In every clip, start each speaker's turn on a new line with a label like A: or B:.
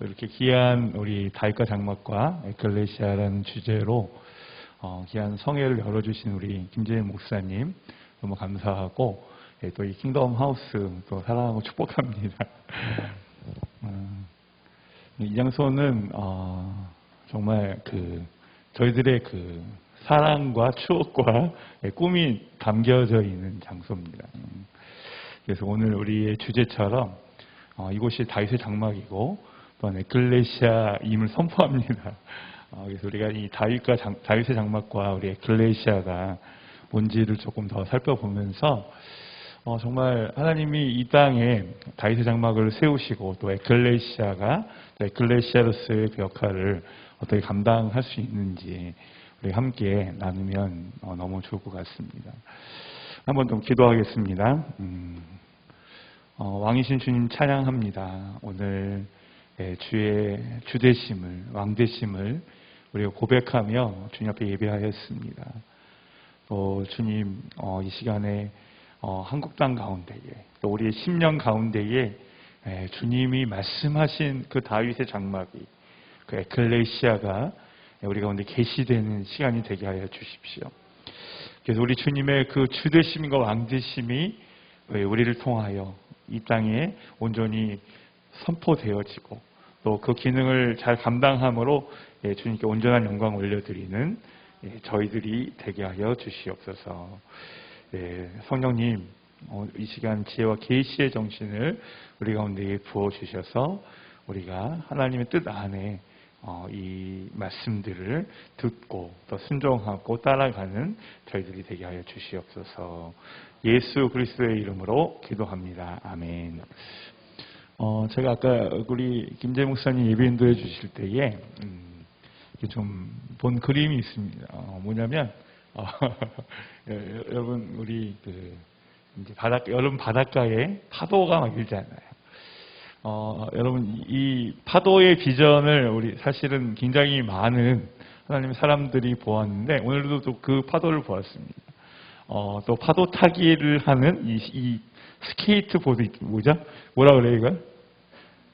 A: 이렇게 귀한 우리 다윗과 장막과 에클레시아라는 주제로 귀한 성회를 열어주신 우리 김재희 목사님 너무 감사하고, 또 이 킹덤 하우스 또 사랑하고 축복합니다. 이 장소는 정말 저희들의 사랑과 추억과 꿈이 담겨져 있는 장소입니다. 그래서 오늘 우리의 주제처럼 이곳이 다윗의 장막이고 또한 에클레시아임을 선포합니다. 그래서 우리가 이 다윗의 장막과 우리 에클레시아가 뭔지를 조금 더 살펴보면서 정말 하나님이 이 땅에 다윗의 장막을 세우시고 또 에클레시아로서의 그 역할을 어떻게 감당할 수 있는지 우리 함께 나누면 너무 좋을 것 같습니다. 한번 좀 기도하겠습니다. 왕이신 주님 찬양합니다. 오늘 주의 주되심을, 왕되심을 우리가 고백하며 주님 앞에 예배하였습니다. 또 주님 이 시간에 한국 땅 가운데에 또 우리의 심령 가운데에 주님이 말씀하신 그 다윗의 장막이 그 에클레시아가 우리 가운데 계시되는 시간이 되게 하여 주십시오. 그래서 우리 주님의 그 주되심과 왕되심이 우리를 통하여 이 땅에 온전히 선포되어지고 또 그 기능을 잘 감당함으로 주님께 온전한 영광을 올려드리는 저희들이 되게 하여 주시옵소서. 성령님 이 시간 지혜와 계시의 정신을 우리 가운데에 부어주셔서 우리가 하나님의 뜻 안에 이 말씀들을 듣고 또 순종하고 따라가는 저희들이 되게 하여 주시옵소서. 예수 그리스도의 이름으로 기도합니다. 아멘. 제가 아까 우리 김재 목사님 예배 인도해 주실 때에 좀 본 그림이 있습니다. 뭐냐면 여러분 우리 이제 여름 바닷가에 파도가 막 일잖아요. 여러분 이 파도의 비전을 우리 사실은 굉장히 많은 하나님의 사람들이 보았는데 오늘도 또 그 파도를 보았습니다. 또 파도 타기를 하는 이 스케이트 보드 뭐죠? 뭐라 그래요 이걸?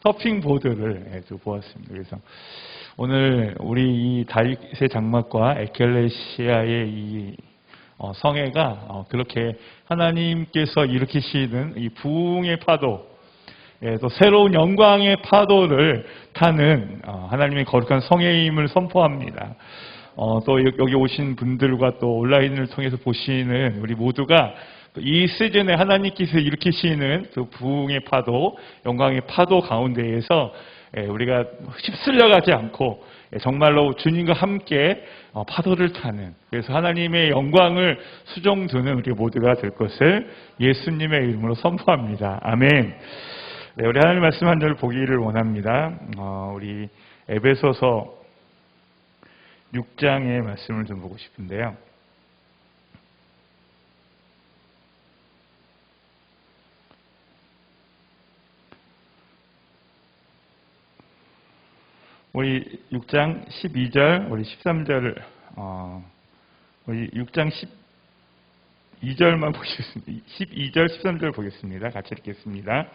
A: 서핑 보드를 또 보았습니다. 그래서 오늘 우리 이 다윗의 장막과 에클레시아의 이 성회가 그렇게 하나님께서 일으키시는 이 부흥의 파도, 또 새로운 영광의 파도를 타는 하나님의 거룩한 성회임을 선포합니다. 또 여기 오신 분들과 또 온라인을 통해서 보시는 우리 모두가 이 시즌에 하나님께서 일으키시는 그 부흥의 파도, 영광의 파도 가운데에서 우리가 휩쓸려가지 않고 정말로 주님과 함께 파도를 타는, 그래서 하나님의 영광을 수종두는 우리 모두가 될 것을 예수님의 이름으로 선포합니다. 아멘. 네, 우리 하나님 말씀 한 절 보기를 원합니다. 우리 에베소서 6장의 말씀을 좀 보고 싶은데요. 우리 6장 12절, 우리 13절을 우리 6장 12절만 보시겠습니다. 12절, 13절 보겠습니다. 같이 읽겠습니다.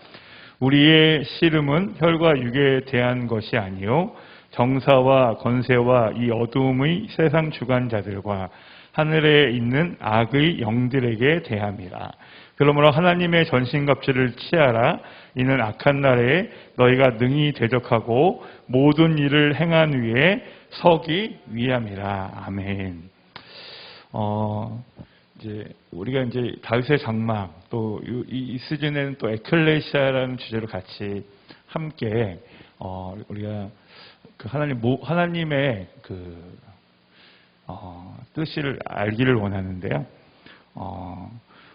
A: 우리의 씨름은 혈과 육에 대한 것이 아니요 정사와 권세와 이 어두움의 세상 주관자들과 하늘에 있는 악의 영들에게 대함이라. 그러므로 하나님의 전신갑주를 취하라. 이는 악한 날에 너희가 능히 대적하고 모든 일을 행한 위에 서기 위함이라. 아멘. 이제 우리가 이제 다윗의 장막, 또 이 시즌에는 또 에클레시아라는 주제로 같이 함께 우리가 그 하나님의 그 뜻을 알기를 원하는데요.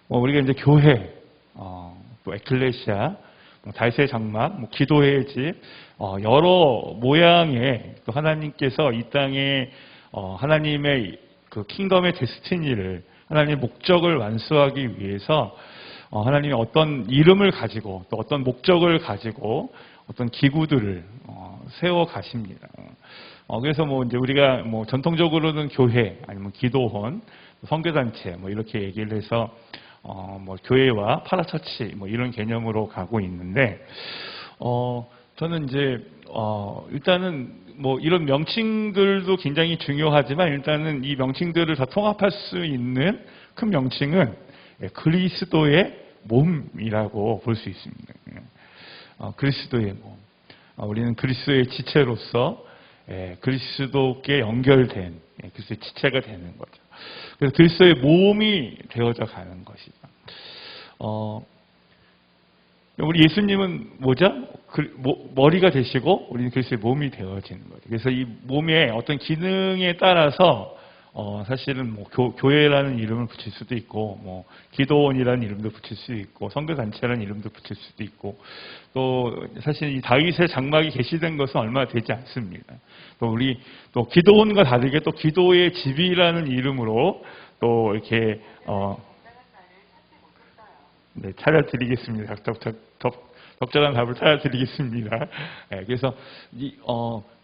A: 우리가 이제 교회, 또 에클레시아, 다윗의 장막, 기도회의 집, 여러 모양의 또 하나님께서 이 땅에 하나님의 그 킹덤의 데스티니를, 하나님의 목적을 완수하기 위해서 하나님이 어떤 이름을 가지고 또 어떤 목적을 가지고 어떤 기구들을 세워 가십니다. 그래서 이제 우리가 전통적으로는 교회 아니면 기도원, 선교단체 이렇게 얘기를 해서 교회와 파라처치 이런 개념으로 가고 있는데 저는 이제 일단은 뭐 이런 명칭들도 굉장히 중요하지만 일단은 이 명칭들을 다 통합할 수 있는 큰 명칭은 그리스도의 몸이라고 볼 수 있습니다. 그리스도의 몸. 우리는 그리스도의 지체로서 그리스도께 연결된 그리스도의 지체가 되는 거죠. 그래서 그리스도의 몸이 되어져 가는 것이죠. 우리 예수님은 뭐죠? 머리가 되시고 우리는 그리스도의 몸이 되어지는 거죠. 그래서 이 몸의 어떤 기능에 따라서 사실은 뭐 교회라는 이름을 붙일 수도 있고, 뭐 기도원이라는 이름도 붙일 수 있고, 선교단체라는 이름도 붙일 수도 있고, 또 사실 이 다윗의 장막이 게시된 것은 얼마 되지 않습니다. 또 기도원과 다르게 또 기도의 집이라는 이름으로 또 이렇게 네, 차려드리겠습니다. 적절한 답을 찾아드리겠습니다. 그래서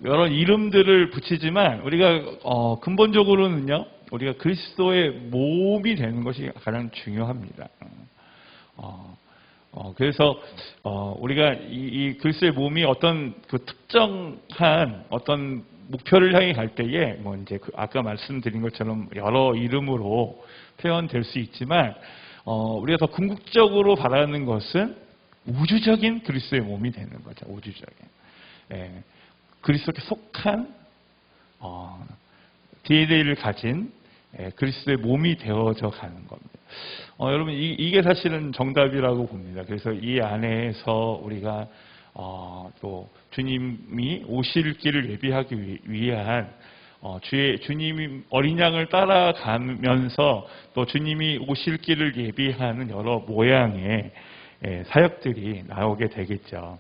A: 여러 이름들을 붙이지만 우리가 근본적으로는요, 우리가 그리스도의 몸이 되는 것이 가장 중요합니다. 그래서 우리가 이 그리스도의 몸이 어떤 그 특정한 어떤 목표를 향해 갈 때에 뭐 이제 아까 말씀드린 것처럼 여러 이름으로 표현될 수 있지만 우리가 더 궁극적으로 바라는 것은 우주적인 그리스도의 몸이 되는 거죠. 우주적인. 그리스도께 속한 DNA를 가진 그리스도의 몸이 되어져 가는 겁니다. 여러분 이게 사실은 정답이라고 봅니다. 그래서 이 안에서 우리가 또 주님이 오실 길을 예비하기 위한 주님이 어린 양을 따라가면서 또 주님이 오실 길을 예비하는 여러 모양의 사역들이 나오게 되겠죠.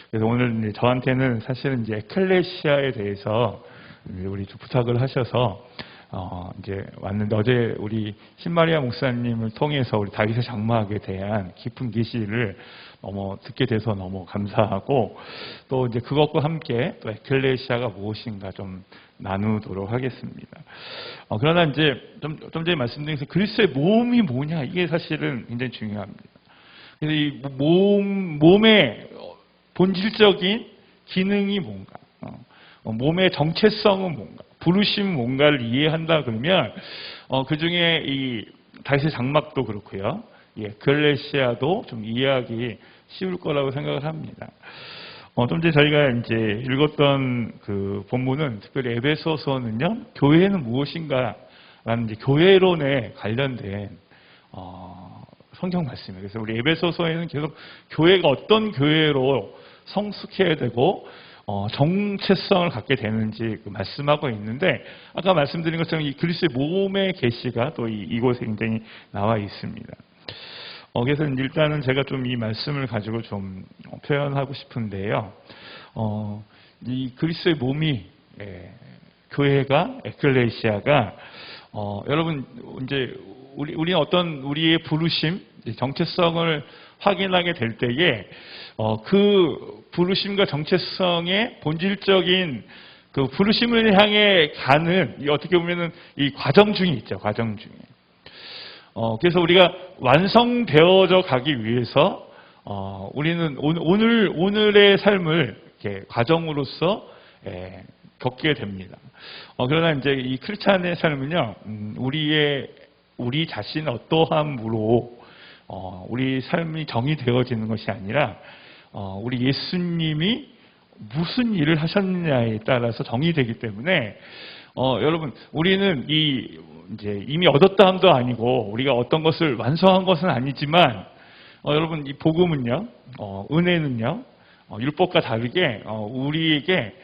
A: 그래서 오늘 저한테는 사실은 이제 에클레시아에 대해서 우리 부탁을 하셔서 이제 왔는데 어제 우리 신마리아 목사님을 통해서 우리 다윗의 장막에 대한 깊은 계시를 듣게 돼서 너무 감사하고 또 이제 그것과 함께 또 에클레시아가 무엇인가 좀 나누도록 하겠습니다. 그러나 이제 좀 전에 말씀드린 그리스도의 몸이 뭐냐 이게 사실은 굉장히 중요합니다. 그래서 이 몸의 본질적인 기능이 뭔가, 몸의 정체성은 뭔가, 부르심 뭔가를 이해한다 그러면 그 중에 이 다윗의 장막도 그렇고요, 에클레시아도 좀 이해하기 쉬울 거라고 생각을 합니다. 좀 전에 저희가 이제 읽었던 그 본문은 특별히 에베소서는요, 교회는 무엇인가라는 이제 교회론에 관련된 성경 말씀이에요. 그래서 우리 에베소서에는 계속 교회가 어떤 교회로 성숙해야 되고 정체성을 갖게 되는지 말씀하고 있는데 아까 말씀드린 것처럼 이 그리스도의 몸의 계시가 또 이곳에 굉장히 나와 있습니다. 그래서 일단은 제가 좀 이 말씀을 가지고 좀 표현하고 싶은데요. 이 그리스도의 몸이 교회가 에클레시아가 여러분 이제 우리는 어떤 우리의 부르심, 정체성을 확인하게 될 때에 그 부르심과 정체성의 본질적인 그 부르심을 향해 가는 어떻게 보면은 이 과정 중에 있죠. 과정 중에. 그래서 우리가 완성되어져 가기 위해서 우리는 오늘의 삶을 이렇게 과정으로서 겪게 됩니다. 그러나 이제 이 크리스찬의 삶은요, 우리 자신의 어떠함으로 우리 삶이 정의되어지는 것이 아니라 우리 예수님이 무슨 일을 하셨느냐에 따라서 정의되기 때문에 여러분 우리는 이제 이미 얻었다 함도 아니고 우리가 어떤 것을 완성한 것은 아니지만 여러분 이 복음은요, 은혜는요, 율법과 다르게 우리에게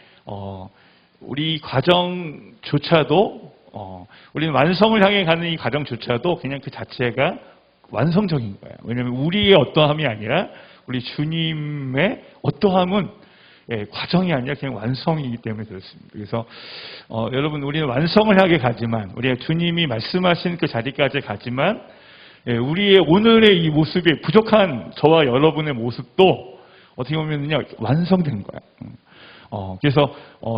A: 우리 과정조차도 우리는 완성을 향해 가는 이 과정조차도 그냥 그 자체가 완성적인 거예요. 왜냐하면 우리의 어떠함이 아니라 우리 주님의 어떠함은 과정이 아니라 그냥 완성이기 때문에 그렇습니다. 그래서 여러분 우리는 완성을 향해 가지만 우리가 주님이 말씀하신 그 자리까지 가지만 우리의 오늘의 이 모습이 부족한 저와 여러분의 모습도 어떻게 보면요 완성된 거예요. 그래서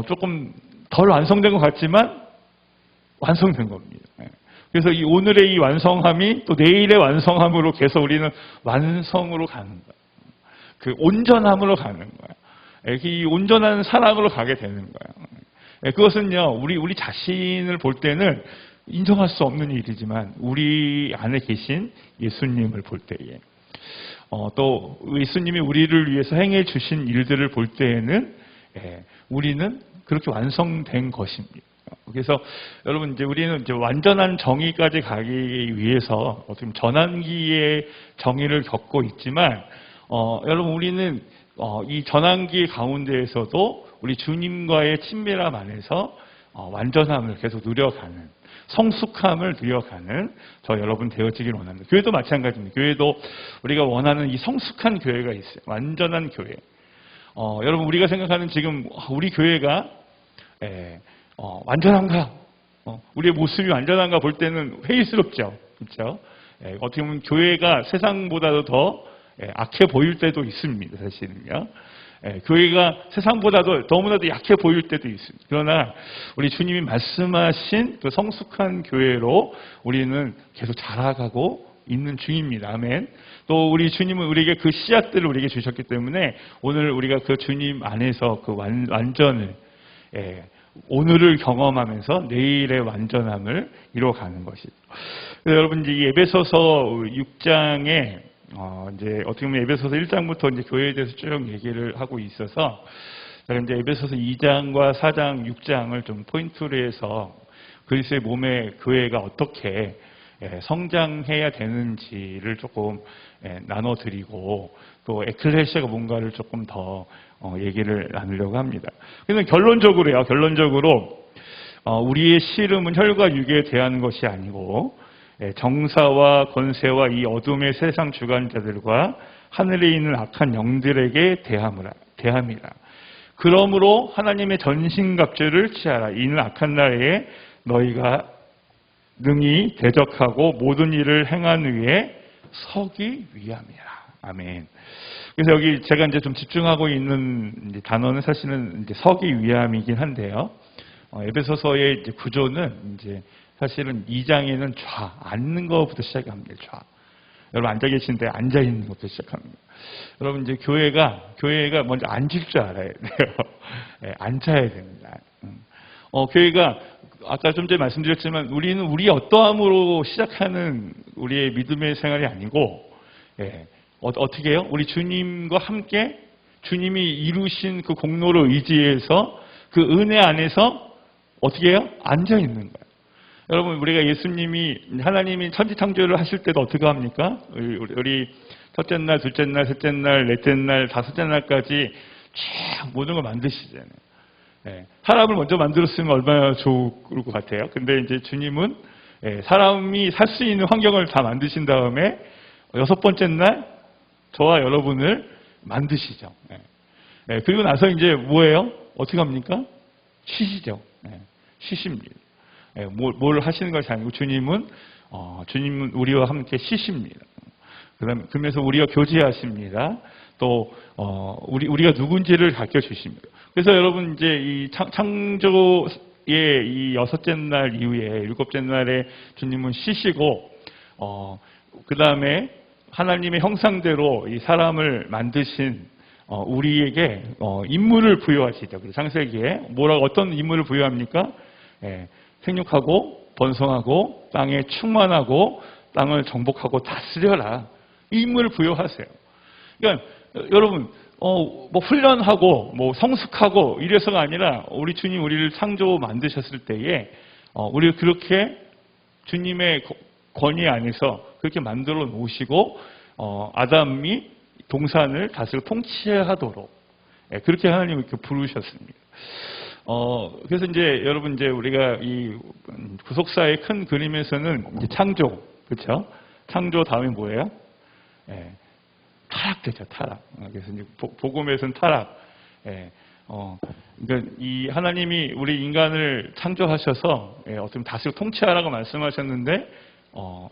A: 조금 덜 완성된 것 같지만 완성된 겁니다. 그래서 이 오늘의 이 완성함이 또 내일의 완성함으로 계속 우리는 완성으로 가는 거예요. 그 온전함으로 가는 거예요. 이 온전한 사랑으로 가게 되는 거예요. 그것은요, 우리 자신을 볼 때는 인정할 수 없는 일이지만 우리 안에 계신 예수님을 볼 때에 또 예수님이 우리를 위해서 행해 주신 일들을 볼 때에는 우리는 그렇게 완성된 것입니다. 그래서 여러분 이제 우리는 이제 완전한 정의까지 가기 위해서 어떻게 보면 전환기의 정의를 겪고 있지만 여러분 우리는 이 전환기 가운데에서도 우리 주님과의 친밀함 안에서 완전함을 계속 누려가는 성숙함을 누려가는 저 여러분 되어지길 원합니다. 교회도 마찬가지입니다. 교회도 우리가 원하는 이 성숙한 교회가 있어요. 완전한 교회. 여러분 우리가 생각하는 지금 우리 교회가 완전한가? 우리의 모습이 완전한가 볼 때는 회의스럽죠. 그렇죠? 어떻게 보면 교회가 세상보다도 더 악해 보일 때도 있습니다. 사실은요. 교회가 세상보다도 너무나도 약해 보일 때도 있습니다. 그러나 우리 주님이 말씀하신 그 성숙한 교회로 우리는 계속 자라가고 있는 중입니다. 아멘. 또 우리 주님은 우리에게 그 씨앗들을 우리에게 주셨기 때문에 오늘 우리가 그 주님 안에서 그 완전을 오늘을 경험하면서 내일의 완전함을 이루어가는 것이죠. 여러분 이제 이 에베소서 6장에 이제 어떻게 보면 에베소서 1장부터 이제 교회에 대해서 쭉 얘기를 하고 있어서 제가 이제 에베소서 2장과 4장, 6장을 좀 포인트로 해서 그리스도의 몸의 교회가 어떻게 성장해야 되는지를 조금 나눠드리고 또 에클레시아가 뭔가를 조금 더 얘기를 나누려고 합니다. 그래서 결론적으로요. 우리의 씨름은 혈과 육에 대한 것이 아니고 정사와 권세와 이 어둠의 세상 주관자들과 하늘에 있는 악한 영들에게 대함이라. 그러므로 하나님의 전신갑주를 취하라. 이는 악한 날에 너희가 능히 대적하고 모든 일을 행한 위에 서기 위함이라. 아멘. 그래서 여기 제가 이제 좀 집중하고 있는 이제 단어는 사실은 이제 서기 위함이긴 한데요. 에베소서의 이제 구조는 이제 사실은 2장에는 앉는 것부터 시작합니다. 여러분 앉아 계신데 앉아 있는 것부터 시작합니다. 여러분 이제 교회가 먼저 앉을 줄 알아야 돼요. 앉아야 됩니다. 교회가 아까 좀 전에 말씀드렸지만 우리는 우리 어떠함으로 시작하는 우리의 믿음의 생활이 아니고 어떻게 해요? 우리 주님과 함께 주님이 이루신 그 공로를 의지해서 그 은혜 안에서 어떻게 해요? 앉아 있는 거예요. 여러분 우리가 하나님이 천지창조를 하실 때도 어떻게 합니까? 우리 첫째 날, 둘째 날, 셋째 날, 넷째 날, 다섯째 날까지 쫙 모든 걸 만드시잖아요. 사람을 먼저 만들었으면 얼마나 좋을 것 같아요. 근데 이제 주님은 사람이 살 수 있는 환경을 다 만드신 다음에 여섯 번째 날 저와 여러분을 만드시죠. 그리고 나서 이제 뭐예요? 어떻게 합니까? 쉬시죠. 쉬십니다. 뭘 하시는 것이 아니고 주님은 우리와 함께 쉬십니다. 그러면서 우리와 교제하십니다. 또 우리가 누군지를 가르쳐 주십니다. 그래서 여러분 이제 이 창조의 이 여섯째 날 이후에 일곱째 날에 주님은 쉬시고 그 다음에 하나님의 형상대로 이 사람을 만드신 우리에게 임무를 부여하시죠. 그래서 창세기에 어떤 임무를 부여합니까? 생육하고 번성하고 땅에 충만하고 땅을 정복하고 다스려라. 이 임무를 부여하세요. 그러니까 여러분 뭐 훈련하고 뭐 성숙하고 이래서가 아니라 우리 주님 우리를 창조 만드셨을 때에 우리를 그렇게 주님의 권위 안에서 그렇게 만들어 놓으시고 아담이 동산을 다스리고 통치하도록 그렇게 하나님이 이렇게 부르셨습니다. 그래서 이제 여러분 이제 우리가 이 구속사의 큰 그림에서는 이제 창조, 그렇죠? 창조 다음에 뭐예요? 타락되죠, 타락. 그래서 이제 복음에서는 타락. 그러니까 이 하나님이 우리 인간을 창조하셔서 어떻게 다스리고 통치하라고 말씀하셨는데,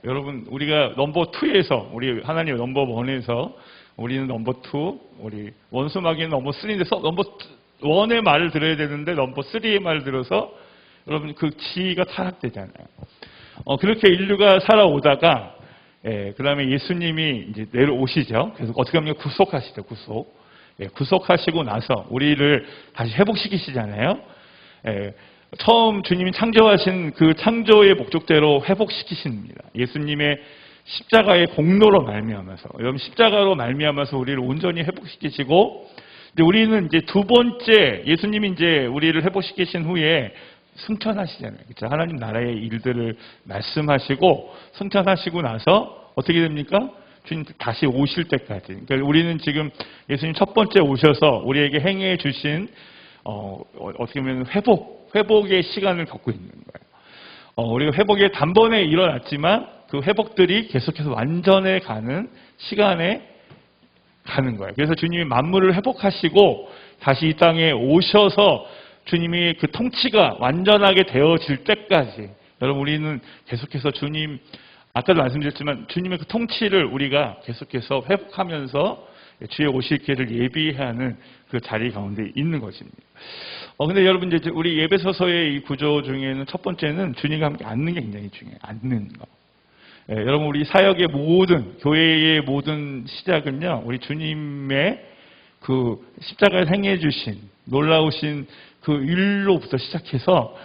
A: 여러분 우리가 넘버 2에서 우리 하나님 넘버 1에서 우리는 넘버 2, 우리 원수마귀는 넘버 3인데 넘버 1의 말을 들어야 되는데 넘버 3의 말을 들어서 여러분 그 지위가 타락되잖아요. 그렇게 인류가 살아오다가 그 다음에 예수님이 이제 내려오시죠. 그래서 어떻게 하면 구속하시죠, 구속. 구속하시고 나서 우리를 다시 회복시키시잖아요. 처음 주님이 창조하신 그 창조의 목적대로 회복시키십니다. 예수님의 십자가의 공로로 말미암아서, 여러분 십자가로 말미암아서 우리를 온전히 회복시키시고, 이제 우리는 이제 두 번째 예수님이 이제 우리를 회복시키신 후에 승천하시잖아요. 그렇죠? 하나님 나라의 일들을 말씀하시고 승천하시고 나서 어떻게 됩니까? 주님 다시 오실 때까지. 그러니까 우리는 지금 예수님 첫 번째 오셔서 우리에게 행해 주신 어떻게 보면 회복의 시간을 겪고 있는 거예요. 우리가 회복이 단번에 일어났지만 그 회복들이 계속해서 완전해 가는 시간에 가는 거예요. 그래서 주님이 만물을 회복하시고 다시 이 땅에 오셔서 주님이 그 통치가 완전하게 되어질 때까지, 여러분 우리는 계속해서 주님, 아까도 말씀드렸지만 주님의 그 통치를 우리가 계속해서 회복하면서 주의 오실 길을 예비해야 하는 그 자리 가운데 있는 것입니다. 근데 여러분 이제 우리 예배서서의 이 구조 중에는 첫 번째는 주님과 함께 앉는 게 굉장히 중요해요. 앉는 거. 여러분 우리 사역의 모든, 교회의 모든 시작은요, 우리 주님의 그 십자가에 행해 주신 놀라우신 그 일로부터 시작해서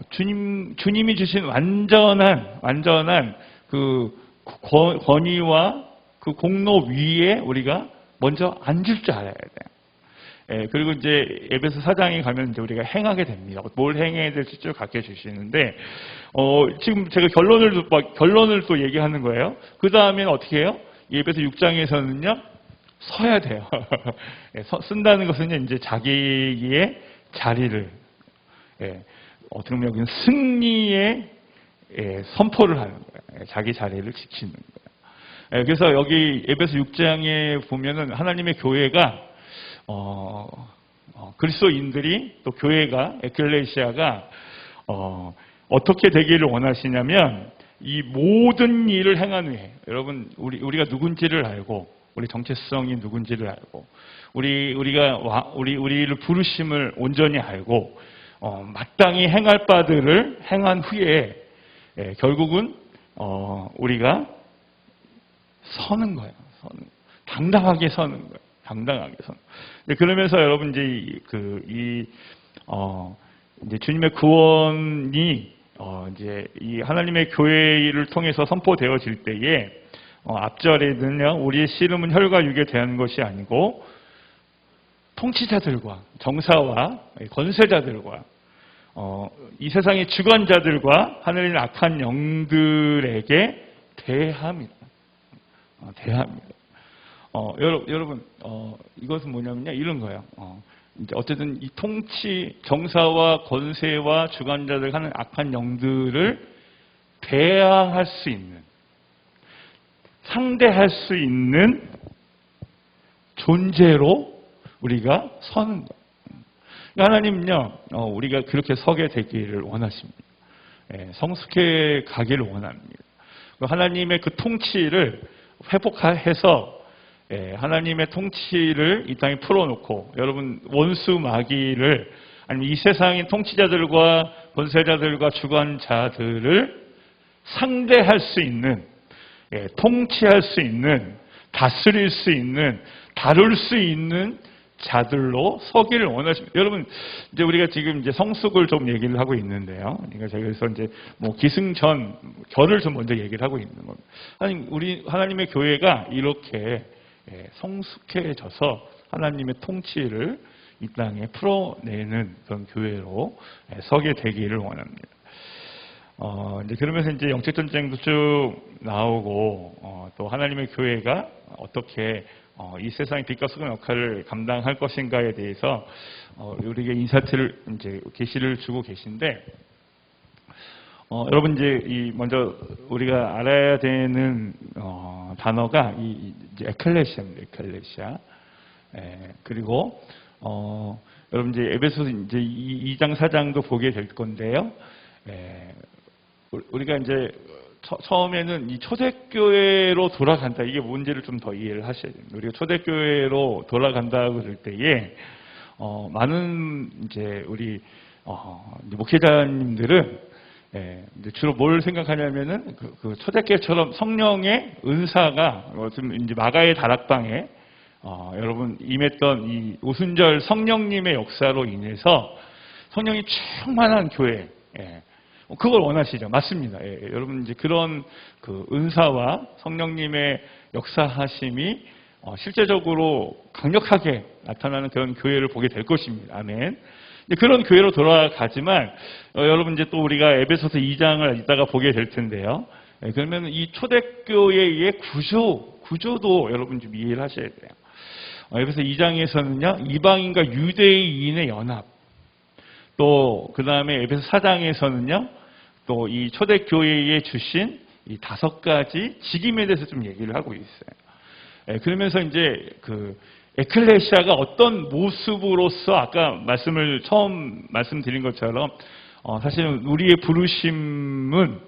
A: 주님이 주신 완전한 그 권위와 그 공로 위에 우리가 먼저 앉을 줄 알아야 돼요. 그리고 이제 에베소 4장에 가면 이제 우리가 행하게 됩니다. 뭘 행해야 될지 쭉 가르쳐 주시는데, 지금 제가 결론을 또 얘기하는 거예요. 그 다음에는 어떻게 해요? 에베소 6장에서는요, 서야 돼요. 쓴다는 것은요, 이제 자기의 자리를, 어떻게 보면 여기는 승리의 선포를 하는 거예요. 자기 자리를 지키는 거예요. 그래서 여기 에베소 6장에 보면은 하나님의 교회가 그리스도인들이, 또 교회가, 에클레시아가 어떻게 되기를 원하시냐면, 이 모든 일을 행한 후에, 여러분 우리가 누군지를 알고, 우리 정체성이 누군지를 알고, 우리를 부르심을 온전히 알고, 마땅히 행할 바들을 행한 후에 결국은 우리가 서는 거예요. 당당하게 서는 거예요. 당당하게 서는. 그러면서 여러분 이제 주님의 구원이 이제 이 하나님의 교회를 통해서 선포되어질 때에 앞절에는요, 우리의 씨름은 혈과 육에 대한 것이 아니고 통치자들과 정사와 권세자들과 이 세상의 주관자들과 하늘에 있는 악한 영들에게 대합니다. 대합니다. 여러분 이것은 뭐냐면요, 이런 거예요. 이제 어쨌든 이 통치, 정사와 권세와 주관자들 하는 악한 영들을 대항할 수 있는, 상대할 수 있는 존재로 우리가 서는 거예요. 하나님은요, 우리가 그렇게 서게 되기를 원하십니다. 성숙해 가기를 원합니다. 하나님의 그 통치를 회복해서 하나님의 통치를 이 땅에 풀어놓고, 여러분 원수 마귀를, 아니면 이 세상의 통치자들과 권세자들과 주관자들을 상대할 수 있는, 통치할 수 있는, 다스릴 수 있는, 다룰 수 있는 자들로 서기를 원하십니다. 여러분, 이제 우리가 지금 이제 성숙을 좀 얘기를 하고 있는데요. 그러니까 제가 그래서 이제 뭐 기승전, 결을 좀 먼저 얘기를 하고 있는 겁니다. 우리 하나님의 교회가 이렇게 성숙해져서 하나님의 통치를 이 땅에 풀어내는 그런 교회로 서게 되기를 원합니다. 이제 그러면서 이제 영적 전쟁도 쭉 나오고, 또 하나님의 교회가 어떻게 이 세상의 빛과 소금 역할을 감당할 것인가에 대해서 우리에게 인사이트를 이제 계시를 주고 계신데, 여러분 이제 먼저 우리가 알아야 되는 단어가 이제 에클레시아입니다. 에클레시아. 그리고 여러분 이제 에베소 이제 2장 4장도 보게 될 건데요. 우리가 이제 처음에는 이 초대교회로 돌아간다, 이게 뭔지를 좀 더 이해를 하셔야 됩니다. 우리가 초대교회로 돌아간다고 그럴 때에 많은 이제 우리 목회자님들은 이제 주로 뭘 생각하냐면은 그 초대교회처럼 성령의 은사가 좀 이제 마가의 다락방에 여러분 임했던 이 오순절 성령님의 역사로 인해서 성령이 충만한 교회, 예, 그걸 원하시죠. 맞습니다. 예, 여러분 이제 그런 그 은사와 성령님의 역사하심이 실제적으로 강력하게 나타나는 그런 교회를 보게 될 것입니다. 아멘. 그런 교회로 돌아가지만 여러분 이제 또 우리가 에베소서 2장을 이따가 보게 될 텐데요. 예, 그러면 이 초대교회의 구조도 여러분 좀 이해를 하셔야 돼요. 에베소 2장에서는요, 이방인과 유대인의 연합, 또 그 다음에 에베소 4장에서는요, 또 이 초대교회에 주신 이 5가지 직임에 대해서 좀 얘기를 하고 있어요. 예, 그러면서 이제 그 에클레시아가 어떤 모습으로서 아까 처음 말씀드린 것처럼 사실은 우리의 부르심은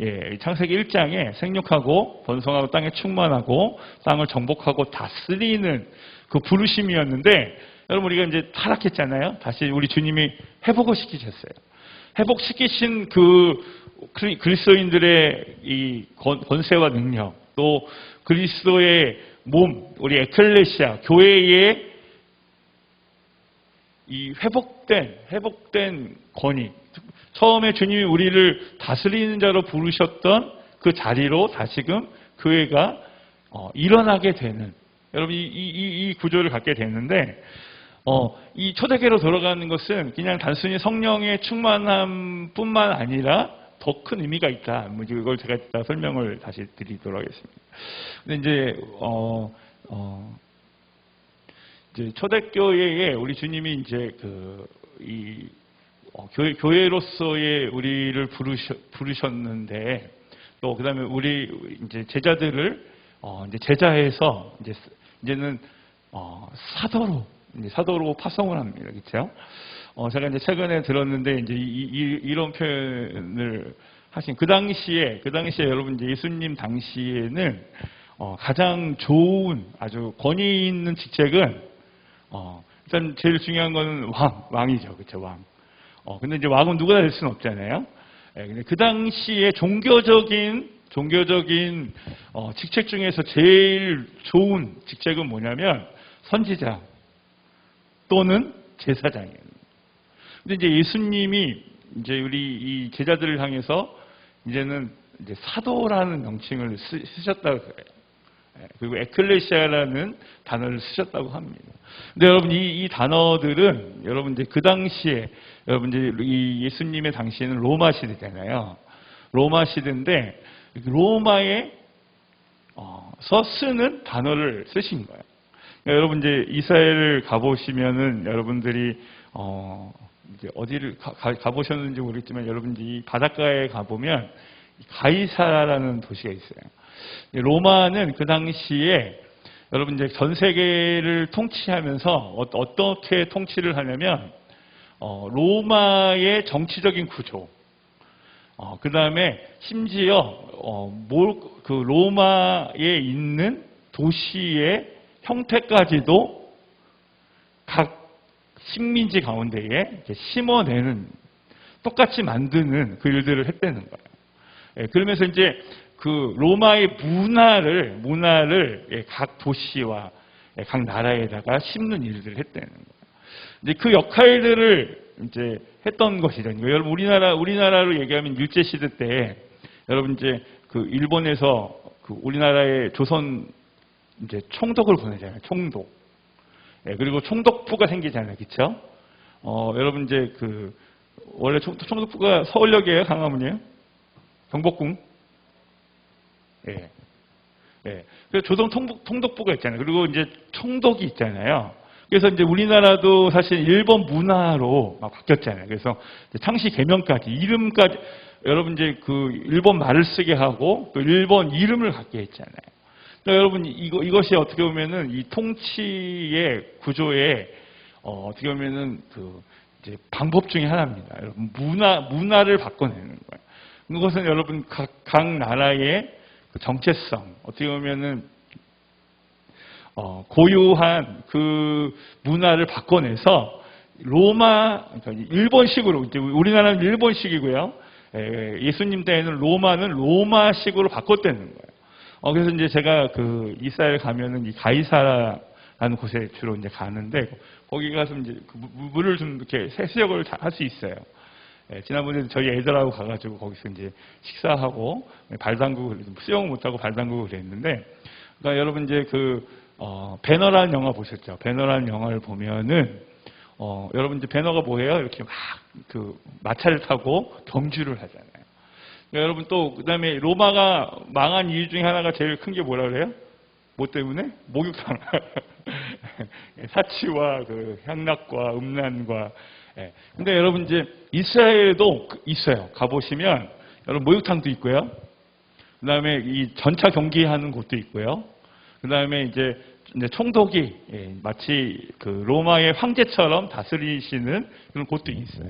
A: 예, 창세기 1장에 생육하고 번성하고 땅에 충만하고 땅을 정복하고 다스리는 그 부르심이었는데 여러분 우리가 이제 타락했잖아요. 다시 우리 주님이 회복을 시키셨어요. 회복시키신 그 그리스도인들의 이 권세와 능력, 또 그리스도의 몸, 우리 에클레시아 교회의 이 회복된 권위, 처음에 주님이 우리를 다스리는 자로 부르셨던 그 자리로 다시금 교회가 일어나게 되는, 여러분 이 구조를 갖게 되는데, 이 초대교회로 돌아가는 것은 그냥 단순히 성령의 충만함뿐만 아니라 더 큰 의미가 있다. 이걸 제가 이따 설명을 다시 드리도록 하겠습니다. 근데 이제 초대교회에 우리 주님이 이제 교회로서의 우리를 부르셨는데, 또 그다음에 우리 이제 제자들을 이제 제자해서 이제는 사도로 파송을 합니다. 그렇죠? 제가 이제 최근에 들었는데 이제 이런 표현을 하신 그 당시에 여러분 이제 예수님 당시에는 가장 좋은 아주 권위 있는 직책은 일단 제일 중요한 거는 왕이죠. 그렇죠? 왕. 근데 이제 왕은 누구나 될 수는 없잖아요. 예, 근데 그 당시에 종교적인 직책 중에서 제일 좋은 직책은 뭐냐면 선지자 또는 제사장이에요. 근데 이제 예수님이 이제 우리 이 제자들을 향해서 이제는 이제 사도라는 명칭을 쓰셨다고 해요. 그리고 에클레시아라는 단어를 쓰셨다고 합니다. 근데 여러분 이 단어들은 여러분 이제 그 당시에 여러분 이제 이 예수님의 당시에는 로마 시대잖아요. 로마 시대인데 로마에서 쓰는 단어를 쓰신 거예요. 그러니까 여러분 이제 이스라엘을 가보시면은 여러분들이 이제 어디를 가보셨는지 모르겠지만 여러분 이 바닷가에 가보면 가이사라라는 도시가 있어요. 로마는 그 당시에 여러분 이제 전 세계를 통치하면서 어떻게 통치를 하냐면 로마의 정치적인 구조, 그 다음에 심지어 그 로마에 있는 도시의 형태까지도 각 식민지 가운데에 심어내는, 똑같이 만드는 그 일들을 했다는 거예요. 예, 그러면서 이제 그 로마의 문화를 각 도시와 각 나라에다가 심는 일들을 했다는 거예요. 이제 그 역할들을 이제 했던 것이죠. 여러분 우리나라로 얘기하면 일제 시대 때 여러분 이제 그 일본에서 그 우리나라의 조선 이제 총독을 보내잖아요. 총독. 예, 그리고 총독부가 생기잖아요. 그렇죠? 여러분 이제 그 원래 총독부가 서울역이에요, 강화문이에요? 경복궁? 예. 예. 그래서 조선 총독부가 있잖아요. 그리고 이제 총독이 있잖아요. 그래서 이제 우리나라도 사실 일본 문화로 막 바뀌었잖아요. 그래서 창씨 개명까지, 이름까지, 여러분 이제 그 일본 말을 쓰게 하고 또 일본 이름을 갖게 했잖아요. 그러니까 여러분 이것이 어떻게 보면은 이 통치의 구조에 어떻게 보면은 그 이제 방법 중에 하나입니다. 여러분 문화를 바꿔내는 거예요. 그것은 여러분 각 나라의 그 정체성, 어떻게 보면은 고유한 그 문화를 바꿔내서 그러니까 일본식으로, 이제 우리나라는 일본식이고요. 예수님 때에는 로마는 로마식으로 바꿨다는 거예요. 그래서 이제 제가 그 이스라엘 가면은 이 가이사라 라는 곳에 주로 이제 가는데, 거기 가서 이제 그 물을 좀 이렇게 세수욕을 할 수 있어요. 예, 지난번에 저희 애들하고 가가지고 거기서 이제 식사하고 발 담그고, 수영을 못하고 발 담그고 그랬는데, 그러니까 여러분 이제 배너라는 영화 보셨죠? 배너라는 영화를 보면은, 여러분 이제 배너가 뭐예요? 이렇게 막 마차를 타고 경주를 하잖아요. 그러니까 여러분 또 그다음에 로마가 망한 이유 중에 하나가 제일 큰 게 뭐라 그래요? 뭐 때문에? 목욕탕. 사치와 향락과 음란과. 예. 근데 여러분 이제 이스라엘에도 있어요. 가보시면 여러분 목욕탕도 있고요. 그다음에 이 전차 경기하는 곳도 있고요. 그다음에 이제 총독이 마치 로마의 황제처럼 다스리시는 그런 곳도 있어요.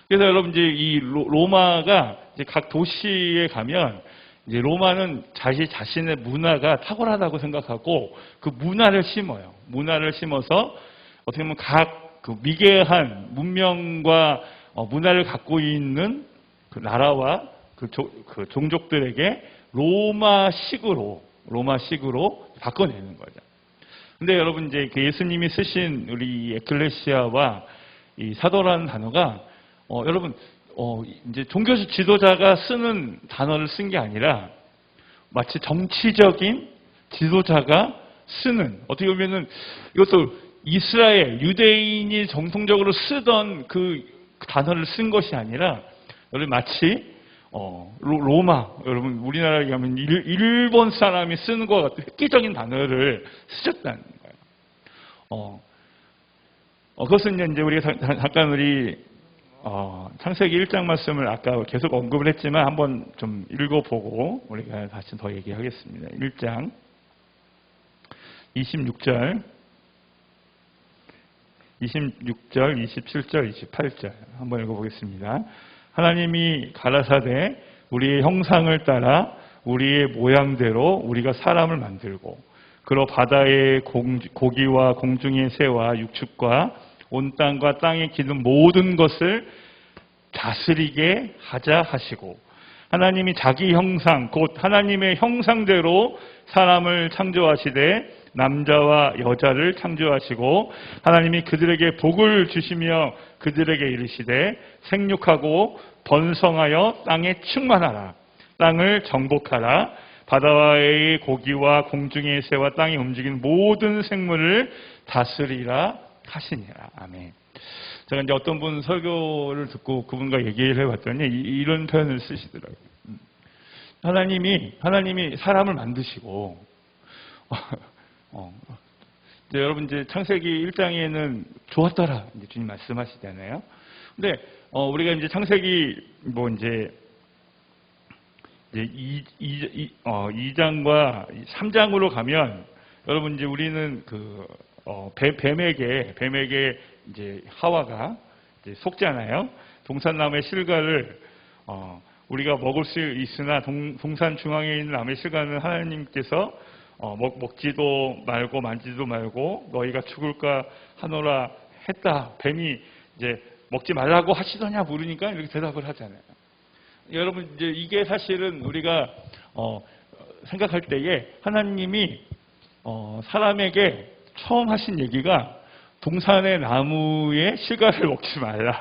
A: 그래서 여러분 이제 이 로마가 이제 각 도시에 가면 이제 로마는 자신의 문화가 탁월하다고 생각하고 그 문화를 심어요. 문화를 심어서 어떻게 보면 각 미개한 문명과 문화를 갖고 있는 그 나라와 그 종족들에게 로마식으로 바꿔내는 거죠. 근데 여러분 이제 예수님이 쓰신 우리 에클레시아와 이 사도라는 단어가 여러분 이제 종교 지도자가 쓰는 단어를 쓴 게 아니라 마치 정치적인 지도자가 쓰는, 어떻게 보면은 이것도 이스라엘 유대인이 정통적으로 쓰던 그 단어를 쓴 것이 아니라 여러분 마치 로마, 여러분 우리나라에 가면 일본 사람이 쓰는 것 같은 획기적인 단어를 쓰셨다는 거예요. 그것은 이제 우리가 잠깐 창세기 1장 말씀을 아까 계속 언급을 했지만 한번 좀 읽어보고 우리가 다시 더 얘기하겠습니다. 1장 26절, 27절, 28절 한번 읽어보겠습니다. 하나님이 가라사대 우리의 형상을 따라 우리의 모양대로 우리가 사람을 만들고 그로 바다의 고기와 공중의 새와 육축과 온 땅과 땅에 기는 모든 것을 다스리게 하자 하시고, 하나님이 자기 형상 곧 하나님의 형상대로 사람을 창조하시되 남자와 여자를 창조하시고 하나님이 그들에게 복을 주시며 그들에게 이르시되 생육하고 번성하여 땅에 충만하라. 땅을 정복하라. 바다의 고기와 공중의 새와 땅에 움직이는 모든 생물을 다스리라 하시니라. 아멘. 제가 이제 어떤 분 설교를 듣고 그분과 얘기를 해봤더니 이런 표현을 쓰시더라고요. 하나님이 사람을 만드시고 이제 여러분 이제 창세기 1장에는 좋았더라 이제 주님 말씀하시잖아요. 근데 우리가 이제 창세기 이제 2장과 3장으로 가면 여러분 이제 우리는 뱀에게 이제 하와가 이제 속잖아요. 동산나무의 실과를 우리가 먹을 수 있으나 동산 중앙에 있는 나무의 실과는 하나님께서 먹지도 말고 만지도 말고 너희가 죽을까 하노라 했다. 뱀이 이제 먹지 말라고 하시더냐 물으니까 이렇게 대답을 하잖아요. 여러분 이제 이게 사실은 우리가 생각할 때에 하나님이 사람에게 처음 하신 얘기가 동산의 나무의 실과를 먹지 말라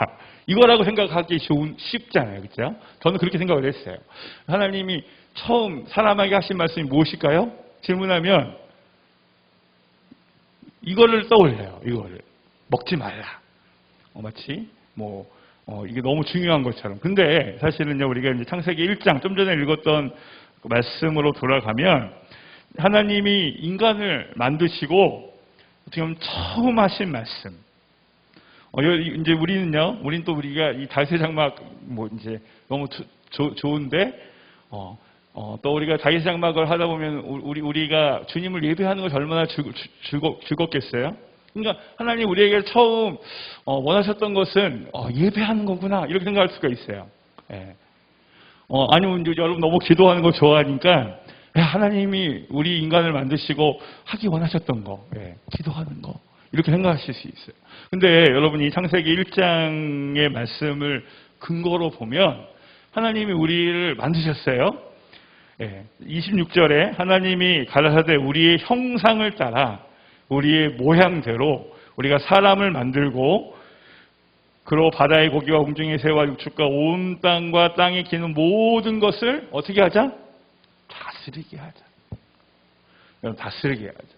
A: 이거라고 생각하기 쉽잖아요, 그렇죠? 저는 그렇게 생각을 했어요. 하나님이 처음 사람에게 하신 말씀이 무엇일까요? 질문하면 이거를 떠올려요. 이거를 먹지 말라. 마치 이게 너무 중요한 것처럼. 근데 사실은요, 우리가 이제 창세기 1장 좀 전에 읽었던 그 말씀으로 돌아가면 하나님이 인간을 만드시고 어떻게 보면 처음 하신 말씀. 이제 우리는 또 우리가 이 다윗의 장막 이제 너무 좋은데 또 우리가 다윗의 장막을 하다 보면 우리가 주님을 예배하는 것이 얼마나 즐겁겠어요? 그러니까 하나님 우리에게 처음 원하셨던 것은 예배하는 거구나 이렇게 생각할 수가 있어요. 예. 아니면 이제 여러분 너무 기도하는 거 좋아하니까 하나님이 우리 인간을 만드시고 하기 원하셨던 거, 기도하는 거 이렇게 생각하실 수 있어요. 근데 여러분이 창세기 1장의 말씀을 근거로 보면 하나님이 우리를 만드셨어요. 26절에 하나님이 가라사대 우리의 형상을 따라 우리의 모양대로 우리가 사람을 만들고 그로 바다의 고기와 공중의 새와 육축과 온 땅과 땅에 기는 모든 것을 어떻게 하자? 다스리게 하자. 여러분, 다스리게 하자.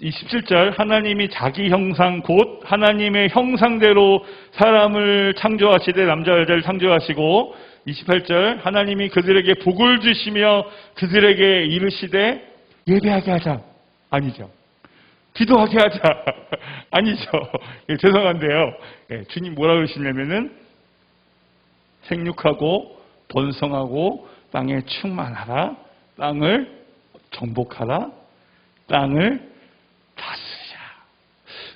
A: 27절, 하나님이 자기 형상 곧 하나님의 형상대로 사람을 창조하시되 남자 여자를 창조하시고, 28절, 하나님이 그들에게 복을 주시며 그들에게 이르시되 예배하게 하자. 아니죠. 기도하게 하자. 아니죠. 예, 죄송한데요. 예, 주님 뭐라 그러시냐면은 생육하고 번성하고 땅에 충만하라. 땅을 정복하라. 땅을 다스리라.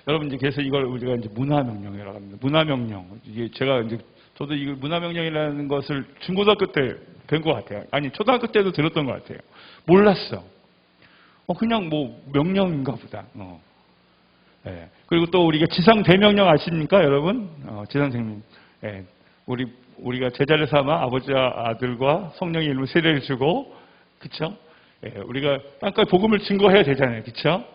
A: 여러분, 이제 그래서 이걸 우리가 이제 문화명령이라고 합니다. 문화명령. 이게 제가 이제 저도 이 문화명령이라는 것을 중고등학교 때 뵌 것 같아요. 아니, 초등학교 때도 들었던 것 같아요. 몰랐어. 그냥 뭐 명령인가 보다. 예. 그리고 또 우리가 지상 대명령 아십니까, 여러분? 지상 대명령. 예. 우리가 제자를 삼아 아버지와 아들과 성령의 이름으로 세례를 주고, 그쵸? 예. 우리가 땅까지 복음을 증거해야 되잖아요, 그쵸?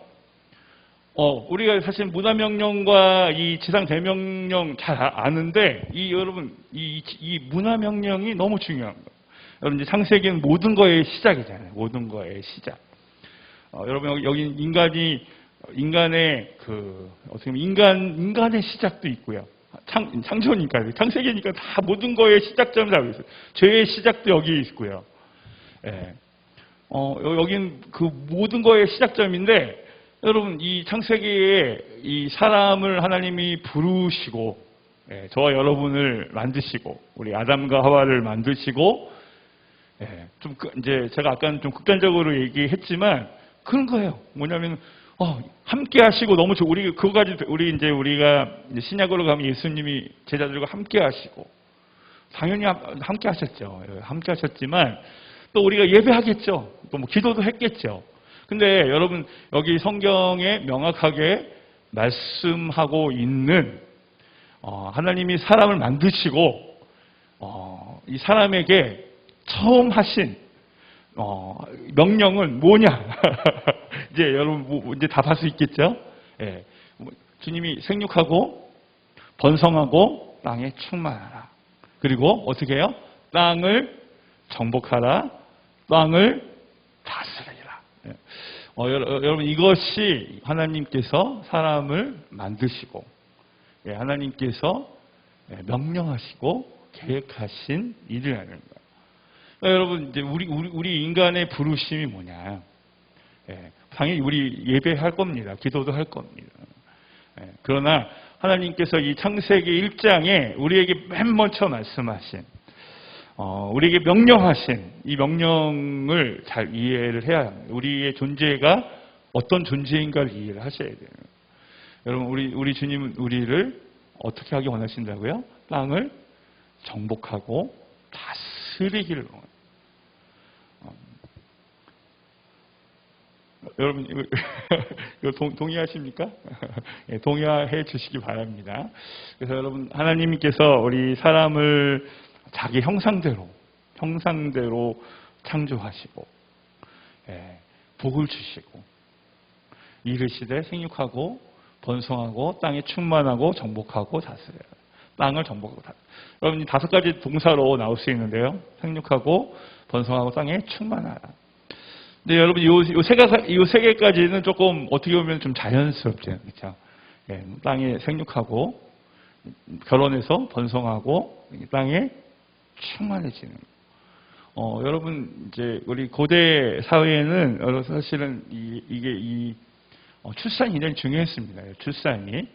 A: 우리가 사실 문화명령과 이 지상 대명령 잘 아는데, 여러분, 이 문화명령이 너무 중요한 거예요. 여러분, 이제 창세기는 모든 거의 시작이잖아요. 모든 거의 시작. 여러분, 여기 인간의 어떻게 보면 인간의 시작도 있고요. 창조니까, 창세기니까 다 모든 거의 시작점을 알고 있어요. 죄의 시작도 여기 있고요. 예. 여긴 그 모든 거의 시작점인데, 여러분, 이 창세기에 이 사람을 하나님이 부르시고, 예, 저와 여러분을 만드시고, 우리 아담과 하와를 만드시고, 예, 이제 제가 아까는 좀 극단적으로 얘기했지만, 그런 거예요. 뭐냐면, 함께 하시고 너무 좋고, 우리가 신약으로 가면 예수님이 제자들과 함께 하시고, 당연히 함께 하셨죠. 함께 하셨지만, 또 우리가 예배하겠죠. 또 뭐 기도도 했겠죠. 근데 여러분, 여기 성경에 명확하게 말씀하고 있는, 하나님이 사람을 만드시고, 이 사람에게 처음 하신, 명령은 뭐냐? 이제 여러분, 이제 다 볼 수 있겠죠? 예. 주님이 생육하고, 번성하고, 땅에 충만하라. 그리고 어떻게 해요? 땅을 정복하라. 땅을 다스리라. 예. 여러분, 이것이 하나님께서 사람을 만드시고, 예, 하나님께서 명령하시고 계획하신 일이라는 거예요. 여러분, 이제 우리 인간의 부르심이 뭐냐? 예, 당연히 우리 예배할 겁니다. 기도도 할 겁니다. 예, 그러나 하나님께서 이 창세기 1장에 우리에게 맨 먼저 말씀하신, 우리에게 명령하신 이 명령을 잘 이해를 해야 합니다. 우리의 존재가 어떤 존재인가를 이해를 하셔야 돼요. 여러분, 우리 주님은 우리를 어떻게 하기 원하신다고요? 땅을 정복하고 다스리기를 원합니다. 여러분, 이거 동의하십니까? 예, 동의해 주시기 바랍니다. 그래서 여러분, 하나님께서 우리 사람을 자기 형상대로 창조하시고, 예, 복을 주시고, 이르시되 생육하고 번성하고 땅에 충만하고 정복하고 다스려요. 땅을 정복하고 다스려요. 여러분, 이 5가지 동사로 나올 수 있는데요. 생육하고 번성하고 땅에 충만하라. 근데 여러분, 이 세 개까지는 조금 어떻게 보면 좀 자연스럽죠. 그렇죠? 예, 땅에 생육하고, 결혼해서 번성하고, 땅에 충만해지는. 여러분, 이제 우리 고대 사회에는 사실은 이게 출산이 굉장히 중요했습니다. 출산이.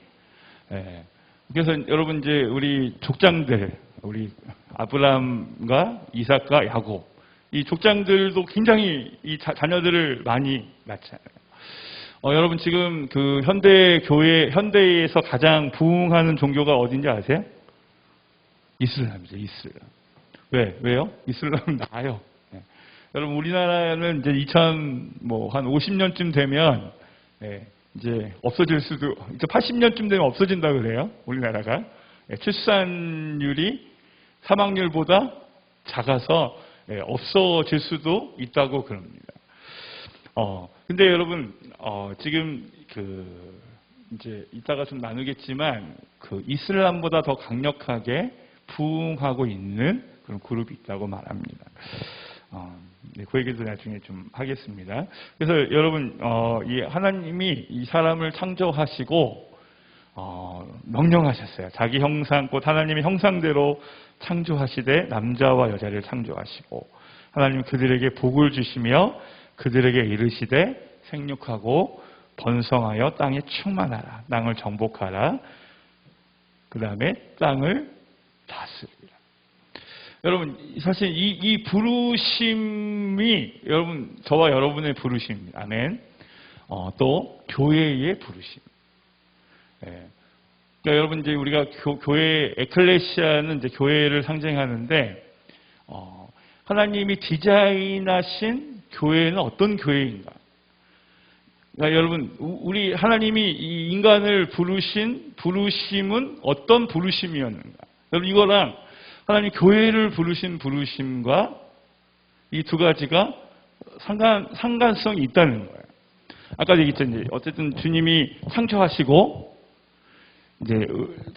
A: 예. 그래서 여러분, 이제 우리 족장들, 우리 아브라함과 이삭과 야곱, 이 족장들도 굉장히 이 자녀들을 많이 낳잖아요. 여러분, 지금 그 현대에서 가장 부흥하는 종교가 어딘지 아세요? 이슬람이죠, 이슬람. 왜요? 이슬람은 나아요. 네. 여러분, 우리나라는 이제 한 50년쯤 되면, 네, 이제 없어질 수도, 이제 80년쯤 되면 없어진다 그래요, 우리나라가. 네, 출산율이 사망률보다 작아서, 네, 없어질 수도 있다고 그럽니다. 근데 여러분, 지금 이제 이따가 좀 나누겠지만 이슬람보다 더 강력하게 부흥하고 있는 그런 그룹이 있다고 말합니다. 네, 그 얘기도 나중에 좀 하겠습니다. 그래서 여러분, 이 하나님이 이 사람을 창조하시고 명령하셨어요. 자기 형상, 곧 하나님의 형상대로 창조하시되 남자와 여자를 창조하시고 하나님 그들에게 복을 주시며 그들에게 이르시되 생육하고 번성하여 땅에 충만하라. 땅을 정복하라. 그 다음에 땅을 다스리라. 여러분, 사실 이 부르심이 여러분, 저와 여러분의 부르심입니다. 아멘. 또 교회의 부르심. 예. 그러니까 여러분, 이제 우리가 교회, 에클레시아는 이제 교회를 상징하는데, 하나님이 디자인하신 교회는 어떤 교회인가? 그러니까 여러분, 우리 하나님이 이 인간을 부르신 부르심은 어떤 부르심이었는가? 여러분, 이거랑 하나님 교회를 부르신 부르심과 이 두 가지가 상관성이 있다는 거예요. 아까 얘기했죠. 이제 어쨌든 주님이 창조하시고, 이제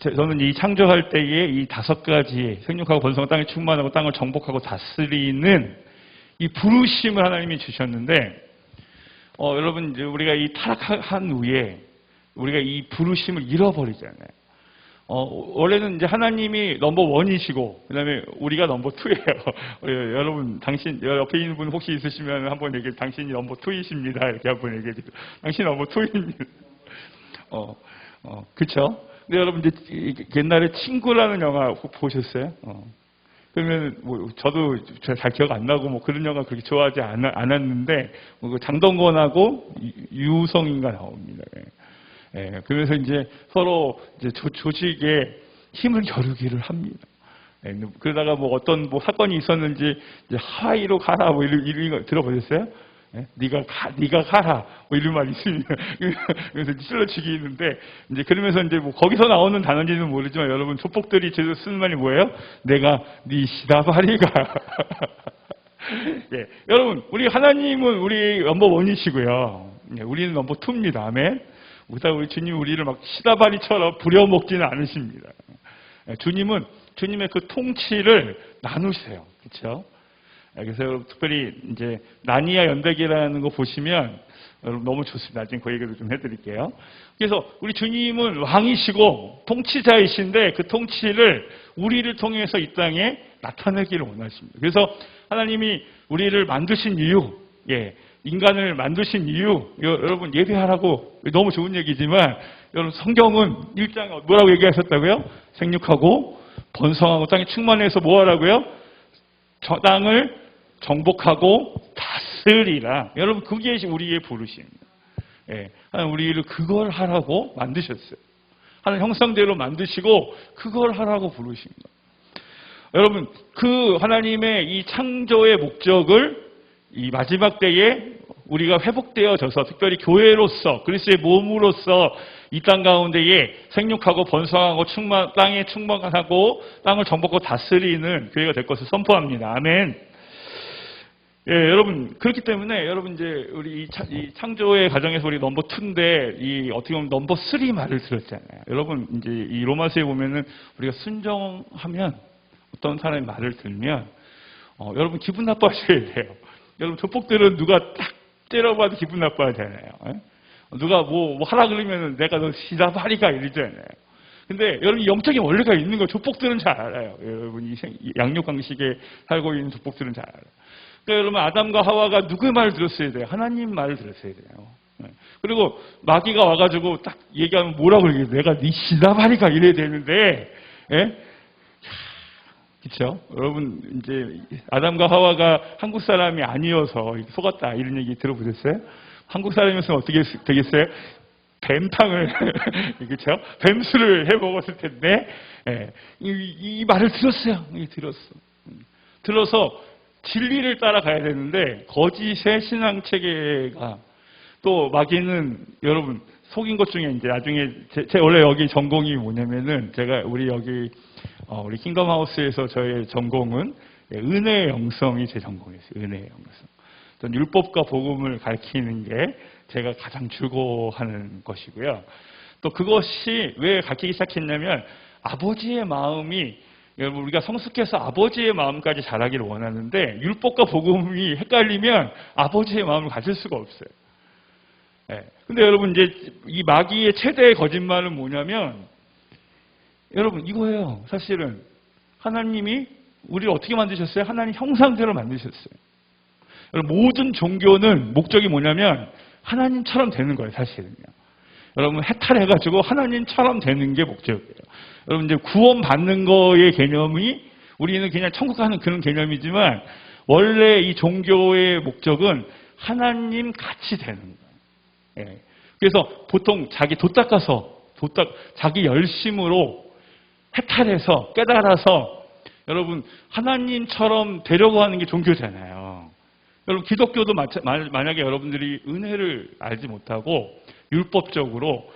A: 저는 이 창조할 때에 이 5가지 생육하고 번성하고 땅에 충만하고 땅을 정복하고 다스리는 이 부르심을 하나님이 주셨는데, 여러분, 이제 우리가 이 타락한 후에 우리가 이 부르심을 잃어버리잖아요. 원래는 이제 하나님이 넘버 1이시고, 그 다음에 우리가 넘버 2예요. 여러분, 당신, 옆에 있는 분 혹시 있으시면 한번 얘기해, 당신이 넘버 2이십니다. 이렇게 한번 얘기해 주세요. 당신이 넘버 2입니다. 그쵸? 근데 여러분, 이제 옛날에 친구라는 영화 보셨어요? 그러면 저도 잘 기억 안 나고 그런 영화 그렇게 좋아하지 않았는데 장동건하고 유성인가 나옵니다. 예, 그래서 이제 서로 이제 조직에 힘을 겨루기를 합니다. 예, 그러다가 어떤 사건이 있었는지 이제 하와이로 가라 이런 거 들어보셨어요? 예? 네가 가라 이런 말이 있습니다. 그래서 찔러 죽이는데 이제 그러면서 이제 거기서 나오는 단어인지는 모르지만 여러분 조폭들이 제대로 쓰는 말이 뭐예요? 내가 네 시다바리가. 예, 여러분 우리 하나님은 우리 넘버 1이시고요. 예, 우리는 넘버 2입니다. 아멘. 그렇다고 우리 주님 우리를 막 시다바리처럼 부려먹지는 않으십니다. 예, 주님은 주님의 그 통치를 나누세요. 그렇죠? 그래서 여러분 특별히 이제 나니아 연대기라는 거 보시면 여러분 너무 좋습니다. 나중에 그 얘기도 좀 해드릴게요. 그래서 우리 주님은 왕이시고 통치자이신데 그 통치를 우리를 통해서 이 땅에 나타내기를 원하십니다. 그래서 하나님이 우리를 만드신 이유, 예, 인간을 만드신 이유, 여러분 예배하라고 너무 좋은 얘기지만 여러분 성경은 1장 뭐라고 얘기하셨다고요? 생육하고 번성하고 땅에 충만해서 뭐 하라고요? 저 땅을 정복하고 다스리라. 여러분 그게 우리의 부르심입니다. 예, 하나님 우리를 그걸 하라고 만드셨어요. 하나님 형상대로 만드시고 그걸 하라고 부르십니다. 여러분 그 하나님의 이 창조의 목적을 이 마지막 때에 우리가 회복되어져서 특별히 교회로서 그리스도의 몸으로서 이 땅 가운데에 생육하고 번성하고 땅에 충만하고 땅을 정복하고 다스리는 교회가 될 것을 선포합니다. 아멘. 예, 여러분 그렇기 때문에 여러분 이제 우리 이 창조의 과정에서 우리 넘버 2인데 어떻게 보면 넘버 3 말을 들었잖아요. 여러분 이제 이 로마서에 보면은 우리가 순종하면 어떤 사람의 말을 들면 여러분 기분 나빠하셔야 돼요. 여러분 조폭들은 누가 딱 때려봐도 기분 나빠하잖아요. 누가 뭐 하라 그러면 내가 너 시다바리가 이러잖아요. 근데 여러분 영적인 원리가 있는 거 조폭들은 잘 알아요. 여러분 이 양육강식에 살고 있는 조폭들은 잘 알아요. 그러니까 여러분 아담과 하와가 누구의 말을 들었어야 돼요? 하나님 말을 들었어야 돼요. 그리고 마귀가 와가지고 딱 얘기하면 뭐라고 얘기해요? 내가 네 시다바리가 이래야 되는데, 예? 그렇죠? 여러분 이제 아담과 하와가 한국 사람이 아니어서 속았다 이런 얘기 들어보셨어요? 한국 사람이었으면 어떻게 되겠어요? 뱀탕을 그렇죠? 뱀수를 해 먹었을 텐데 예. 이 말을 들었어요. 들어서 진리를 따라가야 되는데 거짓의 신앙 체계가 또 마귀는 여러분 속인 것 중에 이제 나중에 제 원래 여기 전공이 뭐냐면은 제가 우리 여기 우리 킹덤하우스에서 저의 전공은 은혜의 영성이 제 전공이었어요. 은혜의 영성. 어떤 율법과 복음을 가르치는 게 제가 가장 즐거워하는 것이고요. 또 그것이 왜 가르치기 시작했냐면 아버지의 마음이 여러분 우리가 성숙해서 아버지의 마음까지 자라기를 원하는데 율법과 복음이 헷갈리면 아버지의 마음을 가질 수가 없어요. 예. 근데 여러분 이제 이 마귀의 최대의 거짓말은 뭐냐면 여러분 이거예요. 사실은 하나님이 우리를 어떻게 만드셨어요? 하나님 형상대로 만드셨어요. 여러분 모든 종교는 목적이 뭐냐면 하나님처럼 되는 거예요. 사실은요. 여러분 해탈해가지고 하나님처럼 되는 게 목적이에요. 여러분 이제 구원받는 거의 개념이 우리는 그냥 천국 가는 그런 개념이지만 원래 이 종교의 목적은 하나님 같이 되는 거예요. 예. 그래서 보통 자기 돛 닦아서 자기 열심으로 해탈해서 깨달아서 여러분 하나님처럼 되려고 하는 게 종교잖아요. 여러분 기독교도 만약에 여러분들이 은혜를 알지 못하고 율법적으로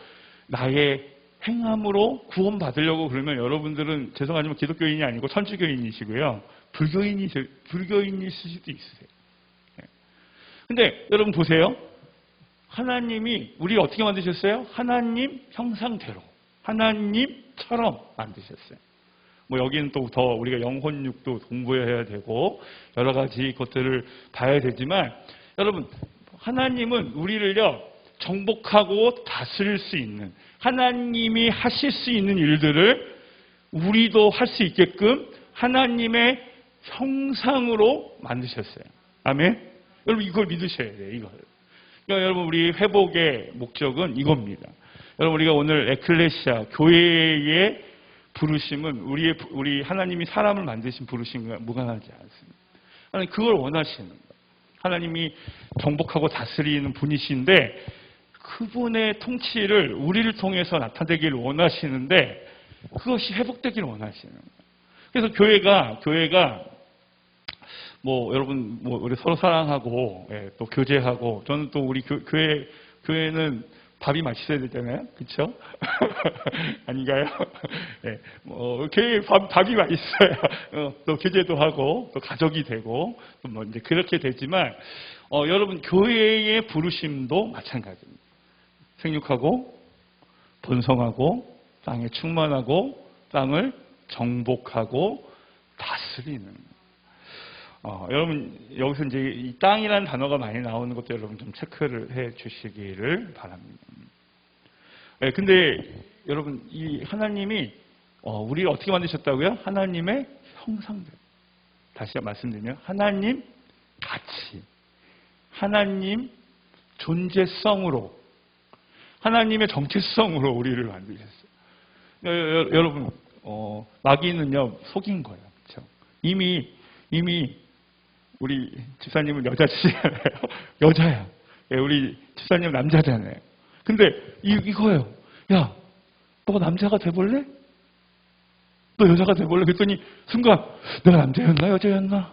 A: 나의 행함으로 구원받으려고 그러면 여러분들은 죄송하지만 기독교인이 아니고 천주교인이시고요. 불교인이실 수도 있으세요. 근데 여러분 보세요. 하나님이 우리 어떻게 만드셨어요? 하나님 형상대로 하나님처럼 만드셨어요. 뭐 여기는 또 더 우리가 영혼육도 공부해야 되고 여러 가지 것들을 봐야 되지만 여러분 하나님은 우리를요 정복하고 다스릴 수 있는 하나님이 하실 수 있는 일들을 우리도 할 수 있게끔 하나님의 형상으로 만드셨어요. 아멘. 여러분 이걸 믿으셔야 돼요. 이걸. 그러니까 여러분 우리 회복의 목적은 이겁니다. 여러분 우리가 오늘 에클레시아 교회의 부르심은 우리 하나님이 사람을 만드신 부르심과 무관하지 않습니다. 하나님 그걸 원하시는 거예요. 하나님이 정복하고 다스리는 분이신데 그분의 통치를 우리를 통해서 나타내기를 원하시는데 그것이 회복되기를 원하시는 거예요. 그래서 교회가 뭐 여러분 뭐 우리 서로 사랑하고 또 교제하고 저는 또 우리 교회는 밥이 맛있어야 되잖아요, 그렇죠? 아닌가요? 네, 교회 밥이 맛있어요. 또 교제도 하고 또 가족이 되고 또 뭐 이제 그렇게 되지만 여러분 교회의 부르심도 마찬가지입니다. 생육하고 번성하고 땅에 충만하고 땅을 정복하고 다스리는. 여러분 여기서 이제 이 땅이라는 단어가 많이 나오는 것도 여러분 좀 체크를 해 주시기를 바랍니다. 네, 근데 여러분 이 하나님이 우리를 어떻게 만드셨다고요? 하나님의 형상대로. 다시 말씀드리면 하나님 같이, 하나님 존재성으로, 하나님의 정체성으로 우리를 만드셨어요. 여러분 마귀는요 속인 거예요, 그렇죠? 이미 우리 집사님은 여자시잖아요. 여자야. 우리 집사님은 남자잖아요. 근데 이거예요. 야, 너가 남자가 돼볼래? 너 여자가 돼볼래? 그랬더니 순간 내가 남자였나 여자였나?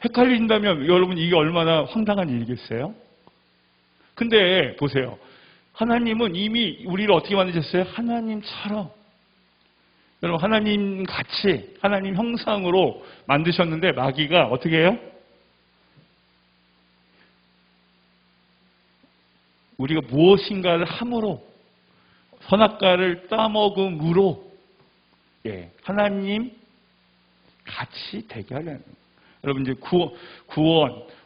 A: 헷갈린다면 여러분 이게 얼마나 황당한 일이겠어요? 근데 보세요. 하나님은 이미 우리를 어떻게 만드셨어요? 하나님처럼. 여러분 하나님 같이 하나님 형상으로 만드셨는데 마귀가 어떻게 해요? 우리가 무엇인가를 함으로 선악과를 따먹음으로 하나님 같이 되게 하려는 거예요. 여러분 이제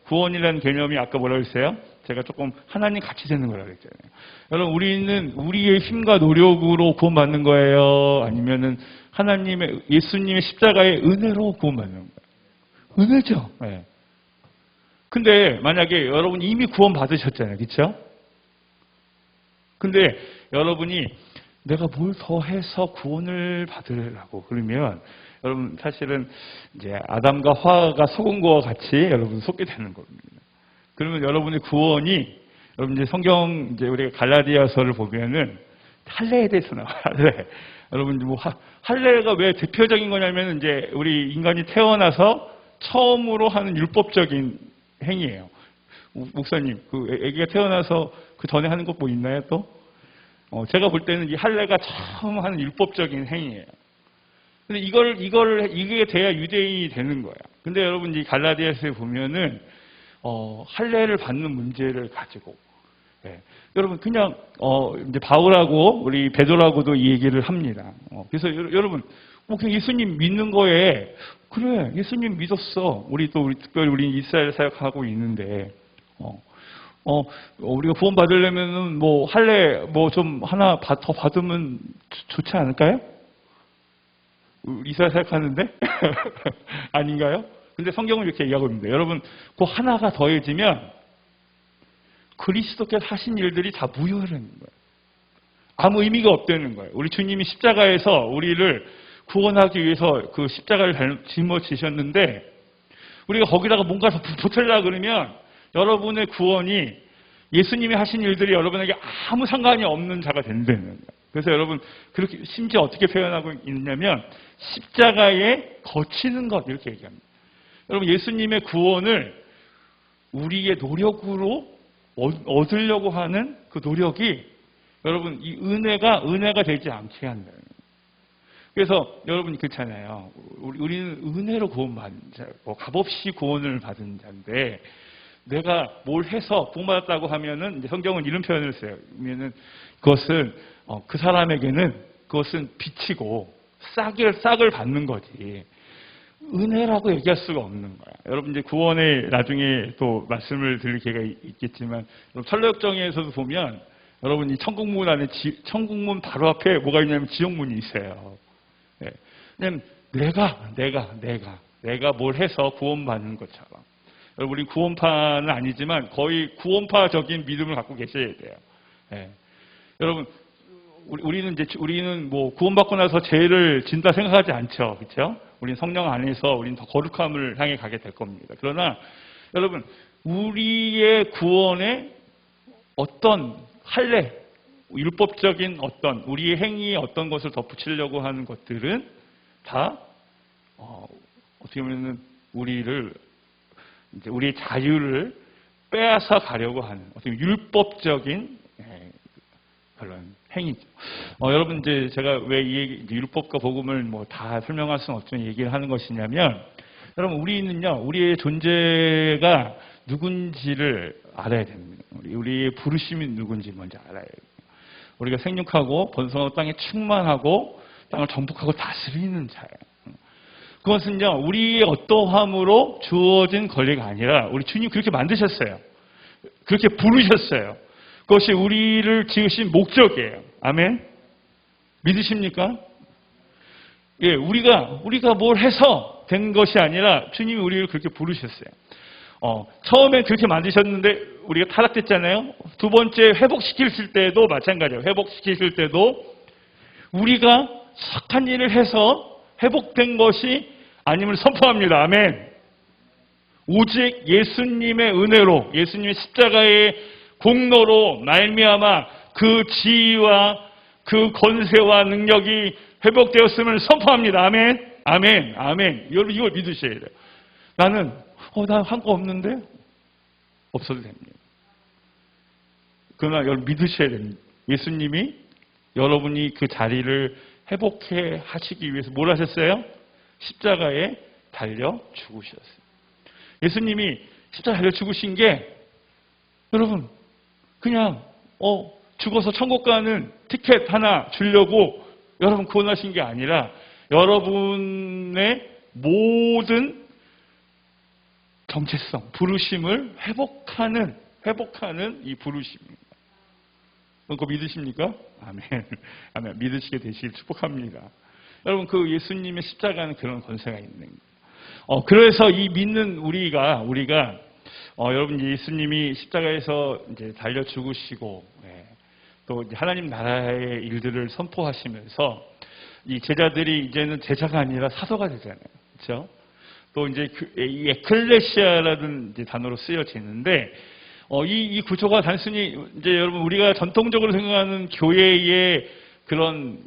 A: 구원이라는 개념이 아까 뭐라고 했어요? 제가 조금 하나님 같이 되는 거라고 했잖아요. 여러분 우리는 우리의 힘과 노력으로 구원받는 거예요? 아니면은 하나님의 예수님의 십자가의 은혜로 구원받는 거예요? 은혜죠. 네. 근데 만약에 여러분이 이미 구원받으셨잖아요. 그렇죠? 근데 여러분이 내가 뭘 더 해서 구원을 받으려고 그러면 여러분 사실은 이제 아담과 화가 속은 것과 같이 여러분 속게 되는 겁니다. 그러면 여러분의 구원이 여러분 이제 성경 이제 우리가 갈라디아서를 보면은 할례에 대해서 나와요. 할례. 여러분 뭐 할례가 왜 대표적인 거냐면 이제 우리 인간이 태어나서 처음으로 하는 율법적인 행위예요. 목사님, 그 아기가 태어나서 그 전에 하는 것 뭐 있나요 또? 제가 볼 때는 이 할례가 처음 하는 율법적인 행위예요. 근데 이게 돼야 유대인이 되는 거야. 근데 여러분 이 갈라디아서에 보면은 할례를 받는 문제를 가지고, 예. 여러분 그냥 이제 바울하고 우리 베드로하고도 이 얘기를 합니다. 그래서 여러분 그냥 예수님 믿는 거에 그래 예수님 믿었어. 우리 특별히 우리 이스라엘 사역하고 있는데 우리가 구원 받으려면은 뭐 할례 뭐 좀 하나 더 받으면 좋지 않을까요? 이스라엘 사역하는데 아닌가요? 근데 성경은 이렇게 얘기하고 있는데 여러분 그 하나가 더해지면 그리스도께서 하신 일들이 다 무효라는 거예요. 아무 의미가 없다는 거예요. 우리 주님이 십자가에서 우리를 구원하기 위해서 그 십자가를 짊어지셨는데 우리가 거기다가 뭔가 더 보태려고 그러면 여러분의 구원이 예수님이 하신 일들이 여러분에게 아무 상관이 없는 자가 된다는 거예요. 그래서 여러분 그렇게 심지어 어떻게 표현하고 있냐면 십자가에 거치는 것 이렇게 얘기합니다. 여러분 예수님의 구원을 우리의 노력으로 얻으려고 하는 그 노력이 여러분 이 은혜가 되지 않게 한다. 그래서 여러분 그렇잖아요. 우리는 은혜로 구원받은 자, 값없이 구원을 받은 자인데 내가 뭘 해서 구원받았다고 하면은 이제 성경은 이런 표현을 써요. 그러면은 그것은 그 사람에게는 그것은 빚이고 싹을 받는 거지. 은혜라고 얘기할 수가 없는 거야. 여러분 이제 구원에 나중에 또 말씀을 드릴 기회가 있겠지만 철로역정에서도 보면 여러분 이 천국문 안에 천국문 바로 앞에 뭐가 있냐면 지옥문이 있어요. 네. 그냥 내가 뭘 해서 구원받는 것처럼. 여러분 우리 구원파는 아니지만 거의 구원파적인 믿음을 갖고 계셔야 돼요. 네. 여러분 우리는 뭐 구원받고 나서 죄를 진다 생각하지 않죠, 그렇죠? 우리는 성령 안에서 우리는 더 거룩함을 향해 가게 될 겁니다. 그러나 여러분 우리의 구원에 어떤 할례, 율법적인 어떤 우리의 행위에 어떤 것을 덧붙이려고 하는 것들은 다 어떻게 보면은 우리의 자유를 빼앗아 가려고 하는 어떤 율법적인 그런 행위죠. 여러분 이제 제가 왜 이 얘기, 율법과 복음을 뭐 다 설명할 수는 없지만 얘기를 하는 것이냐면, 여러분 우리는요 우리의 존재가 누군지를 알아야 됩니다. 우리의 부르심이 누군지 먼저 알아야 돼요. 우리가 생육하고 번성하고 땅에 충만하고 땅을 정복하고 다스리는 자예요. 그것은요 우리의 어떠함으로 주어진 권리가 아니라 우리 주님 그렇게 만드셨어요. 그렇게 부르셨어요. 그것이 우리를 지으신 목적이에요. 아멘. 믿으십니까? 예, 우리가 뭘 해서 된 것이 아니라 주님이 우리를 그렇게 부르셨어요. 처음에 그렇게 만드셨는데 우리가 타락됐잖아요. 두 번째 회복시키실 때도 마찬가지예요. 회복시키실 때도 우리가 착한 일을 해서 회복된 것이 아님을 선포합니다. 아멘. 오직 예수님의 은혜로, 예수님의 십자가의 공로로 말미암아 그 지위와 그 권세와 능력이 회복되었음을 선포합니다. 아멘. 아멘. 아멘. 여러분 이걸 믿으셔야 돼요. 나는 나 한 거 없는데 없어도 됩니다. 그러나 여러분 믿으셔야 됩니다. 예수님이 여러분이 그 자리를 회복해 하시기 위해서 뭘 하셨어요? 십자가에 달려 죽으셨어요. 예수님이 십자가에 달려 죽으신 게 여러분 그냥 죽어서 천국 가는 티켓 하나 주려고 여러분 구원하신 게 아니라 여러분의 모든 정체성, 부르심을 회복하는 이 부르심입니다. 그거 믿으십니까? 아멘. 아멘. 믿으시게 되시길 축복합니다. 여러분 그 예수님의 십자가는 그런 권세가 있는 거예요. 그래서 이 믿는 우리가 여러분 예수님이 십자가에서 이제 달려 죽으시고 또 하나님 나라의 일들을 선포하시면서 이 제자들이 이제는 제자가 아니라 사도가 되잖아요, 그렇죠? 또 이제 이 에클레시아라는 이제 단어로 쓰여지는데 이 구조가 단순히 이제 여러분 우리가 전통적으로 생각하는 교회의 그런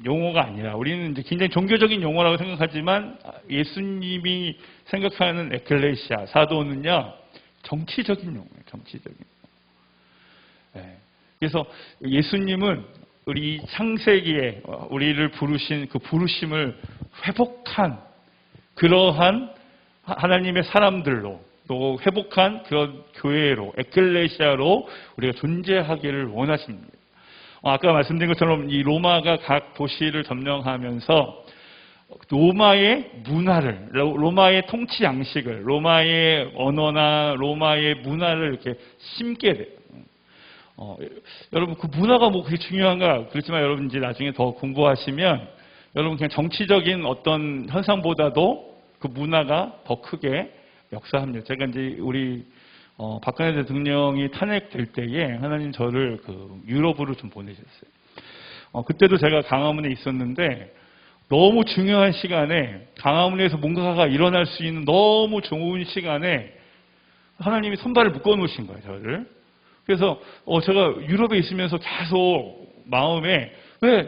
A: 용어가 아니라 우리는 이제 굉장히 종교적인 용어라고 생각하지만 예수님이 생각하는 에클레시아 사도는요 정치적인 용어예요. 정치적인. 그래서 예수님은 우리 창세기에 우리를 부르신 그 부르심을 회복한 그러한 하나님의 사람들로 또 회복한 그런 교회로, 에클레시아로 우리가 존재하기를 원하십니다. 아까 말씀드린 것처럼 이 로마가 각 도시를 점령하면서 로마의 문화를, 로마의 통치 양식을, 로마의 언어나 로마의 문화를 이렇게 심게 돼요. 여러분 그 문화가 뭐 그렇게 중요한가? 그렇지만 여러분 이제 나중에 더 공부하시면 여러분 그냥 정치적인 어떤 현상보다도 그 문화가 더 크게 역사합니다. 제가 이제 우리 박근혜 대통령이 탄핵될 때에 하나님 저를 그 유럽으로 좀 보내셨어요. 그때도 제가 강화문에 있었는데 너무 중요한 시간에 강화문에서 뭔가가 일어날 수 있는 너무 좋은 시간에 하나님이 손발을 묶어 놓으신 거예요, 저를. 그래서 제가 유럽에 있으면서 계속 마음에 왜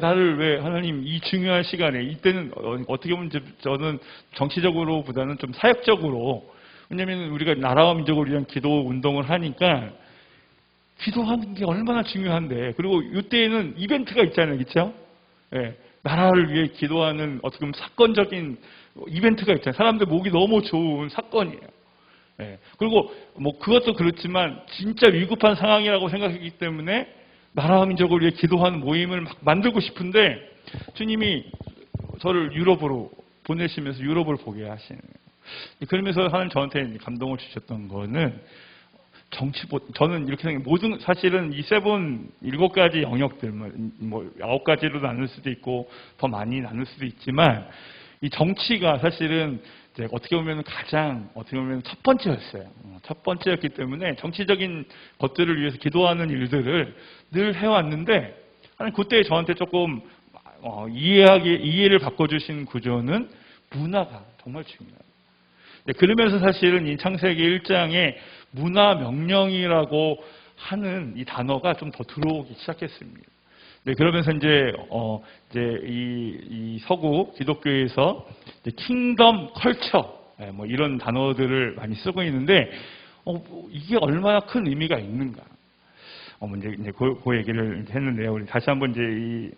A: 하나님 이 중요한 시간에 이때는 어떻게 보면 저는 정치적으로보다는 좀 사역적으로 왜냐하면 우리가 나라와 민족을 위한 기도 운동을 하니까 기도하는 게 얼마나 중요한데 그리고 이때에는 이벤트가 있잖아요, 그렇죠? 예, 나라를 위해 기도하는 어떻게 보면 사건적인 이벤트가 있잖아요. 사람들 목이 너무 좋은 사건이에요. 예, 그리고 뭐 그것도 그렇지만 진짜 위급한 상황이라고 생각했기 때문에 나라와 민족을 위해 기도하는 모임을 막 만들고 싶은데 주님이 저를 유럽으로 보내시면서 유럽을 보게 하시는 거예요. 그러면서 하나님 저한테 감동을 주셨던 거는 저는 이렇게 생각해요. 모든 사실은 이 일곱 가지 영역들 뭐 9가지로 나눌 수도 있고 더 많이 나눌 수도 있지만 이 정치가 사실은 이제 어떻게 보면 어떻게 보면 첫 번째였어요. 첫 번째였기 때문에 정치적인 것들을 위해서 기도하는 일들을 늘 해왔는데 하나님 그때 저한테 조금 이해를 바꿔주신 구조는 문화가 정말 중요해요. 그러면서 사실은 이 창세기 1장에 문화 명령이라고 하는 이 단어가 좀 더 들어오기 시작했습니다. 그러면서 이제 이 서구 기독교에서 킹덤 컬처 뭐 이런 단어들을 많이 쓰고 있는데 이게 얼마나 큰 의미가 있는가? 이제 그 얘기를 했는데요. 우리 다시 한번 이제 이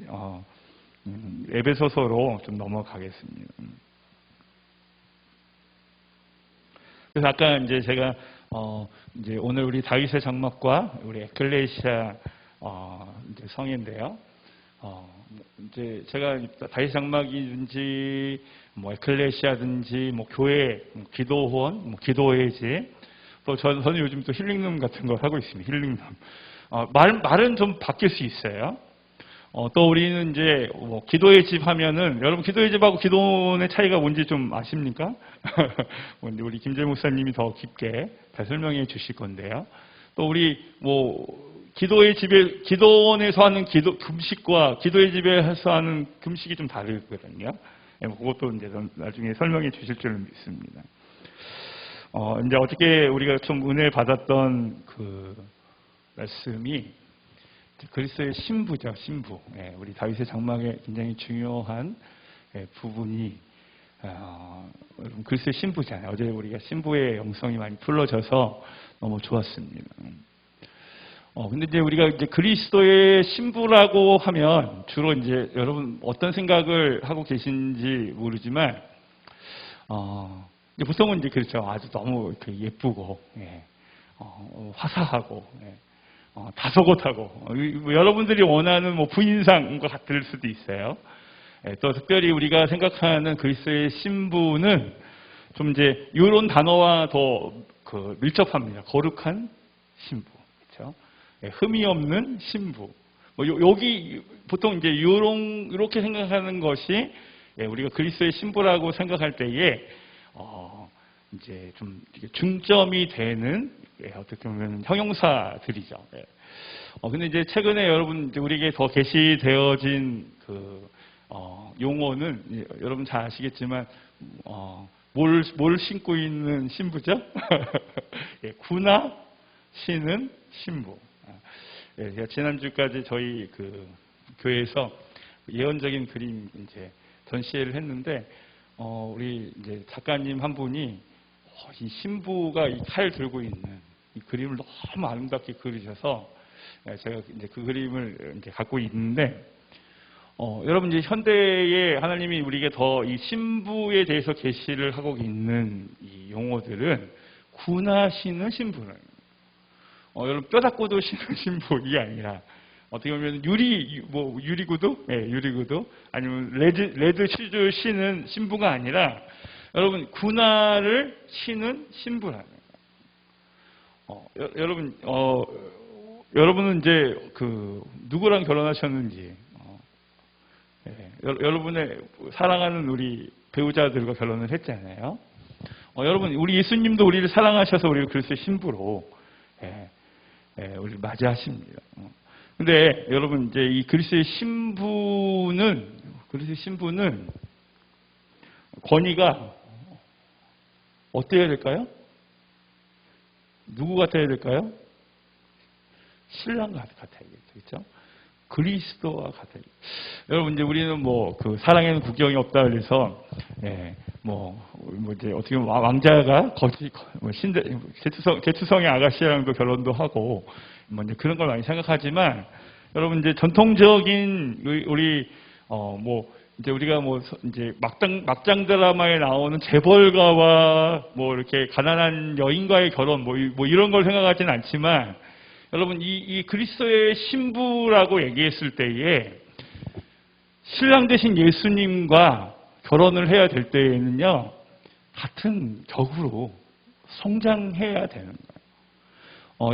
A: 에베소서로 좀 넘어가겠습니다. 그래서 아까 이제 제가 이제 오늘 우리 다윗의 장막과 우리 에클레시아 이제 성인데요. 이제 제가 다윗 장막이든지 뭐 에클레시아든지 뭐 교회, 뭐 기도원, 뭐 기도의 집, 또 저는 요즘 또 힐링룸 같은 걸 하고 있습니다. 힐링룸. 말은 좀 바뀔 수 있어요. 또 우리는 이제 뭐 기도의 집 하면은 여러분 기도의 집하고 기도원의 차이가 뭔지 좀 아십니까? 우리 김재 목사님이 더 깊게 다 설명해 주실 건데요. 또 우리 뭐 기도의 집에 기도원에서 하는 금식과 기도의 집에서 하는 금식이 좀 다르거든요. 그것도 이제 나중에 설명해 주실 줄 믿습니다. 이제 어떻게 우리가 좀 은혜 받았던 그 말씀이 그리스도의 신부죠, 신부. 우리 다윗의 장막에 굉장히 중요한 부분이 여러분 그리스도의 신부잖아요. 어제 우리가 신부의 영성이 많이 풀러져서 너무 좋았습니다. 근데 이제 우리가 이제 그리스도의 신부라고 하면 주로 이제 여러분 어떤 생각을 하고 계신지 모르지만 보통은 이제 그렇죠. 아주 너무 이렇게 예쁘고 화사하고. 다소곳하고 여러분들이 원하는 뭐 부인상과 같을 수도 있어요. 또 특별히 우리가 생각하는 그리스도의 신부는 좀 이제 이런 단어와 더 밀접합니다. 거룩한 신부, 그렇죠? 흠이 없는 신부. 여기 보통 이제 이렇게 생각하는 것이 우리가 그리스도의 신부라고 생각할 때에 이제 좀 중점이 되는 어떻게 보면 형용사들이죠. 근데 이제 최근에 여러분 우리에게 더 계시되어진 그 용어는 여러분 잘 아시겠지만 뭘 신고 있는 신부죠? 구나 신은 신부. 제가 지난주까지 저희 그 교회에서 예언적인 그림 이제 전시회를 했는데 우리 이제 작가님 한 분이 이 신부가 이 칼 들고 있는 이 그림을 너무 아름답게 그리셔서 제가 이제 그 그림을 이제 갖고 있는데 여러분 이제 현대에 하나님이 우리에게 더 이 신부에 대해서 계시를 하고 있는 이 용어들은 군하시는 신부는 여러분 뼈다귀도 신는 신부 이게 아니라 어떻게 보면 유리구두, 유리구두 아니면 레드 슈즈 신는 신부가 아니라 여러분 군화를 신은 신부라는 거예요. 여러분은 이제 누구랑 결혼하셨는지, 여러분의 사랑하는 우리 배우자들과 결혼을 했잖아요. 여러분 우리 예수님도 우리를 사랑하셔서 우리를 그리스도의 신부로 우리를 맞이하십니다. 근데 여러분 이제 이 그리스도의 신부는 권위가 어때야 될까요? 누구 같아야 될까요? 신랑 같아야겠죠, 그렇죠? 그리스도와 같아요. 여러분 이제 우리는 사랑에는 국경이 없다 그래서 이제 어떻게 보면 왕자가 제투성의 아가씨랑도 결혼도 하고 이제 그런 걸 많이 생각하지만 여러분 이제 전통적인 우리 이제 우리가 이제 막장 드라마에 나오는 재벌가와 이렇게 가난한 여인과의 결혼 이런 걸 생각하지는 않지만 여러분 이 그리스도의 신부라고 얘기했을 때에 신랑 되신 예수님과 결혼을 해야 될 때에는요 같은 격으로 성장해야 되는 거예요.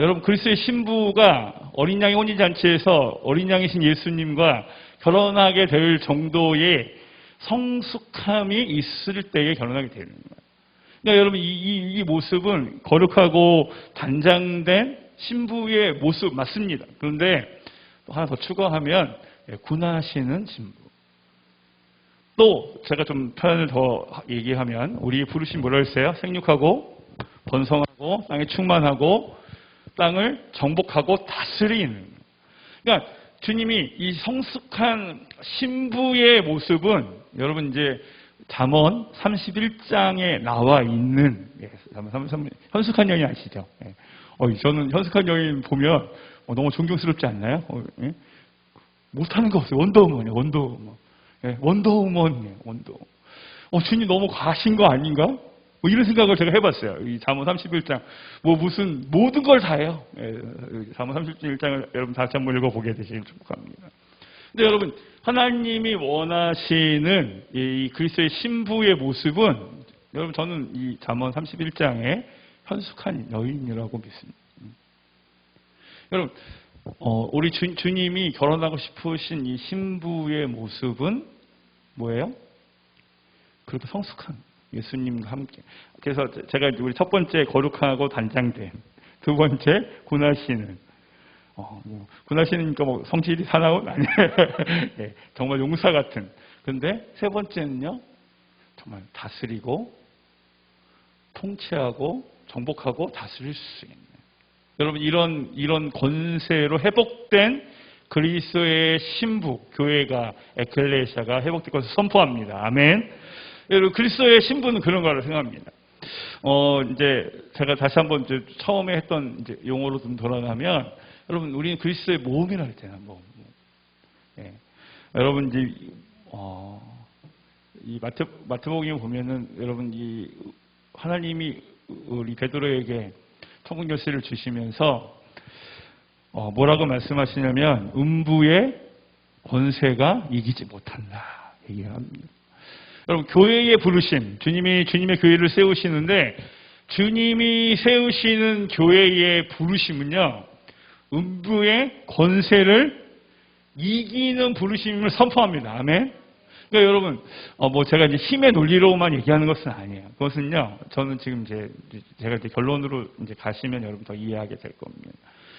A: 여러분 그리스도의 신부가 어린 양의 혼인잔치에서 어린 양이신 예수님과 결혼하게 될 정도의 성숙함이 있을 때에 결혼하게 되는 거예요. 그러니까 여러분 이 모습은 거룩하고 단장된 신부의 모습 맞습니다. 그런데 또 하나 더 추가하면 군하시는 신부. 또 제가 좀 표현을 더 얘기하면 우리 부르심 뭐라 했어요? 생육하고 번성하고 땅에 충만하고 땅을 정복하고 다스리는. 그러니까 주님이 이 성숙한 신부의 모습은 여러분 이제 잠언 31장에 나와 있는 현숙한 여인 아시죠? 저는 현숙한 여인 보면 너무 존경스럽지 않나요? 못하는 거 없어요. 원더우먼이에요. 원더우먼이에요. 주님 너무 과하신 거 아닌가? 이런 생각을 제가 해봤어요. 이 잠언 31장 무슨 모든 걸 다 해요. 잠언 31장을 여러분 다시 한번 읽어보게 되시길 축복합니다. 근데 여러분 하나님이 원하시는 이 그리스도의 신부의 모습은 여러분 저는 이 잠언 31장에 현숙한 여인이라고 믿습니다. 여러분 우리 주님이 결혼하고 싶으신 이 신부의 모습은 뭐예요? 그렇게 성숙한 예수님과 함께. 그래서 제가 우리 첫 번째 거룩하고 단장된, 두 번째 군하시는. 군하시니까 성질이 사나운 아니에요. 정말 용사 같은. 근데 세 번째는요, 정말 다스리고 통치하고 정복하고 다스릴 수 있는. 여러분 이런 권세로 회복된 그리스도의 신부 교회가 에클레시아가 회복될 것을 선포합니다. 아멘. 여러분 그리스도의 신부는 그런 거라고 생각합니다. 이제 제가 다시 한번 이제 처음에 했던 이제 용어로 좀 돌아가면 여러분 우리는 그리스도의 몸이라고 했잖아요. 몸. 여러분 이제 이 마태복음 보면은 여러분 이 하나님이 우리 베드로에게 천국 열쇠를 주시면서 뭐라고 말씀하시냐면 음부의 권세가 이기지 못한다 얘기합니다. 여러분 교회의 부르심, 주님이 주님의 교회를 세우시는데 주님이 세우시는 교회의 부르심은요 음부의 권세를 이기는 부르심을 선포합니다. 아멘. 그러니까 여러분 제가 이제 힘의 논리로만 얘기하는 것은 아니에요. 그것은요 저는 지금 제가 이제 결론으로 이제 가시면 여러분 더 이해하게 될 겁니다.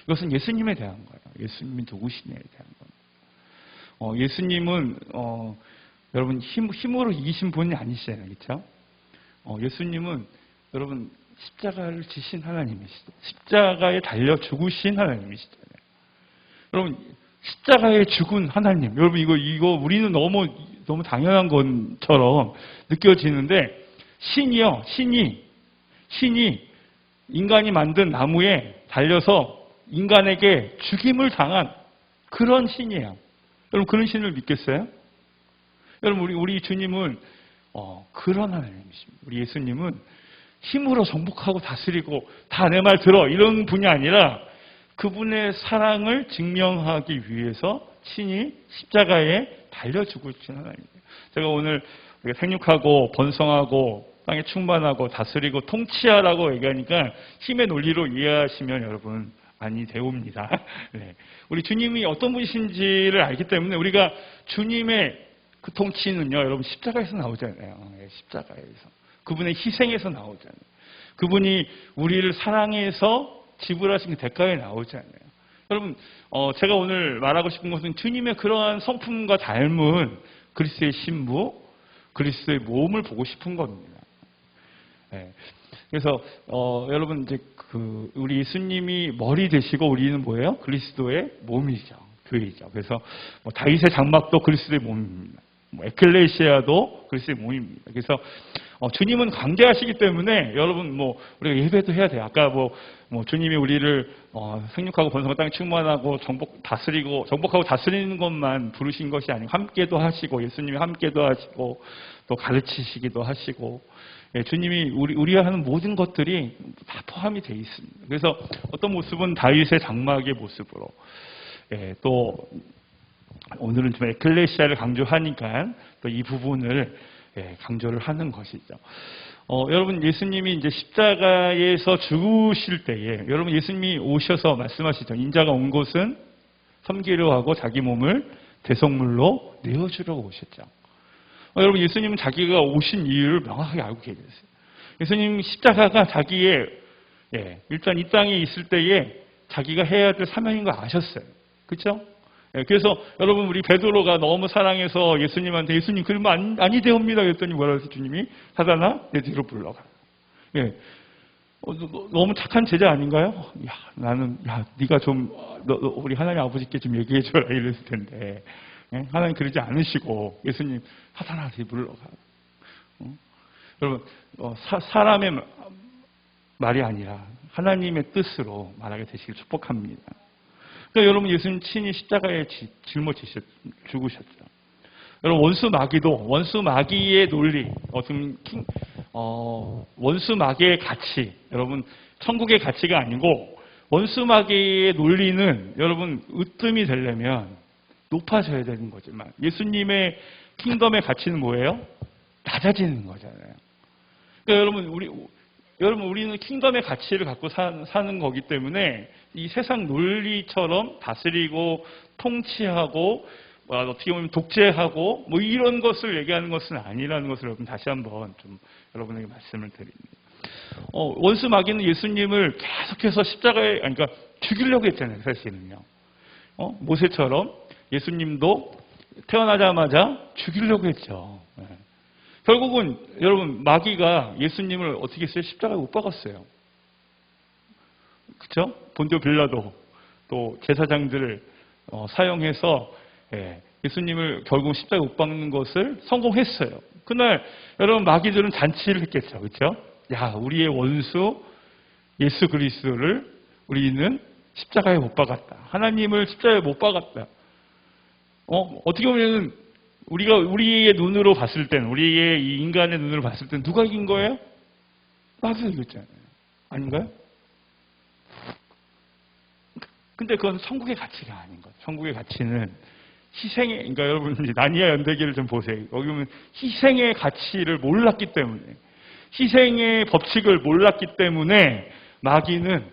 A: 이것은 예수님에 대한 거예요. 예수님이 누구시냐에 대한 거예요. 예수님은 여러분 힘으로 이기신 분이 아니시잖아요, 그렇죠? 예수님은 여러분 십자가를 지신 하나님이시죠. 십자가에 달려 죽으신 하나님이시잖아요. 여러분 십자가에 죽은 하나님, 여러분 이거 우리는 너무 당연한 것처럼 느껴지는데 신이 인간이 만든 나무에 달려서 인간에게 죽임을 당한 그런 신이에요. 여러분 그런 신을 믿겠어요? 여러분 우리 주님은 그런 하나님이십니다. 우리 예수님은 힘으로 정복하고 다스리고 다 내 말 들어 이런 분이 아니라 그분의 사랑을 증명하기 위해서 친히 십자가에 달려 죽으신 하나님이에요. 제가 오늘 생육하고 번성하고 땅에 충만하고 다스리고 통치하라고 얘기하니까 힘의 논리로 이해하시면 여러분 아니 되옵니다. 네. 우리 주님이 어떤 분이신지를 알기 때문에 우리가 주님의 그 통치는요, 여러분 십자가에서 나오잖아요. 네, 십자가에서. 그분의 희생에서 나오잖아요. 그분이 우리를 사랑해서 지불하신 그 대가에 나오잖아요. 여러분, 제가 오늘 말하고 싶은 것은 주님의 그러한 성품과 닮은 그리스도의 신부, 그리스도의 몸을 보고 싶은 겁니다. 네. 그래서 여러분 이제 우리 예수님이 머리 되시고 우리는 뭐예요? 그리스도의 몸이죠, 교회이죠. 그래서 다윗의 장막도 그리스도의 몸입니다. 에클레시아도 그리스도의 몸입니다. 그래서 주님은 강대하시기 때문에 여러분 우리가 예배도 해야 돼요. 아까 주님이 우리를 생육하고 번성하고 땅에 충만하고 정복하고 다스리는 것만 부르신 것이 아니고 함께도 하시고 예수님이 함께도 하시고 또 가르치시기도 하시고 주님이 우리가 하는 모든 것들이 다 포함이 되어 있습니다. 그래서 어떤 모습은 다윗의 장막의 모습으로 또 오늘은 좀 에클레시아를 강조하니까 또 이 부분을 강조를 하는 것이죠. 여러분 예수님이 이제 십자가에서 죽으실 때에 여러분 예수님이 오셔서 말씀하시죠. 인자가 온 곳은 섬기려 하고 자기 몸을 대속물로 내어주려고 오셨죠. 여러분 예수님은 자기가 오신 이유를 명확하게 알고 계셨어요. 예수님 십자가가 자기의 일단 이 땅에 있을 때에 자기가 해야 될 사명인 거 아셨어요. 그렇죠? 그래서 여러분 우리 베드로가 너무 사랑해서 예수님한테 예수님 그러면 아니 되옵니다 그랬더니 뭐라고 했어요? 주님이 사단아 내 뒤로 물러가. 너무 착한 제자 아닌가요? 네가 좀 우리 하나님 아버지께 좀 얘기해 줘라 이랬을 텐데 하나님 그러지 않으시고 예수님 사단아 뒤로 물러가. 여러분 사람의 말이 아니라 하나님의 뜻으로 말하게 되시길 축복합니다. 그러니까 여러분 예수님 친히 십자가에 짊어지셨 죽으셨죠. 여러분 원수 마귀의 논리, 원수 마귀의 가치, 여러분 천국의 가치가 아니고 원수 마귀의 논리는 여러분 으뜸이 되려면 높아져야 되는 거지만 예수님의 킹덤의 가치는 뭐예요? 낮아지는 거잖아요. 그러니까 여러분 우리는 킹덤의 가치를 갖고 사는 거기 때문에 이 세상 논리처럼 다스리고 통치하고 어떻게 보면 독재하고 이런 것을 얘기하는 것은 아니라는 것을 여러분 다시 한번 좀 여러분에게 말씀을 드립니다. 원수 마귀는 예수님을 계속해서 십자가에 그러니까 죽이려고 했잖아요. 사실은요. 모세처럼 예수님도 태어나자마자 죽이려고 했죠. 결국은 여러분 마귀가 예수님을 어떻게 했어요? 십자가에 못 박았어요. 그렇죠? 본디오 빌라도 또 제사장들을 사용해서 예수님을 결국 십자가에 못 박는 것을 성공했어요. 그날 여러분 마귀들은 잔치를 했겠죠. 그렇죠? 우리의 원수 예수 그리스도를 우리는 십자가에 못 박았다. 하나님을 십자가에 못 박았다. 어떻게 보면 우리의 눈으로 봤을 때는 우리의 이 인간의 눈으로 봤을 때는 누가 이긴 거예요? 마귀가 이겼잖아요. 아닌가요? 근데 그건 천국의 가치가 아닌 거예요. 천국의 가치는 그러니까 여러분 나니아 연대기를 좀 보세요. 여기 보면 희생의 가치를 몰랐기 때문에 희생의 법칙을 몰랐기 때문에 마귀는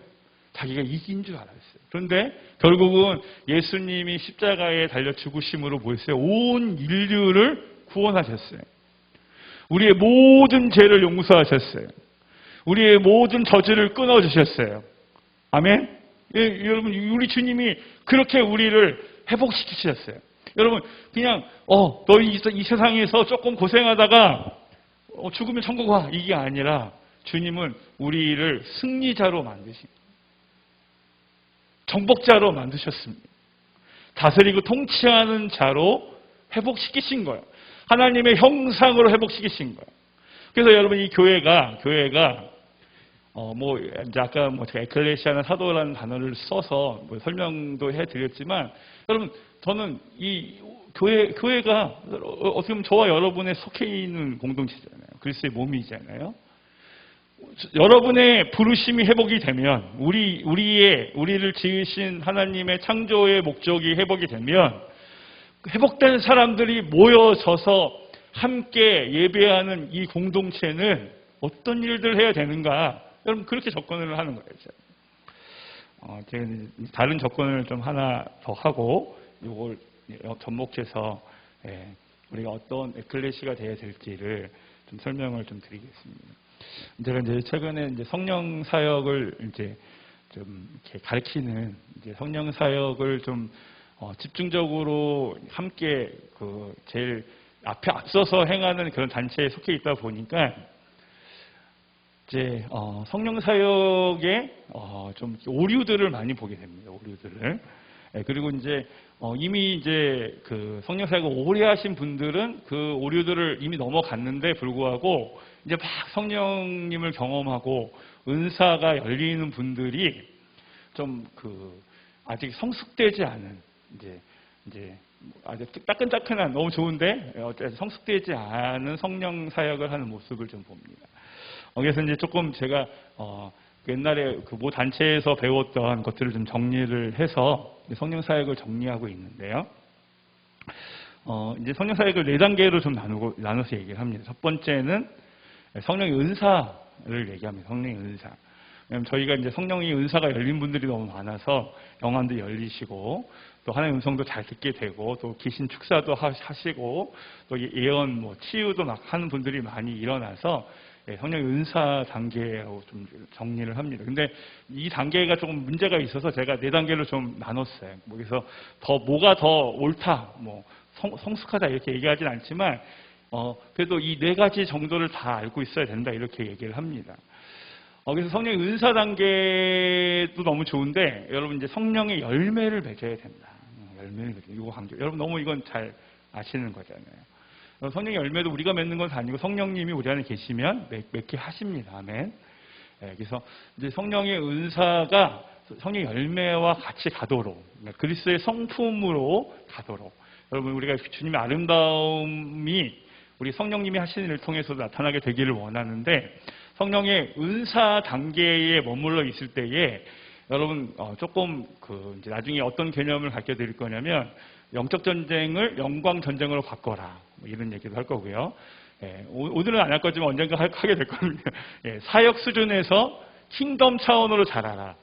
A: 자기가 이긴 줄 알았어요. 그런데 결국은 예수님이 십자가에 달려 죽으심으로 뭐였어요? 온 인류를 구원하셨어요. 우리의 모든 죄를 용서하셨어요. 우리의 모든 저주를 끊어주셨어요. 아멘? 여러분 우리 주님이 그렇게 우리를 회복시키셨어요. 여러분 그냥 너희 이 세상에서 조금 고생하다가 죽으면 천국 와 이게 아니라 주님은 우리를 승리자로 만드신 정복자로 만드셨습니다. 다스리고 통치하는 자로 회복시키신 거예요. 하나님의 형상으로 회복시키신 거예요. 그래서 여러분 이 교회가 이제 아까 제가 에클레시아나 사도라는 단어를 써서 설명도 해드렸지만 여러분 저는 이 교회가 어떻게 보면 저와 여러분의 속해 있는 공동체잖아요. 그리스도의 몸이잖아요. 여러분의 부르심이 회복이 되면, 우리를 지으신 하나님의 창조의 목적이 회복이 되면, 회복된 사람들이 모여져서 함께 예배하는 이 공동체는 어떤 일들을 해야 되는가? 여러분, 그렇게 접근을 하는 거예요. 제가 다른 접근을 좀 하나 더 하고, 이걸 접목해서, 우리가 어떤 에클레시가 되어야 될지를 좀 설명을 좀 드리겠습니다. 제가 이제 최근에 이제 성령 사역을 이제 좀 이렇게 가르치는 이제 성령 사역을 좀 집중적으로 함께 제일 앞서서 행하는 그런 단체에 속해 있다 보니까 이제 성령 사역에 좀 오류들을 많이 보게 됩니다. 오류들을. 그리고 이제 이미 이제 그 성령 사역을 오래 하신 분들은 그 오류들을 이미 넘어갔는데 불구하고 이제 막 성령님을 경험하고 은사가 열리는 분들이 좀 아직 성숙되지 않은 이제 아주 따끈따끈한 너무 좋은데 성숙되지 않은 성령 사역을 하는 모습을 좀 봅니다. 그래서 이제 조금 제가 옛날에 그 모 단체에서 배웠던 것들을 좀 정리를 해서 성령 사역을 정리하고 있는데요. 이제 성령 사역을 4단계로 좀 나눠서 얘기를 합니다. 첫 번째는 성령의 은사를 얘기합니다. 성령의 은사. 왜냐하면 저희가 이제 성령의 은사가 열린 분들이 너무 많아서 영안도 열리시고 또 하나님의 음성도 잘 듣게 되고 또 귀신 축사도 하시고 또 예언 치유도 막 하는 분들이 많이 일어나서 성령의 은사 단계로 좀 정리를 합니다. 근데 이 단계가 조금 문제가 있어서 제가 4단계로 좀 나눴어요. 그래서 뭐가 더 옳다, 성숙하다 이렇게 얘기하진 않지만 그래도 이 4가지 정도를 다 알고 있어야 된다 이렇게 얘기를 합니다. 그래서 성령의 은사 단계도 너무 좋은데 여러분 이제 성령의 열매를 맺어야 된다. 열매를 맺어야 이거 강조. 여러분 너무 이건 잘 아시는 거잖아요. 성령의 열매도 우리가 맺는 건 아니고 성령님이 우리 안에 계시면 맺게 하십니다. 아멘. 그래서 이제 성령의 은사가 성령의 열매와 같이 가도록 그리스도의 성품으로 가도록 여러분 우리가 주님의 아름다움이 우리 성령님이 하시는 일을 통해서 나타나게 되기를 원하는데 성령의 은사 단계에 머물러 있을 때에 여러분 조금 이제 나중에 어떤 개념을 가르쳐 드릴 거냐면 영적 전쟁을 영광 전쟁으로 바꿔라 이런 얘기도 할 거고요. 오늘은 안 할 거지만 언젠가 하게 될 겁니다. 사역 수준에서 킹덤 차원으로 자라라.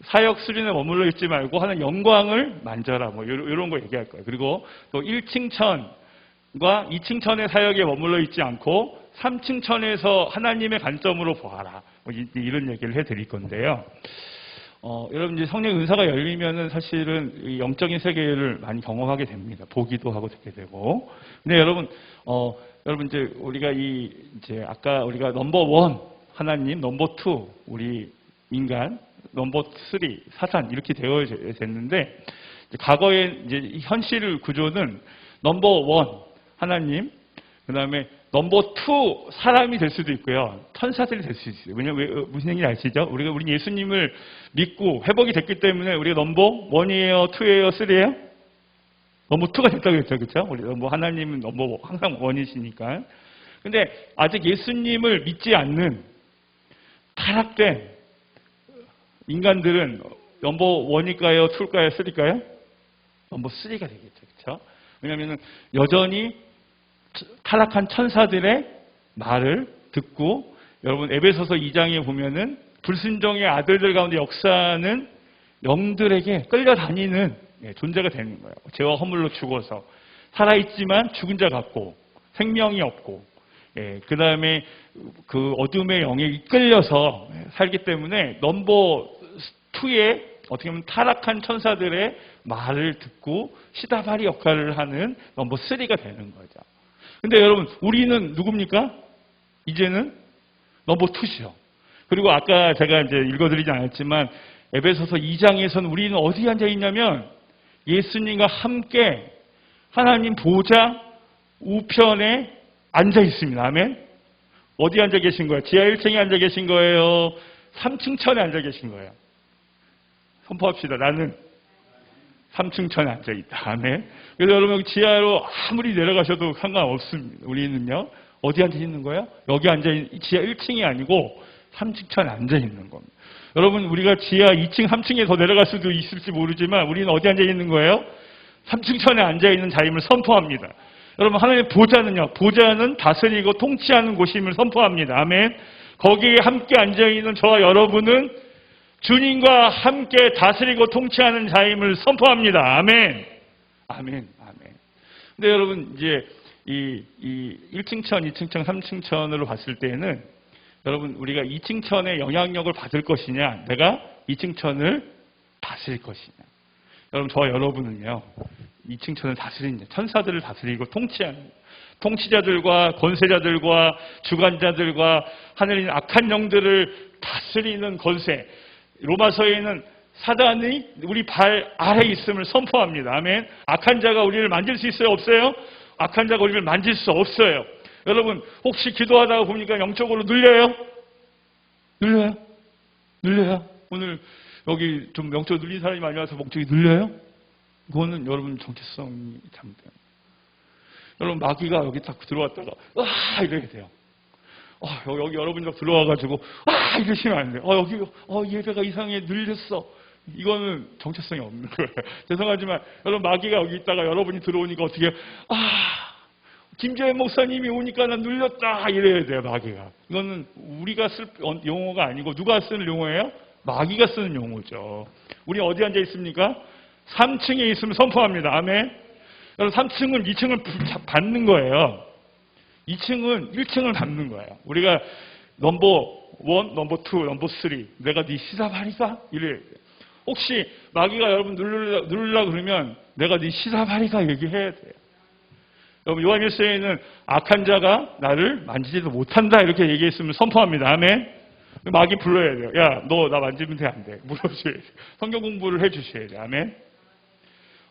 A: 사역 수준에 머물러 있지 말고 하는 영광을 만져라. 이런 거 얘기할 거예요. 그리고 또 1층 천과 2층 천의 사역에 머물러 있지 않고 3층 천에서 하나님의 관점으로 보아라. 이런 얘기를 해드릴 건데요. 여러분 이제 성령의 은사가 열리면은 사실은 이 영적인 세계를 많이 경험하게 됩니다. 보기도 하고 듣게 되고. 근데 여러분 이제 우리가 이제 아까 우리가 넘버 1 하나님, 넘버 2 우리 인간, 넘버 3 사탄 이렇게 되어 됐는데 과거의 이제 현실 구조는 넘버 1 하나님, 그다음에 넘버 2 사람이 될 수도 있고요. 천사들이 될 수 있어요. 왜냐면 무슨 얘기인지 아시죠? 우리 예수님을 믿고 회복이 됐기 때문에 우리가 넘버 1이에요, 2예요, 3예요? 넘버 2가 됐다고 했죠. 그렇죠? 우리 하나님은 넘버 항상 1이시니까. 근데 아직 예수님을 믿지 않는 타락된 인간들은 넘버 1일까요, 2일까요, 3일까요? 넘버 3가 되겠죠. 그렇죠? 왜냐하면 여전히 타락한 천사들의 말을 듣고 여러분 에베소서 2장에 보면은 불순종의 아들들 가운데 역사하는 영들에게 끌려다니는 존재가 되는 거예요. 죄와 허물로 죽어서 살아있지만 죽은 자 같고 생명이 없고 그 다음에 그 어둠의 영에 이끌려서 살기 때문에 넘버 2의 어떻게 보면 타락한 천사들의 말을 듣고 시다바리 역할을 하는 넘버 3가 되는 거죠. 근데 여러분 우리는 누굽니까? 이제는 넘버 2죠. 그리고 아까 제가 이제 읽어드리지 않았지만 에베소서 2장에서는 우리는 어디 앉아 있냐면 예수님과 함께 하나님 보좌 우편에 앉아 있습니다. 아멘. 어디 앉아 계신 거예요? 지하 1층에 앉아 계신 거예요? 3층 천에 앉아 계신 거예요? 선포합시다. 나는 3층 천에 앉아 있다. 아멘. 그래서 여러분 지하로 아무리 내려가셔도 상관없습니다. 우리는요. 어디 앉아 있는 거예요? 여기 앉아 있는 지하 1층이 아니고 3층천에 앉아 있는 겁니다. 여러분, 우리가 지하 2층, 3층에 더 내려갈 수도 있을지 모르지만 우리는 어디 앉아 있는 거예요? 3층천에 앉아 있는 자임을 선포합니다. 여러분, 하나님의 보좌는요, 보좌는 다스리고 통치하는 곳임을 선포합니다. 아멘. 거기에 함께 앉아 있는 저와 여러분은 주님과 함께 다스리고 통치하는 자임을 선포합니다. 아멘. 아멘. 아멘. 근데 여러분, 이제 이 1층천, 2층천, 3층천으로 봤을 때는 여러분, 우리가 2층천의 영향력을 받을 것이냐, 내가 2층천을 다스릴 것이냐. 여러분, 저와 여러분은요, 2층천을 다스리는, 천사들을 다스리고 통치하는, 통치자들과 권세자들과 주관자들과 하늘에 있는 악한 영들을 다스리는 권세. 로마서에는 사단이 우리 발 아래에 있음을 선포합니다. 아멘. 악한 자가 우리를 만질 수 있어요? 없어요? 악한 자가 우리를 만질 수 없어요. 여러분, 혹시 기도하다가 보니까 영적으로 눌려요? 눌려요? 눌려요? 오늘 여기 좀 영적으로 눌린 사람이 많이 와서 목적이 눌려요? 그거는 여러분 정체성이 잘못돼요. 여러분, 마귀가 여기 딱 들어왔다가 와 이렇게 돼요. 여기 여러분이 막 들어와가지고 와 이러시면 안 돼요. 여기 예배가 이상하게 눌렸어. 이거는 정체성이 없는 거예요. 죄송하지만 여러분, 마귀가 여기 있다가 여러분이 들어오니까 어떻게 해요? 김재현 목사님이 오니까 난 눌렸다 이래야 돼요. 마귀가. 이거는 우리가 쓸 용어가 아니고 누가 쓰는 용어예요? 마귀가 쓰는 용어죠. 우리 어디 앉아 있습니까? 3층에 있으면 선포합니다. 아멘. 여러분, 3층은 2층을 받는 거예요. 2층은 1층을 받는 거예요. 우리가 넘버 1, 넘버 2, 넘버 3 내가 네 시사발이다? 이래야 돼요. 혹시 마귀가 여러분 누르려고 그러면 내가 네 시사발이다 얘기해야 돼요. 여러분, 요한일서에는 악한 자가 나를 만지지도 못한다 이렇게 얘기했으면 선포합니다. 아멘. 마귀 불러야 돼요. 야, 너 나 만지면 돼, 안 돼? 물어주셔야 돼요. 성경 공부를 해주셔야 돼요. 아멘.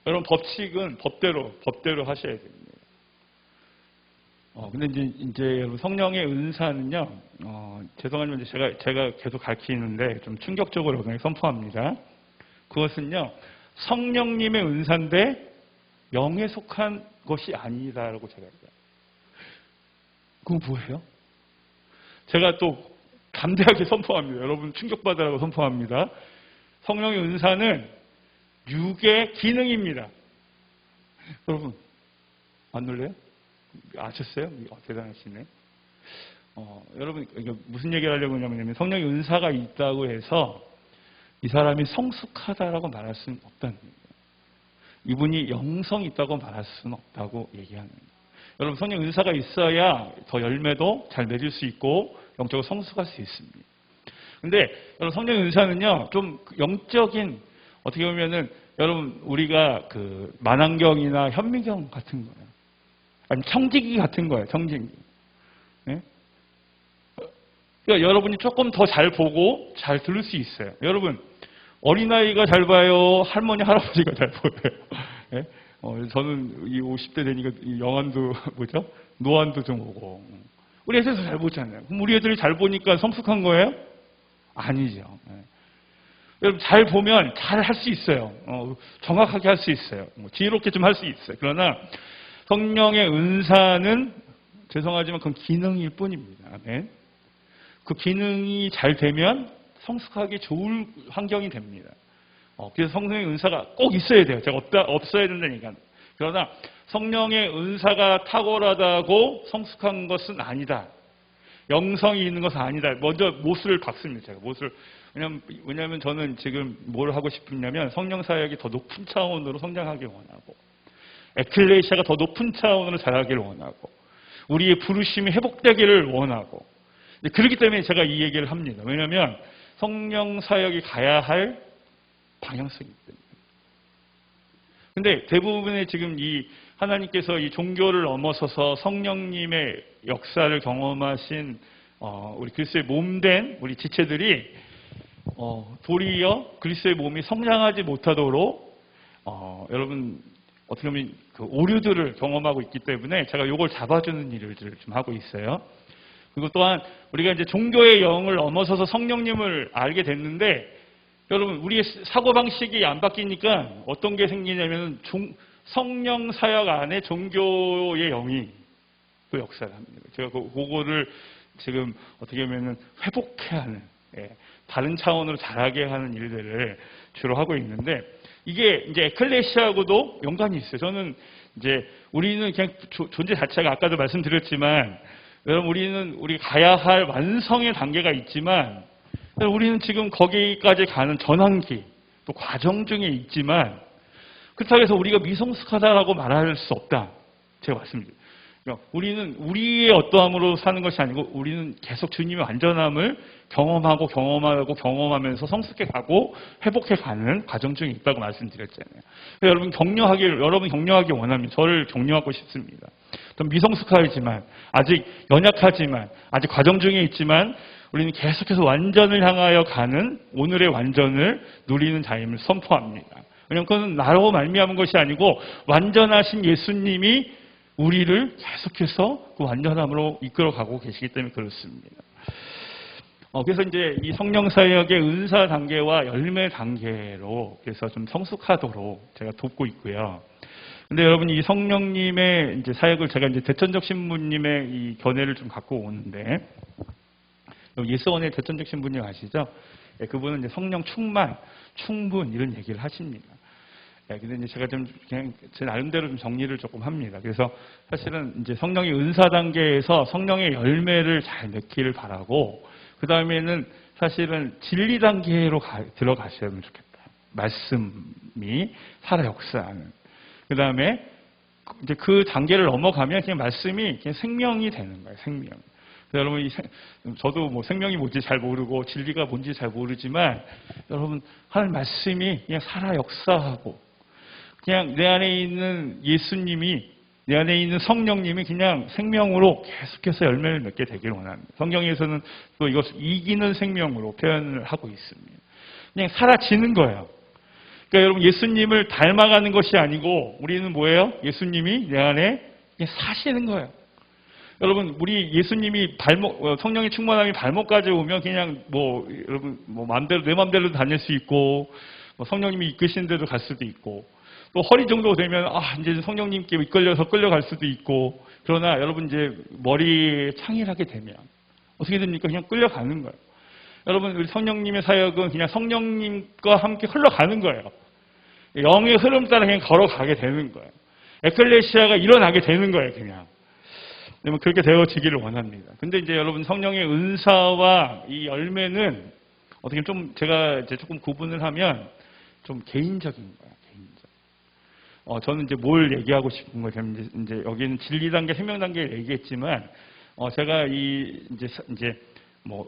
A: 여러분, 법칙은 법대로 하셔야 됩니다. 근데 이제 여러분, 성령의 은사는요, 죄송하지만 제가 계속 가르치는데 좀 충격적으로 여러분에게 선포합니다. 그것은요, 성령님의 은사인데 영에 속한 것이 아니다라고 제가 얘기해요. 그건 뭐예요? 제가 또 담대하게 선포합니다. 여러분, 충격받으라고 선포합니다. 성령의 은사는 육의 기능입니다. 여러분, 안 놀래요? 아셨어요? 대단하시네. 여러분, 무슨 얘기를 하려고 하냐면 성령의 은사가 있다고 해서 이 사람이 성숙하다라고 말할 수는 없다는 거예요. 이분이 영성이 있다고 말할 수는 없다고 얘기하는 거예요. 여러분, 성령 은사가 있어야 더 열매도 잘 맺을 수 있고 영적으로 성숙할 수 있습니다. 근데 여러분, 성령 은사는요, 좀 영적인, 어떻게 보면은 여러분, 우리가 그 만안경이나 현미경 같은 거예요. 아니, 청지기 같은 거예요. 청지기. 네? 그러니까 여러분이 조금 더 잘 보고 잘 들을 수 있어요. 여러분, 어린아이가 잘 봐요? 할머니, 할아버지가 잘 보여요? 네? 저는 이 50대 되니까 이 영안도, 노안도 좀 오고. 우리 애들도 잘 보잖아요. 그럼 우리 애들이 잘 보니까 성숙한 거예요? 아니죠. 네. 여러분, 잘 보면 잘 할 수 있어요. 정확하게 할 수 있어요. 지혜롭게 좀 할 수 있어요. 그러나 성령의 은사는 죄송하지만 그건 기능일 뿐입니다. 아멘. 그 기능이 잘 되면 성숙하기 좋은 환경이 됩니다. 그래서 성령의 은사가 꼭 있어야 돼요. 제가 없어야 된다니까. 그러나 성령의 은사가 탁월하다고 성숙한 것은 아니다. 영성이 있는 것은 아니다. 먼저 못을 박습니다. 제가 못을. 왜냐하면 저는 지금 뭘 하고 싶으냐면 성령 사역이 더 높은 차원으로 성장하길 원하고, 에클레시아가 더 높은 차원으로 자라기를 원하고, 우리의 부르심이 회복되기를 원하고. 그렇기 때문에 제가 이 얘기를 합니다. 왜냐하면 성령 사역이 가야 할 방향성이기 때문에. 근데 대부분의 지금 이 하나님께서 이 종교를 넘어서서 성령님의 역사를 경험하신 우리 그리스도의 몸된 우리 지체들이 도리어 그리스도의 몸이 성장하지 못하도록 여러분 어떻게 보면 그 오류들을 경험하고 있기 때문에 제가 이걸 잡아주는 일을 좀 하고 있어요. 그리고 또한 우리가 이제 종교의 영을 넘어서서 성령님을 알게 됐는데, 여러분 우리의 사고방식이 안 바뀌니까 어떤 게 생기냐면 성령 사역 안에 종교의 영이 또 역사를 합니다. 제가 그거를 지금 어떻게 보면은 회복해야 하는, 다른 차원으로 자라게 하는 일들을 주로 하고 있는데, 이게 이제 에클레시아하고도 연관이 있어요. 저는 이제 우리는 그냥 존재 자체가 아까도 말씀드렸지만, 여러분 우리 가야 할 완성의 단계가 있지만, 우리는 지금 거기까지 가는 전환기, 또 과정 중에 있지만, 그렇다고 해서 우리가 미성숙하다라고 말할 수 없다. 제가 말씀드립니다. 그러니까 우리는 우리의 어떠함으로 사는 것이 아니고 우리는 계속 주님의 완전함을 경험하면서 성숙해 가고 회복해 가는 과정 중에 있다고 말씀드렸잖아요. 여러분 격려하기 원합니다. 저를 격려하고 싶습니다. 좀 미성숙하지만 아직 연약하지만 아직 과정 중에 있지만 우리는 계속해서 완전을 향하여 가는 오늘의 완전을 누리는 자임을 선포합니다. 왜냐하면 그건 나로 말미암은 것이 아니고 완전하신 예수님이 우리를 계속해서 그 완전함으로 이끌어가고 계시기 때문에 그렇습니다. 그래서 이제 이 성령 사역의 은사 단계와 열매 단계로 그래서 좀 성숙하도록 제가 돕고 있고요. 근데 여러분 이 성령님의 이제 사역을 제가 이제 대천적 신부님의 이 견해를 좀 갖고 오는데, 예수원의 대천적 신부님 아시죠? 그분은 이제 성령 충분 이런 얘기를 하십니다. 근데 이제 제가 좀 그냥 제 나름대로 좀 정리를 조금 합니다. 그래서 사실은 이제 성령의 은사 단계에서 성령의 열매를 잘 맺기를 바라고, 그 다음에는 사실은 진리 단계로 들어가시면 좋겠다. 말씀이 살아 역사하는. 그 다음에 이제 그 단계를 넘어가면 그냥 말씀이 그냥 생명이 되는 거예요. 생명. 여러분, 저도 뭐 생명이 뭔지 잘 모르고 진리가 뭔지 잘 모르지만 여러분 하는 말씀이 그냥 살아 역사하고 그냥 내 안에 있는 예수님이 내 안에 있는 성령님이 그냥 생명으로 계속해서 열매를 맺게 되기를 원합니다. 성경에서는 또 이것을 이기는 생명으로 표현을 하고 있습니다. 그냥 사라지는 거예요. 그러니까 여러분 예수님을 닮아가는 것이 아니고 우리는 뭐예요? 예수님이 내 안에 그냥 사시는 거예요. 여러분 우리 예수님이 성령의 충만함이 발목까지 오면 그냥 여러분 마음대로 내 마음대로 다닐 수 있고 성령님이 이끄시는 데도 갈 수도 있고 또 허리 정도 되면 이제 성령님께 이끌려서 끌려갈 수도 있고, 그러나 여러분 이제 머리에 창일하게 되면 어떻게 됩니까? 그냥 끌려가는 거예요. 여러분 우리 성령님의 사역은 그냥 성령님과 함께 흘러가는 거예요. 영의 흐름 따라 그냥 걸어가게 되는 거예요. 에클레시아가 일어나게 되는 거예요. 그냥. 그렇게 되어지기를 원합니다. 근데 이제 여러분 성령의 은사와 이 열매는 어떻게 좀 제가 이제 조금 구분을 하면 좀 개인적인 거예요. 저는 이제 뭘 얘기하고 싶은 거냐면 이제 여기는 진리 단계, 생명 단계를 얘기했지만 제가 이제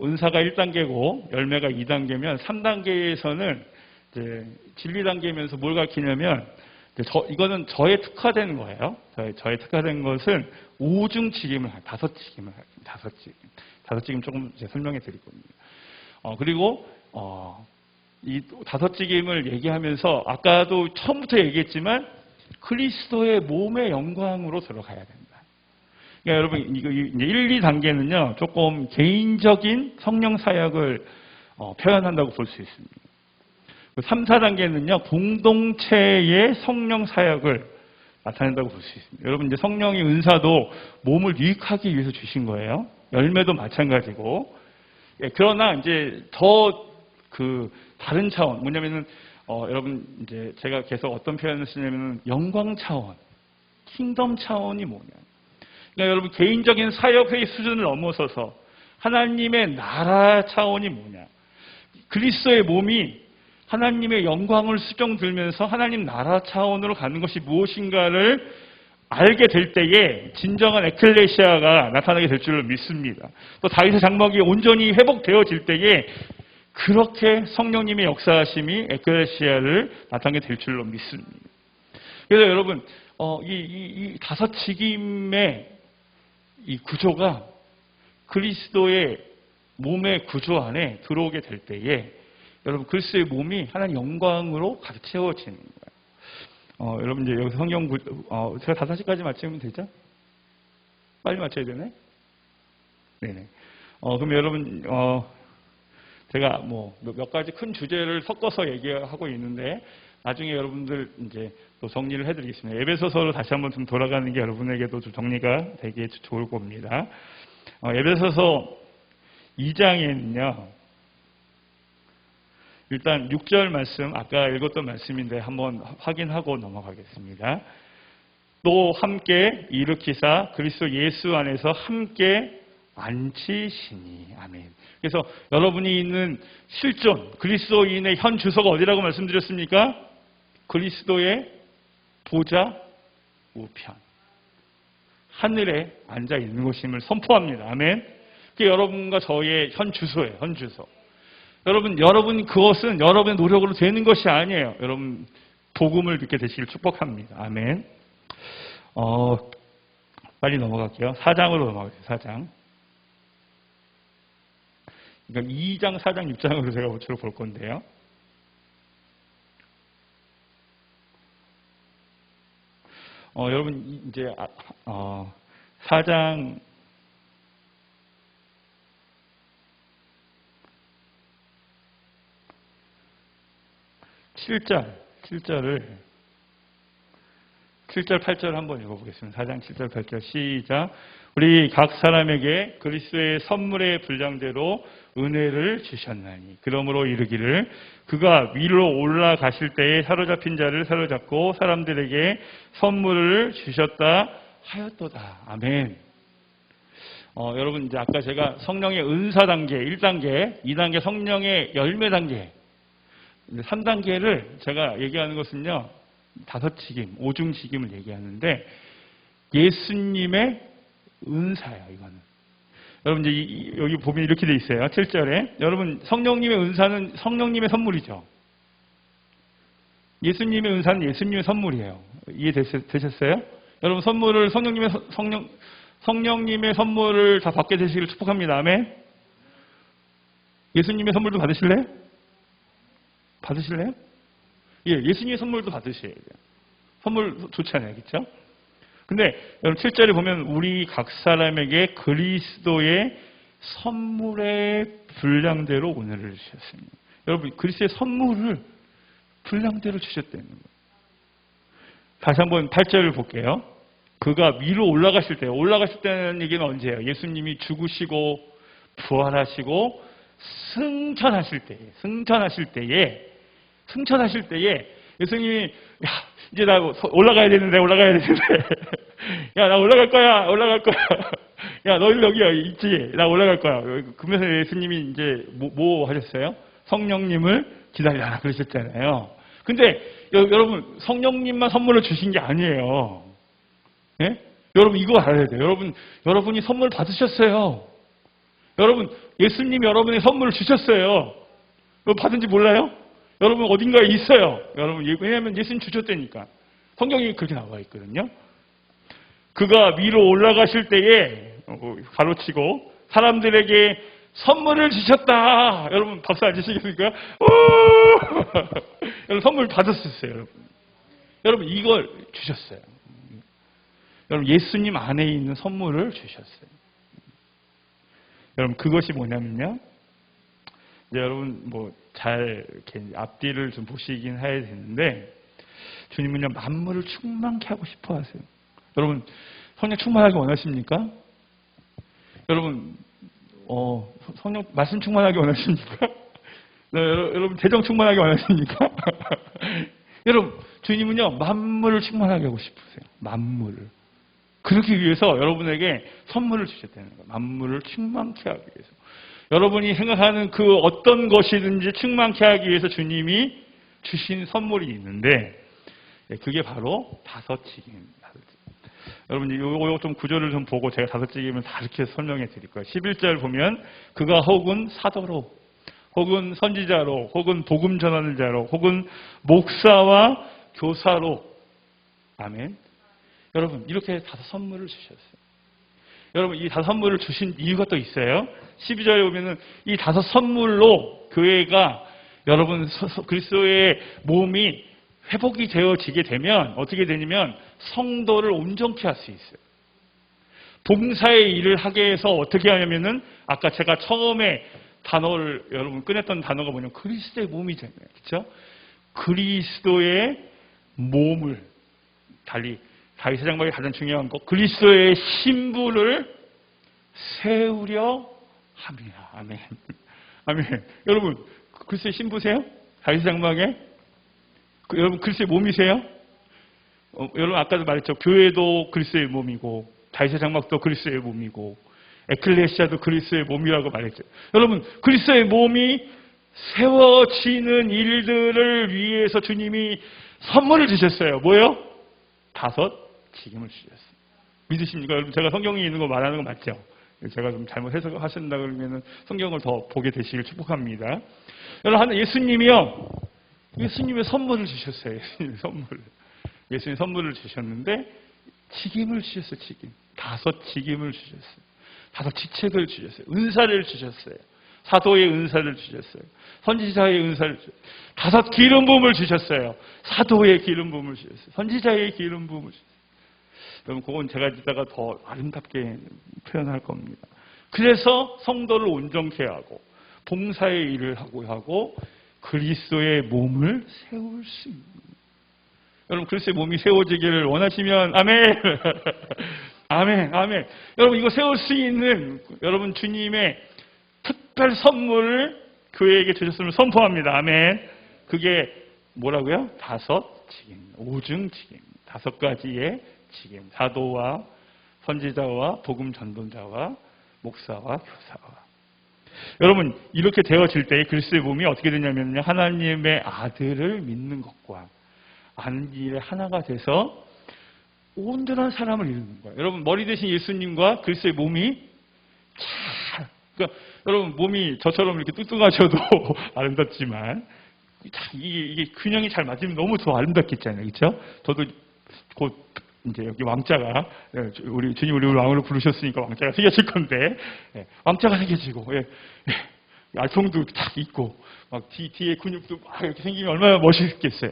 A: 은사가 1단계고 열매가 2단계면 3단계에서는 이제 진리 단계면서 뭘 가르치냐면 이거는 저에 특화된 거예요. 저에 특화된 것은 5중직임을 5직임을 하죠. 5직임 조금 이제 설명해 드릴 겁니다. 그리고 이 5직임을 얘기하면서 아까도 처음부터 얘기했지만 그리스도의 몸의 영광으로 들어가야 된다. 그러니까 여러분 이거 이제 1, 2단계는요 조금 개인적인 성령 사역을 표현한다고 볼 수 있습니다. 3, 4단계는요 공동체의 성령 사역을 나타낸다고 볼 수 있습니다. 여러분 이제 성령의 은사도 몸을 유익하기 위해서 주신 거예요. 열매도 마찬가지고. 그러나 이제 더 다른 차원 뭐냐면은 여러분 이제 제가 계속 어떤 표현을 쓰냐면은 영광 차원, 킹덤 차원이 뭐냐. 그러니까 여러분 개인적인 사역의 수준을 넘어서서 하나님의 나라 차원이 뭐냐. 그리스도의 몸이 하나님의 영광을 수종 들면서 하나님 나라 차원으로 가는 것이 무엇인가를 알게 될 때에 진정한 에클레시아가 나타나게 될 줄로 믿습니다. 또 다윗의 장막이 온전히 회복되어질 때에 그렇게 성령님의 역사하심이 에클레시아를 나타나게 될 줄로 믿습니다. 그래서 여러분 이 5직임의 이 구조가 그리스도의 몸의 구조 안에 들어오게 될 때에 여러분 그리스도의 몸이 하나님 영광으로 가득 채워지는 거예요. 여러분 이제 여기서 성경 제가 5시까지 마치면 되죠? 빨리 맞춰야 되네. 네네. 그럼 여러분 제가 몇 가지 큰 주제를 섞어서 얘기하고 있는데 나중에 여러분들 이제 또 정리를 해드리겠습니다. 에베소서로 다시 한번 좀 돌아가는 게 여러분에게도 좀 정리가 되게 좋을 겁니다. 에베소서 2장에는요. 일단 6절 말씀, 아까 읽었던 말씀인데 한번 확인하고 넘어가겠습니다. 또 함께 일으키사 그리스도 예수 안에서 함께 앉히시니. 아멘. 그래서 여러분이 있는 실존, 그리스도인의 현 주소가 어디라고 말씀드렸습니까? 그리스도의 보좌 우편. 하늘에 앉아 있는 것임을 선포합니다. 아멘. 그게 여러분과 저의 현 주소예요. 현 주소. 여러분 그것은 여러분의 노력으로 되는 것이 아니에요. 여러분 복음을 듣게 되시길 축복합니다. 아멘. 빨리 넘어갈게요. 4장으로 넘어갈게요. 4장. 그러니까 2장, 4장, 6장으로 제가 주로 볼 건데요. 여러분 이제 4장 7절, 8절 한번 읽어보겠습니다. 4장 7절, 8절 시작. 우리 각 사람에게 그리스도의 선물의 분량대로 은혜를 주셨나니 그러므로 이르기를 그가 위로 올라가실 때에 사로잡힌 자를 사로잡고 사람들에게 선물을 주셨다 하였도다. 아멘. 여러분 이제 아까 제가 성령의 은사 단계 1단계, 2단계 성령의 열매 단계 3단계를 제가 얘기하는 것은요. 5직임, 5중직임을 얘기하는데 예수님의 은사예요. 이거는. 여러분 이제 여기 보면 이렇게 돼 있어요. 7절에 여러분 성령님의 은사는 성령님의 선물이죠. 예수님의 은사는 예수님의 선물이에요. 이해되셨어요? 여러분 선물을 성령님의 선물을 다 받게 되시기를 축복합니다. 아멘. 예수님의 선물도 받으실래요? 예, 예수님의 선물도 받으셔야 돼요. 선물 좋잖아요. 그렇죠? 근데 여러분 7절에 보면 우리 각 사람에게 그리스도의 선물의 분량대로 은혜를 주셨습니다. 여러분 그리스도의 선물을 분량대로 주셨다는 거예요. 다시 한번 8절을 볼게요. 그가 위로 올라가실 때는 얘기는 언제예요? 예수님이 죽으시고 부활하시고 승천하실 때에 예수님이 야 이제 나 올라가야 되는데 야 나 올라갈 거야 야 너희들 여기 있지 나 올라갈 거야. 그러면서 예수님이 이제 뭐 하셨어요? 성령님을 기다려라 그러셨잖아요. 근데 여러분 성령님만 선물을 주신 게 아니에요. 예? 여러분 이거 알아야 돼요. 여러분이 선물 받으셨어요. 여러분 예수님이 여러분의 선물을 주셨어요. 받은지 몰라요? 여러분 어딘가에 있어요. 여러분 왜냐하면 예수님 주셨다니까. 성경이 그렇게 나와 있거든요. 그가 위로 올라가실 때에 가로치고 사람들에게 선물을 주셨다. 여러분 박수 안 치시겠습니까? 여러분 선물 받았었어요. 여러분 이걸 주셨어요. 여러분 예수님 안에 있는 선물을 주셨어요. 여러분 그것이 뭐냐면요. 이제 여러분 잘 이렇게 앞뒤를 좀 보시긴 해야 되는데 주님은요 만물을 충만케 하고 싶어 하세요. 여러분 성령 충만하게 원하십니까? 여러분 성령 말씀 충만하게 원하십니까? 여러분 재정 충만하게 원하십니까? 여러분 주님은요 만물을 충만하게 하고 싶으세요. 만물을. 그러기 위해서 여러분에게 선물을 주셨다는 거예요. 만물을 충만케 하기 위해서. 여러분이 생각하는 그 어떤 것이든지 충만케 하기 위해서 주님이 주신 선물이 있는데 그게 바로 5직입니다. 여러분 이거 좀 구조를 좀 보고 제가 5직임을 다 이렇게 설명해 드릴 거예요. 11절 보면 그가 혹은 사도로 혹은 선지자로 혹은 복음 전하는 자로 혹은 목사와 교사로 아멘. 여러분 이렇게 5 선물을 주셨어요. 여러분 이 5 선물을 주신 이유가 또 있어요. 12절에 보면은 이 5 선물로 교회가 여러분 그리스도의 몸이 회복이 되어지게 되면 어떻게 되냐면 성도를 온전케 할 수 있어요. 봉사의 일을 하게 해서 어떻게 하냐면은 아까 제가 처음에 단어를 여러분 꺼냈던 단어가 뭐냐면 그리스도의 몸이잖아요. 그렇죠? 그리스도의 몸을 다윗 사장막이 가장 중요한 거 그리스도의 신부를 세우려 아멘, 아멘, 아멘. 여러분, 글쎄 신부세요? 다윗 장막에? 여러분, 글쎄 몸이세요? 여러분, 아까도 말했죠. 교회도 그리스도의 몸이고, 다윗의 장막도 그리스도의 몸이고, 에클레시아도 그리스도의 몸이라고 말했죠. 여러분, 그리스도의 몸이 세워지는 일들을 위해서 주님이 선물을 주셨어요. 뭐요? 5 직임을 주셨어요. 믿으십니까? 여러분, 제가 성경에 있는 거 말하는 거 맞죠? 제가 좀 잘못 해석하신다 그러면 성경을 더 보게 되시길 축복합니다. 여러분, 예수님이요. 예수님의 선물을 주셨어요. 예수님의 선물. 예수님 선물을 주셨는데 직임을 주셨어요. 직임. 5 직임을 주셨어요. 5 지책을 주셨어요. 은사를 주셨어요. 사도의 은사를 주셨어요. 선지자의 은사를 주셨어요. 5 기름 부음을 주셨어요. 사도의 기름 부음을 주셨어요. 선지자의 기름 부음을 주셨어요. 여러분, 그건 제가 이따가 더 아름답게 표현할 겁니다. 그래서 성도를 온전케 하고 봉사의 일을 하고 그리스도의 몸을 세울 수 있는. 여러분, 그리스도의 몸이 세워지기를 원하시면 아멘. 아멘, 아멘. 여러분, 이거 세울 수 있는 여러분 주님의 특별 선물을 교회에게 주셨음을 선포합니다. 아멘. 그게 뭐라고요? 5 직임, 5중 직임, 5가지의 직임. 사도와 선지자와 복음 전도자와 목사와 교사와. 여러분, 이렇게 되어질 때 그리스도의 몸이 어떻게 되냐면요, 하나님의 아들을 믿는 것과 아는 일에 하나가 돼서 온전한 사람을 이루는 거예요. 여러분, 머리 대신 예수님과 그리스도의 몸이 그러니까 여러분, 몸이 저처럼 이렇게 뚱뚱하셔도 아름답지만 이게 균형이 잘 맞으면 너무 더 아름답겠잖아요. 그렇죠? 저도 곧 이제 여기 왕자가, 우리 주님 우리 왕으로 부르셨으니까 왕자가 새겨질 건데, 왕자가 새겨지고, 알통도 딱 있고, 막 뒤에 근육도 막 이렇게 생기면 얼마나 멋있겠어요.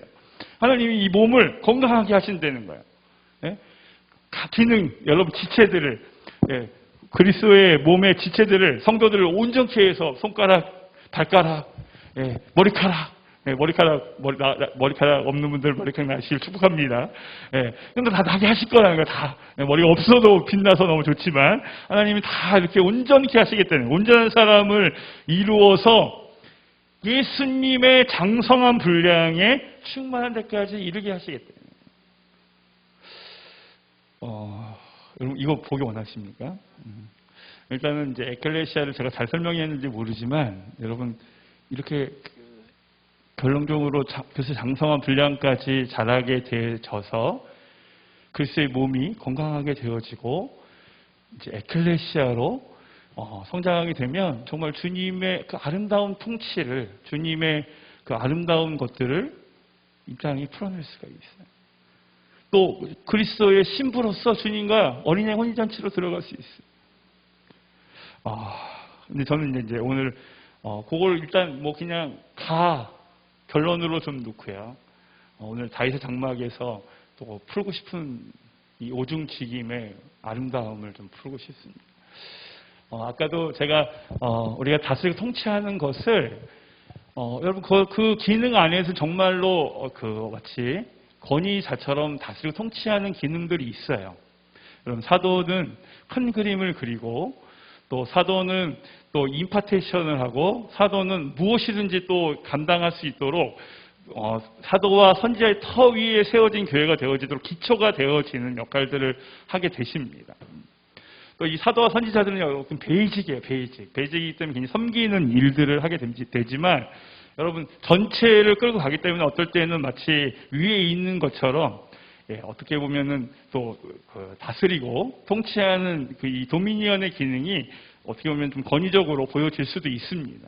A: 하나님이 이 몸을 건강하게 하신다는 거예요. 기능, 여러분 지체들을, 그리스도의 몸의 지체들을, 성도들을 온전케 해서 손가락, 발가락, 머리카락 없는 분들 머리카락 나시길 축복합니다. 근데 다 나게 하실 거라는 거예요. 다. 머리가 없어도 빛나서 너무 좋지만, 하나님이 다 이렇게 온전케 하시겠다는, 온전한 사람을 이루어서 예수님의 장성한 분량에 충만한 데까지 이르게 하시겠다는. 여러분, 이거 보기 원하십니까? 일단은 이제 에클레시아를 제가 잘 설명했는지 모르지만, 여러분, 이렇게 결론적으로 그리스도 장성한 분량까지 자라게 되어져서 그리스도의 몸이 건강하게 되어지고 이제 에클레시아로 성장하게 되면 정말 주님의 그 아름다운 통치를, 주님의 그 아름다운 것들을 입장이 풀어낼 수가 있어요. 또 그리스도의 신부로서 주님과 어린애 혼인잔치로 들어갈 수 있어요. 근데 저는 이제 오늘 그걸 일단 뭐 그냥 다 결론으로 좀 놓고요. 오늘 다윗의 장막에서 또 풀고 싶은 이 5중 직임의 아름다움을 좀 풀고 싶습니다. 아까도 제가 우리가 다스리고 통치하는 것을 여러분 그 기능 안에서 정말로 마치 권위자처럼 다스리고 통치하는 기능들이 있어요. 여러분, 사도는 큰 그림을 그리고 또 사도는 또 임파테이션을 하고 사도는 무엇이든지 또 감당할 수 있도록 사도와 선지자의 터 위에 세워진 교회가 되어지도록 기초가 되어지는 역할들을 하게 되십니다. 또 이 사도와 선지자들은 베이직이에요. 베이직이기 때문에 굉장히 섬기는 일들을 하게 되지만 여러분, 전체를 끌고 가기 때문에 어떨 때는 마치 위에 있는 것처럼 어떻게 보면은 또 다스리고 통치하는 이 도미니언의 기능이 어떻게 보면 좀 권위적으로 보여질 수도 있습니다.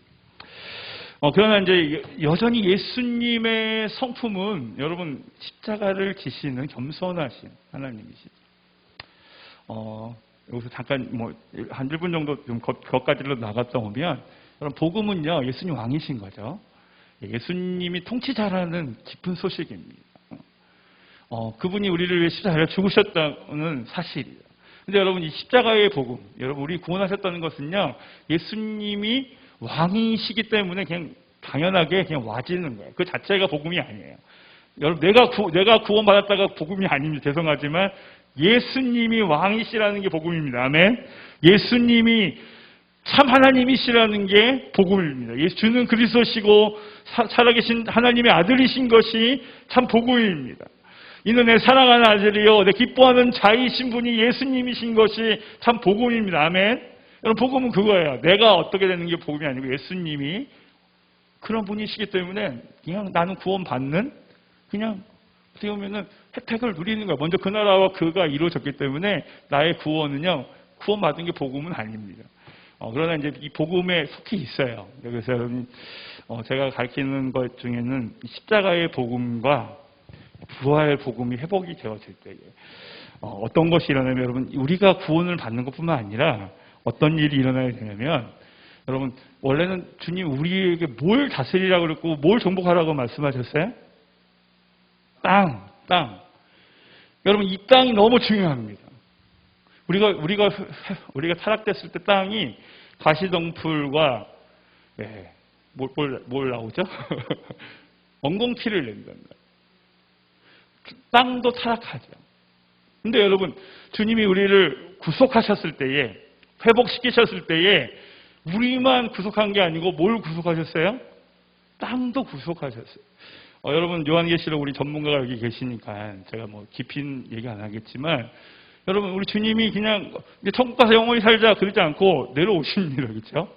A: 그러나 이제 여전히 예수님의 성품은 여러분 십자가를 지시는 겸손하신 하나님이시죠. 여기서 잠깐 한 1분 정도 좀 겉가지로 나갔다 오면 여러분 복음은요 예수님 왕이신 거죠. 예수님이 통치자라는 깊은 소식입니다. 그분이 우리를 위해 십자가에 죽으셨다는 사실이에요. 근데 여러분 이 십자가의 복음, 여러분 우리 구원하셨다는 것은요 예수님이 왕이시기 때문에 그냥 당연하게 그냥 와지는 거예요. 그 자체가 복음이 아니에요. 여러분 내가 구원받았다가 복음이 아닙니다. 죄송하지만 예수님이 왕이시라는 게 복음입니다. 아멘. 예수님이 참 하나님이시라는 게 복음입니다. 주는 그리스도시고 살아계신 하나님의 아들이신 것이 참 복음입니다. 이는 내 사랑하는 아들이요 내 기뻐하는 자이신 분이 예수님이신 것이 참 복음입니다. 아멘. 여러분 복음은 그거예요. 내가 어떻게 되는 게 복음이 아니고 예수님이 그런 분이시기 때문에 그냥 나는 구원받는 그냥 어떻게 보면은 혜택을 누리는 거예요. 먼저 그 나라와 그가 이루어졌기 때문에 나의 구원은요 구원받은 게 복음은 아닙니다. 그러나 이제 이 복음에 속히 있어요. 그래서 여러분 제가 가르치는 것 중에는 십자가의 복음과 부활 복음이 회복이 되어질 때에 어떤 것이 일어나면 여러분 우리가 구원을 받는 것뿐만 아니라 어떤 일이 일어나야 되냐면 여러분 원래는 주님 우리에게 뭘 다스리라고 그랬고 뭘 정복하라고 말씀하셨어요? 땅. 여러분 이 땅이 너무 중요합니다. 우리가 타락됐을 때 땅이 가시덩풀과 뭘 나오죠? 엉겅퀴를 낸다는 거예요. 땅도 타락하죠. 근데 여러분 주님이 우리를 구속하셨을 때에 회복시키셨을 때에 우리만 구속한 게 아니고 뭘 구속하셨어요? 땅도 구속하셨어요. 여러분 요한계시록 우리 전문가가 여기 계시니까 제가 뭐 깊이 얘기 안 하겠지만 여러분 우리 주님이 그냥 천국 가서 영원히 살자 그러지 않고 내려오십니다. 그렇죠?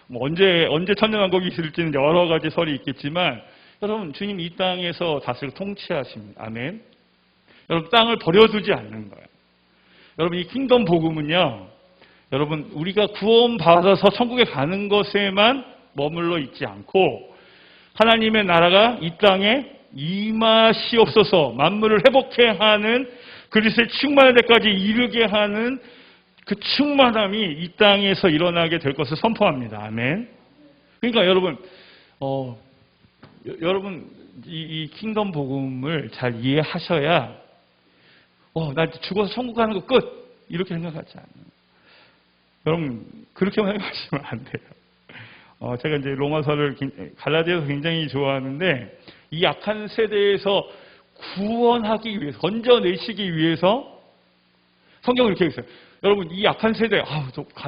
A: 뭐 언제 천년왕국이 있을지는 여러 가지 설이 있겠지만 여러분 주님 이 땅에서 다스리고 통치하십니다. 아멘. 여러분 땅을 버려두지 않는 거예요. 여러분 이 킹덤 복음은요. 여러분 우리가 구원받아서 천국에 가는 것에만 머물러 있지 않고 하나님의 나라가 이 땅에 임하시옵소서 만물을 회복해 하는 그리스도의 충만한 데까지 이르게 하는 그 충만함이 이 땅에서 일어나게 될 것을 선포합니다. 아멘. 그러니까 여러분 여러분 이 킹덤 복음을 잘 이해하셔야 나 죽어서 천국 가는 거 끝 이렇게 생각하지 않아요. 여러분 그렇게만 생각하시면 안 돼요. 제가 이제 로마서를 갈라디아서 굉장히 좋아하는데 이 약한 세대에서 구원하기 위해서 건져내시기 위해서 성경을 이렇게 했어요. 여러분 이 약한 세대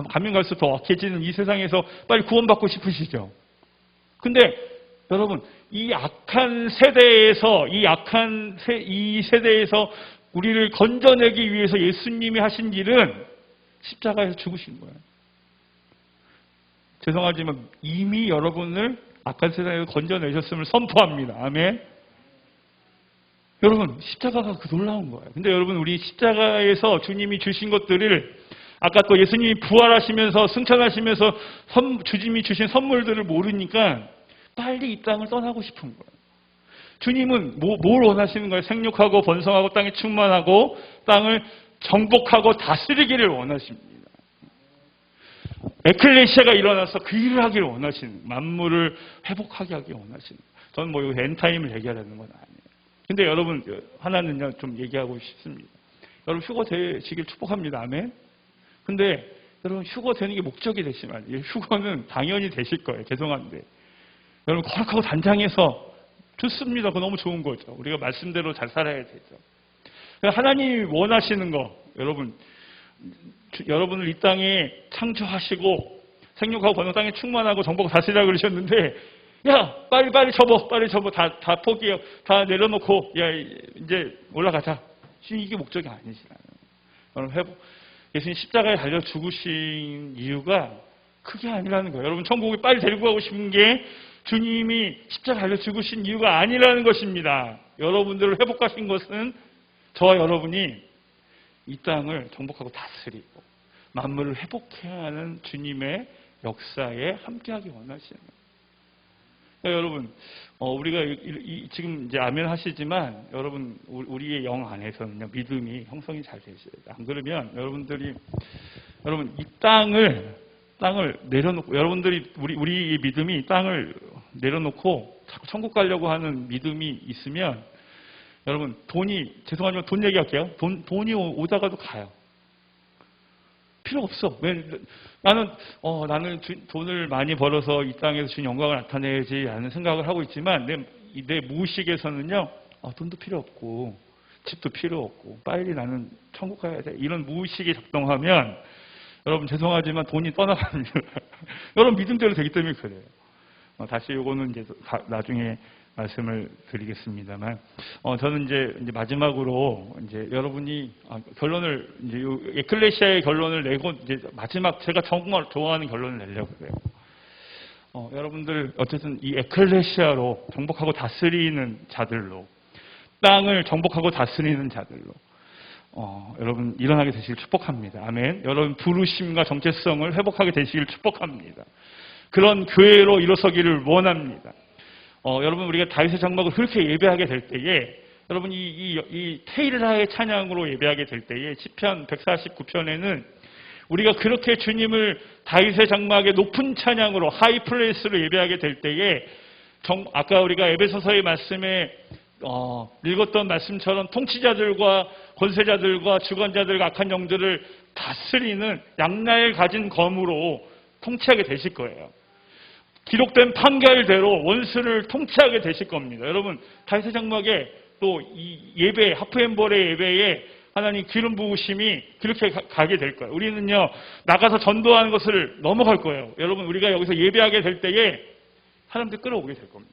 A: 가면 갈수록 더 악해지는 이 세상에서 빨리 구원받고 싶으시죠? 근데 여러분 이 약한 세대에서 이 세대에서 우리를 건져내기 위해서 예수님이 하신 일은 십자가에서 죽으신 거예요. 죄송하지만 이미 여러분을 악한 세상에서 건져내셨음을 선포합니다. 아멘. 여러분 십자가가 그 놀라운 거예요. 근데 여러분 우리 십자가에서 주님이 주신 것들을 아까 또 예수님이 부활하시면서 승천하시면서 주님이 주신 선물들을 모르니까 빨리 이 땅을 떠나고 싶은 거예요. 주님은 뭘 원하시는 거예요? 생육하고 번성하고 땅에 충만하고 땅을 정복하고 다스리기를 원하십니다. 에클레시아가 일어나서 그 일을 하기를 원하시는, 만물을 회복하게 하기 원하시는. 저는 뭐 엔타임을 얘기하려는 건 아니에요. 근데 여러분 하나는요 좀 얘기하고 싶습니다. 여러분 휴거 되시길 축복합니다. 아멘. 근데 여러분 휴거 되는 게 목적이 되시면 안 돼요. 휴거는 당연히 되실 거예요. 죄송한데 여러분 거룩하고 단장해서 좋습니다. 그거 너무 좋은 거죠. 우리가 말씀대로 잘 살아야 되죠. 하나님이 원하시는 거 여러분을 이 땅에 창조하시고 생육하고 번성 땅에 충만하고 정복 다스리라 그러셨는데 야 빨리 접어 다 포기해요. 다 내려놓고 야 이제 올라가자. 이게 목적이 아니시라는 여러분 예수님 십자가에 달려 죽으신 이유가 그게 아니라는 거예요. 여러분 천국에 빨리 데리고 가고 싶은 게 주님이 십자가에 달려 죽으신 이유가 아니라는 것입니다. 여러분들을 회복하신 것은 저와 여러분이 이 땅을 정복하고 다스리고 만물을 회복해야 하는 주님의 역사에 함께하기 원하시는 거예요. 그러니까 여러분 우리가 지금 이제 아멘 하시지만 여러분 우리의 영 안에서는요 믿음이 형성이 잘 되셔야 돼요. 안 그러면 여러분 이 땅을 내려놓고 여러분들이 우리의 믿음이 땅을 내려놓고 자꾸 천국 가려고 하는 믿음이 있으면 여러분 죄송하지만 돈 얘기할게요. 돈이 오다가도 가요. 필요 없어. 왜 나는 돈을 많이 벌어서 이 땅에서 주님 영광을 나타내야지 라는 생각을 하고 있지만 내 무의식에서는요 돈도 필요 없고 집도 필요 없고 빨리 나는 천국 가야 돼 이런 무의식이 작동하면 여러분 죄송하지만 돈이 떠나갑니다. 여러분 믿음대로 되기 때문에 그래요. 다시 요거는 이제 나중에 말씀을 드리겠습니다만, 저는 이제 마지막으로 이제 여러분이 결론을 이제 에클레시아의 결론을 내고 이제 마지막 제가 정말 좋아하는 결론을 내려고 그래요. 여러분들 어쨌든 이 에클레시아로 정복하고 다스리는 자들로, 땅을 정복하고 다스리는 자들로 여러분 일어나게 되시길 축복합니다. 아멘. 여러분 부르심과 정체성을 회복하게 되시길 축복합니다. 그런 교회로 일어서기를 원합니다. 여러분 우리가 다윗의 장막을 그렇게 예배하게 될 때에 여러분 이 테일라의 찬양으로 예배하게 될 때에 시편 149편에는 우리가 그렇게 주님을 다윗의 장막의 높은 찬양으로 하이플레이스로 예배하게 될 때에 아까 우리가 에베소서의 말씀에 읽었던 말씀처럼 통치자들과 권세자들과 주관자들과 악한 영들을 다스리는 양날을 가진 검으로 통치하게 되실 거예요. 기록된 판결대로 원수를 통치하게 되실 겁니다. 여러분 다윗의 장막에 또 이 예배 하프엠볼의 예배에 하나님 기름 부으심이 그렇게 가게 될 거예요. 우리는요 나가서 전도하는 것을 넘어갈 거예요. 여러분 우리가 여기서 예배하게 될 때에 사람들 끌어오게 될 겁니다.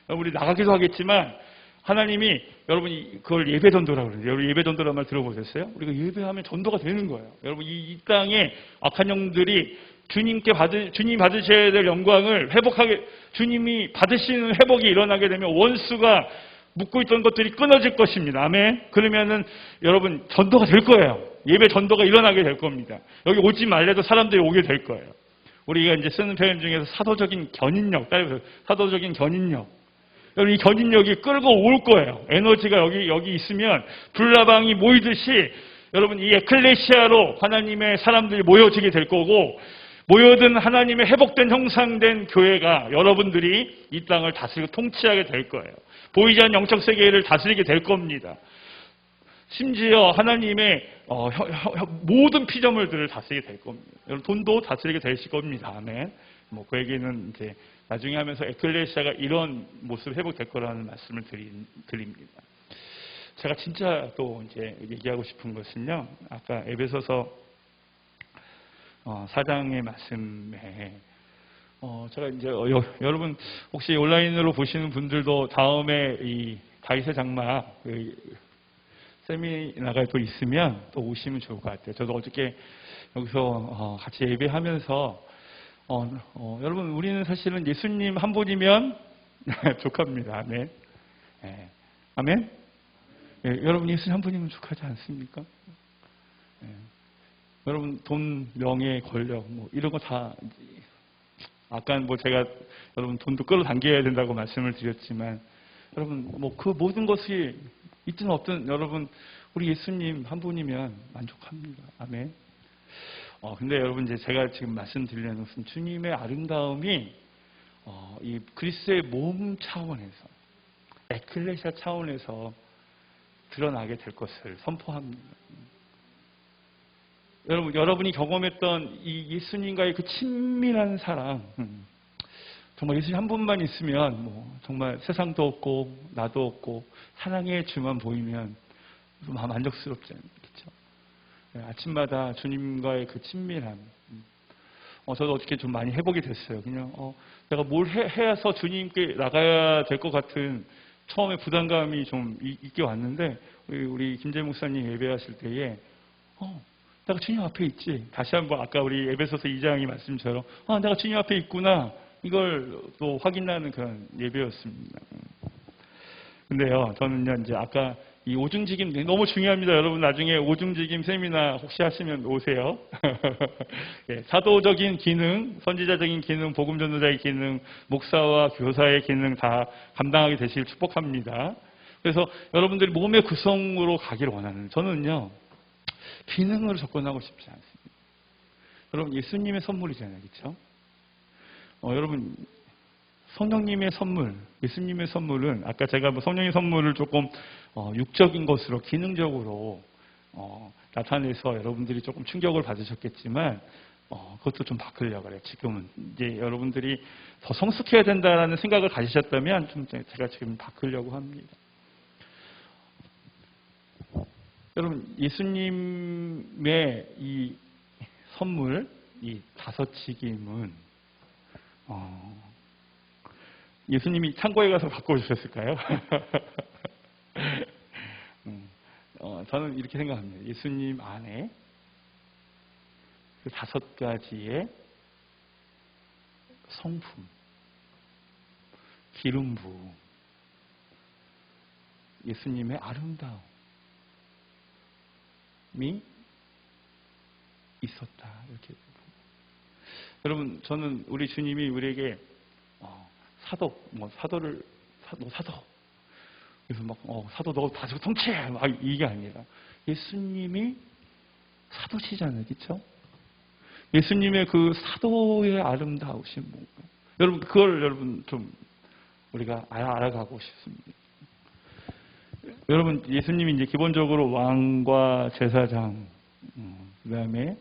A: 우리 나가기도 하겠지만 하나님이 여러분이 그걸 예배 전도라고 그러죠. 여러분 예배 전도라는 말 들어보셨어요? 우리가 예배하면 전도가 되는 거예요. 여러분 이 땅에 악한 영들이 주님이 받으셔야 될 영광을 회복하게, 주님이 받으시는 회복이 일어나게 되면 원수가 묶고 있던 것들이 끊어질 것입니다. 아멘. 그러면은 여러분 전도가 될 거예요. 예배 전도가 일어나게 될 겁니다. 여기 오지 말래도 사람들이 오게 될 거예요. 우리가 이제 쓰는 표현 중에서 사도적인 견인력, 따라서 사도적인 견인력. 여러분 이 견인력이 끌고 올 거예요. 에너지가 여기 있으면 불나방이 모이듯이 여러분 이 에클레시아로 하나님의 사람들이 모여지게 될 거고, 모여든 하나님의 회복된 형상된 교회가 여러분들이 이 땅을 다스리고 통치하게 될 거예요. 보이지 않는 영적 세계를 다스리게 될 겁니다. 심지어 하나님의 모든 피조물들을 다스리게 될 겁니다. 여러분 돈도 다스리게 되실 겁니다. 아멘. 그 얘기는 이제 나중에 하면서 에클레시아가 이런 모습 회복될 거라는 말씀을 드립니다. 제가 진짜 또 이제 얘기하고 싶은 것은요, 아까 에베소서 4장의 말씀에 제가 이제 여러분 혹시 온라인으로 보시는 분들도 다음에 이 다윗의 장막 세미나가 또 있으면 또 오시면 좋을 것 같아요. 저도 어저께 여기서 같이 예배하면서 여러분 우리는 사실은 예수님 한 분이면 족합니다. 아멘. 네. 아멘. 네, 여러분 예수님 한 분이면 족하지 않습니까? 네. 여러분 돈, 명예, 권력 이런 거 다 아까 제가 여러분 돈도 끌어당겨야 된다고 말씀을 드렸지만 여러분 그 모든 것이 있든 없든 여러분 우리 예수님 한 분이면 만족합니다. 아멘. 근데 여러분 이제 제가 지금 말씀드리려는 것은 주님의 아름다움이 이 그리스도의 몸 차원에서 에클레시아 차원에서 드러나게 될 것을 선포합니다. 여러분이 경험했던 이 예수님과의 그 친밀한 사랑, 정말 예수님 한 분만 있으면 정말 세상도 없고 나도 없고 사랑의 주만 보이면 만족스럽지 않겠죠? 아침마다 주님과의 그 친밀함, 저도 어떻게 좀 많이 회복이 됐어요. 그냥 내가 뭘 해서 주님께 나가야 될 것 같은 처음에 부담감이 좀 있게 왔는데 우리 김재 목사님 예배하실 때에 내가 주님 앞에 있지. 다시 한번 아까 우리 에베소서 2장의 말씀처럼 내가 주님 앞에 있구나. 이걸 또 확인하는 그런 예배였습니다. 근데요, 저는요, 이제 아까 이 오중직임 너무 중요합니다. 여러분 나중에 오중직임 세미나 혹시 하시면 오세요. 예, 사도적인 기능, 선지자적인 기능, 복음전도자의 기능, 목사와 교사의 기능 다 감당하게 되시길 축복합니다. 그래서 여러분들이 몸의 구성으로 가기를 원하는, 저는요, 기능으로 접근하고 싶지 않습니다. 여러분 예수님의 선물이잖아요. 그렇죠? 여러분 성령님의 선물, 예수님의 선물은 아까 제가 성령의 선물을 조금 육적인 것으로 기능적으로 나타내서 여러분들이 조금 충격을 받으셨겠지만 그것도 좀 바꾸려고 그래요. 지금은 이제 여러분들이 더 성숙해야 된다는 생각을 가지셨다면 좀 제가 지금 바꾸려고 합니다. 여러분 예수님의 이 선물, 이 다섯 직임은 예수님이 창고에 가서 갖고 오셨을까요? 저는 이렇게 생각합니다. 예수님 안에 그 다섯 가지의 성품, 기름 부음, 예수님의 아름다움이 있었다. 이렇게. 여러분, 저는 우리 주님이 우리에게 사도를 사도. 그래서 사도 너 다시 통치해. 이게 아니라 예수님이 사도시잖아요, 그렇죠? 예수님의 그 사도의 아름다우신 뭔가. 여러분, 그걸 여러분 좀 우리가 알아가고 싶습니다. 여러분, 예수님이 이제 기본적으로 왕과 제사장, 그다음에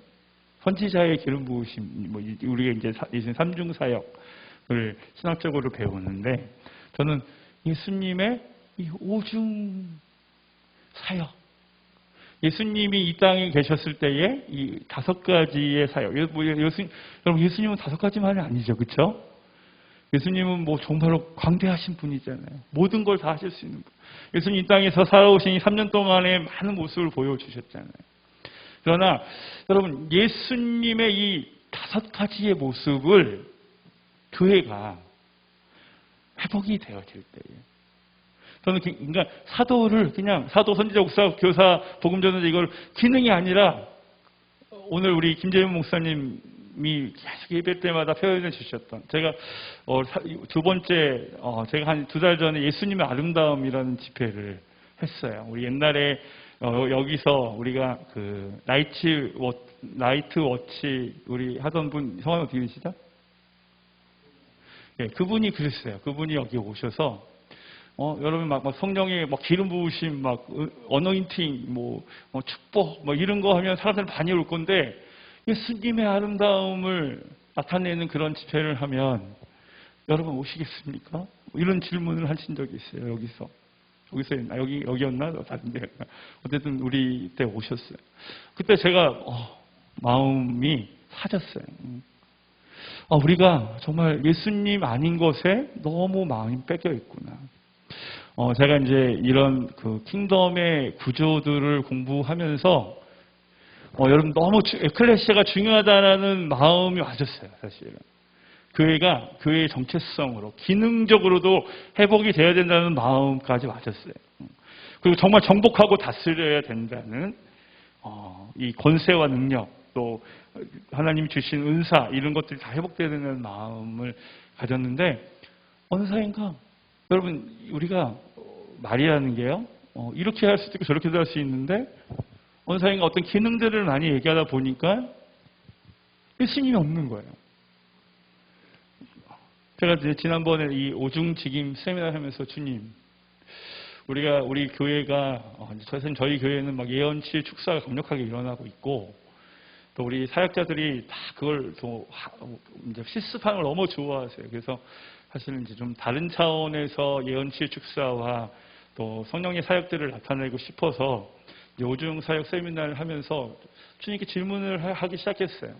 A: 선지자의 기름 부으심, 우리가 이제 예수님 삼중 사역을 신학적으로 배우는데, 저는 예수님의 이 오중 사역, 예수님이 이 땅에 계셨을 때의 이 다섯 가지의 사역, 여러분 예수님은 다섯 가지만이 아니죠, 그렇죠? 예수님은 정말로 광대하신 분이잖아요. 모든 걸 다 하실 수 있는 분. 예수님 이 땅에서 살아오신 3년 동안의 많은 모습을 보여주셨잖아요. 그러나 여러분, 예수님의 이 다섯 가지의 모습을 교회가 회복이 되어질 때에, 저는 그러니까 사도를 그냥 사도, 선지자, 목사, 교사, 복음 전도자, 이걸 기능이 아니라, 오늘 우리 김재윤 목사님이 계속 예배 때마다 표현해 주셨던, 제가 두 번째, 제가 한 2달 전에 예수님의 아름다움이라는 집회를 했어요. 우리 옛날에 여기서 우리가 그 나이트 워치 우리 하던 분 성함이 어떻게 되시죠? 네, 그분이 그랬어요. 그분이 여기 오셔서 여러분 막 성령의 기름 부으심, 어노인팅, 축복, 이런 거 하면 사람들 많이 올 건데, 예수님의 아름다움을 나타내는 그런 집회를 하면 여러분 오시겠습니까? 이런 질문을 하신 적이 있어요. 여기서였나? 여기였나? 다른데. 어쨌든 우리 때 오셨어요. 그때 제가 마음이 사졌어요. 우리가 정말 예수님 아닌 것에 너무 마음이 뺏겨 있구나. 제가 이제 이런 그 킹덤의 구조들을 공부하면서 여러분 너무 에클레시아가 중요하다라는 마음이 와졌어요, 사실은. 교회의 정체성으로, 기능적으로도 회복이 되어야 된다는 마음까지 와졌어요. 그리고 정말 정복하고 다스려야 된다는 이 권세와 능력, 또 하나님이 주신 은사, 이런 것들이 다 회복되어야 된다는 마음을 가졌는데, 어느 사이인가 여러분, 우리가 말이라는 게요, 이렇게 할 수도 있고 저렇게도 할 수 있는데, 어느 사이인가 어떤 기능들을 많이 얘기하다 보니까 예수님이 없는 거예요. 제가 이제 지난번에 이 오중직임 세미나 하면서, 주님, 우리 교회가, 저희 교회는 예언치 축사가 강력하게 일어나고 있고, 또 우리 사역자들이 다 그걸 또 이제 실습하는 걸 너무 좋아하세요. 그래서 사실은 이제 좀 다른 차원에서 예언치 축사와 또 성령의 사역들을 나타내고 싶어서 오중 사역 세미나를 하면서 주님께 질문을 하기 시작했어요.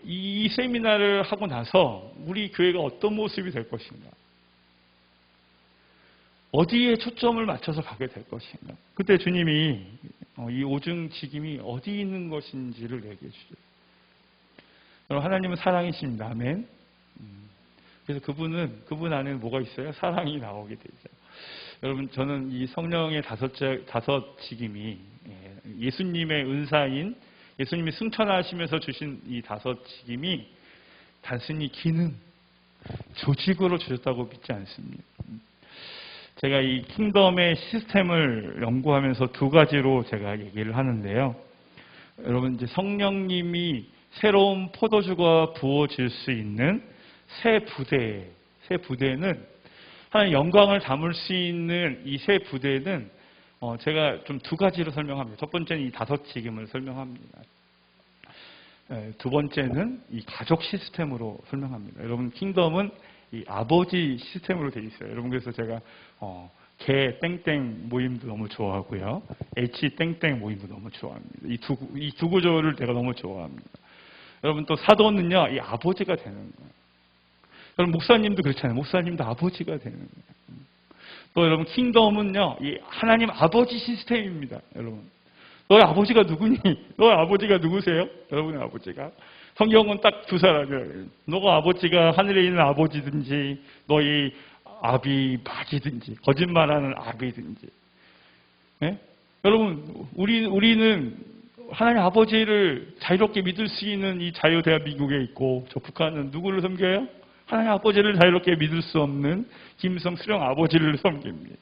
A: 이 세미나를 하고 나서 우리 교회가 어떤 모습이 될 것인가? 어디에 초점을 맞춰서 가게 될 것인가? 그때 주님이 이 오중직임이 어디 있는 것인지를 얘기해 주죠. 여러분, 하나님은 사랑이십니다. 아멘. 그래서 그분 안에는 뭐가 있어요? 사랑이 나오게 되죠. 여러분, 저는 이 성령의 다섯 직임이 예수님의 은사인, 예수님이 승천하시면서 주신 이 다섯 직임이 단순히 기능, 조직으로 주셨다고 믿지 않습니다. 제가 이 킹덤의 시스템을 연구하면서 두 가지로 제가 얘기를 하는데요. 여러분, 이제 성령님이 새로운 포도주가 부어질 수 있는 새 부대는, 하나님 영광을 담을 수 있는 이 새 부대는 제가 좀 두 가지로 설명합니다. 첫 번째는 이 다섯 직임을 설명합니다. 두 번째는 이 가족 시스템으로 설명합니다. 여러분, 킹덤은 이 아버지 시스템으로 되어 있어요. 여러분, 그래서 제가 개 땡땡 모임도 너무 좋아하고요. H 땡땡 모임도 너무 좋아합니다. 이 두 구조를 제가 너무 좋아합니다. 여러분 또 사도는요, 이 아버지가 되는 거예요. 여러분 목사님도 그렇잖아요. 목사님도 아버지가 되는 거예요. 또 여러분 킹덤은요, 이 하나님 아버지 시스템입니다. 여러분, 너의 아버지가 누구니? 너의 아버지가 누구세요? 여러분의 아버지가. 성경은 딱 두 사람이에요. 너가 아버지가 하늘에 있는 아버지든지 너희 아비바지든지 거짓말하는 아비든지. 네? 여러분 우리는 하나님 아버지를 자유롭게 믿을 수 있는 이 자유 대한민국에 있고, 저 북한은 누구를 섬겨요? 하나님 아버지를 자유롭게 믿을 수 없는 김일성 수령 아버지를 섬깁니다.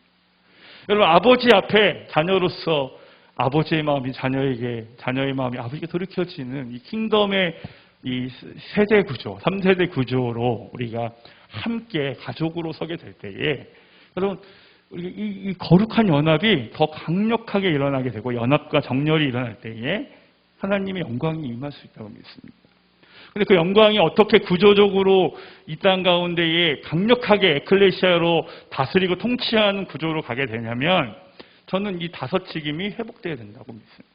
A: 여러분 아버지 앞에 자녀로서 아버지의 마음이 자녀에게, 자녀의 마음이 아버지에게 돌이켜지는 이 킹덤의 이 세대 구조, 3세대 구조로 우리가 함께 가족으로 서게 될 때에, 여러분 이 거룩한 연합이 더 강력하게 일어나게 되고, 연합과 정렬이 일어날 때에 하나님의 영광이 임할 수 있다고 믿습니다. 근데 그 영광이 어떻게 구조적으로 이 땅 가운데에 강력하게 에클레시아로 다스리고 통치하는 구조로 가게 되냐면, 저는 이 다섯 직임이 회복되어야 된다고 믿습니다.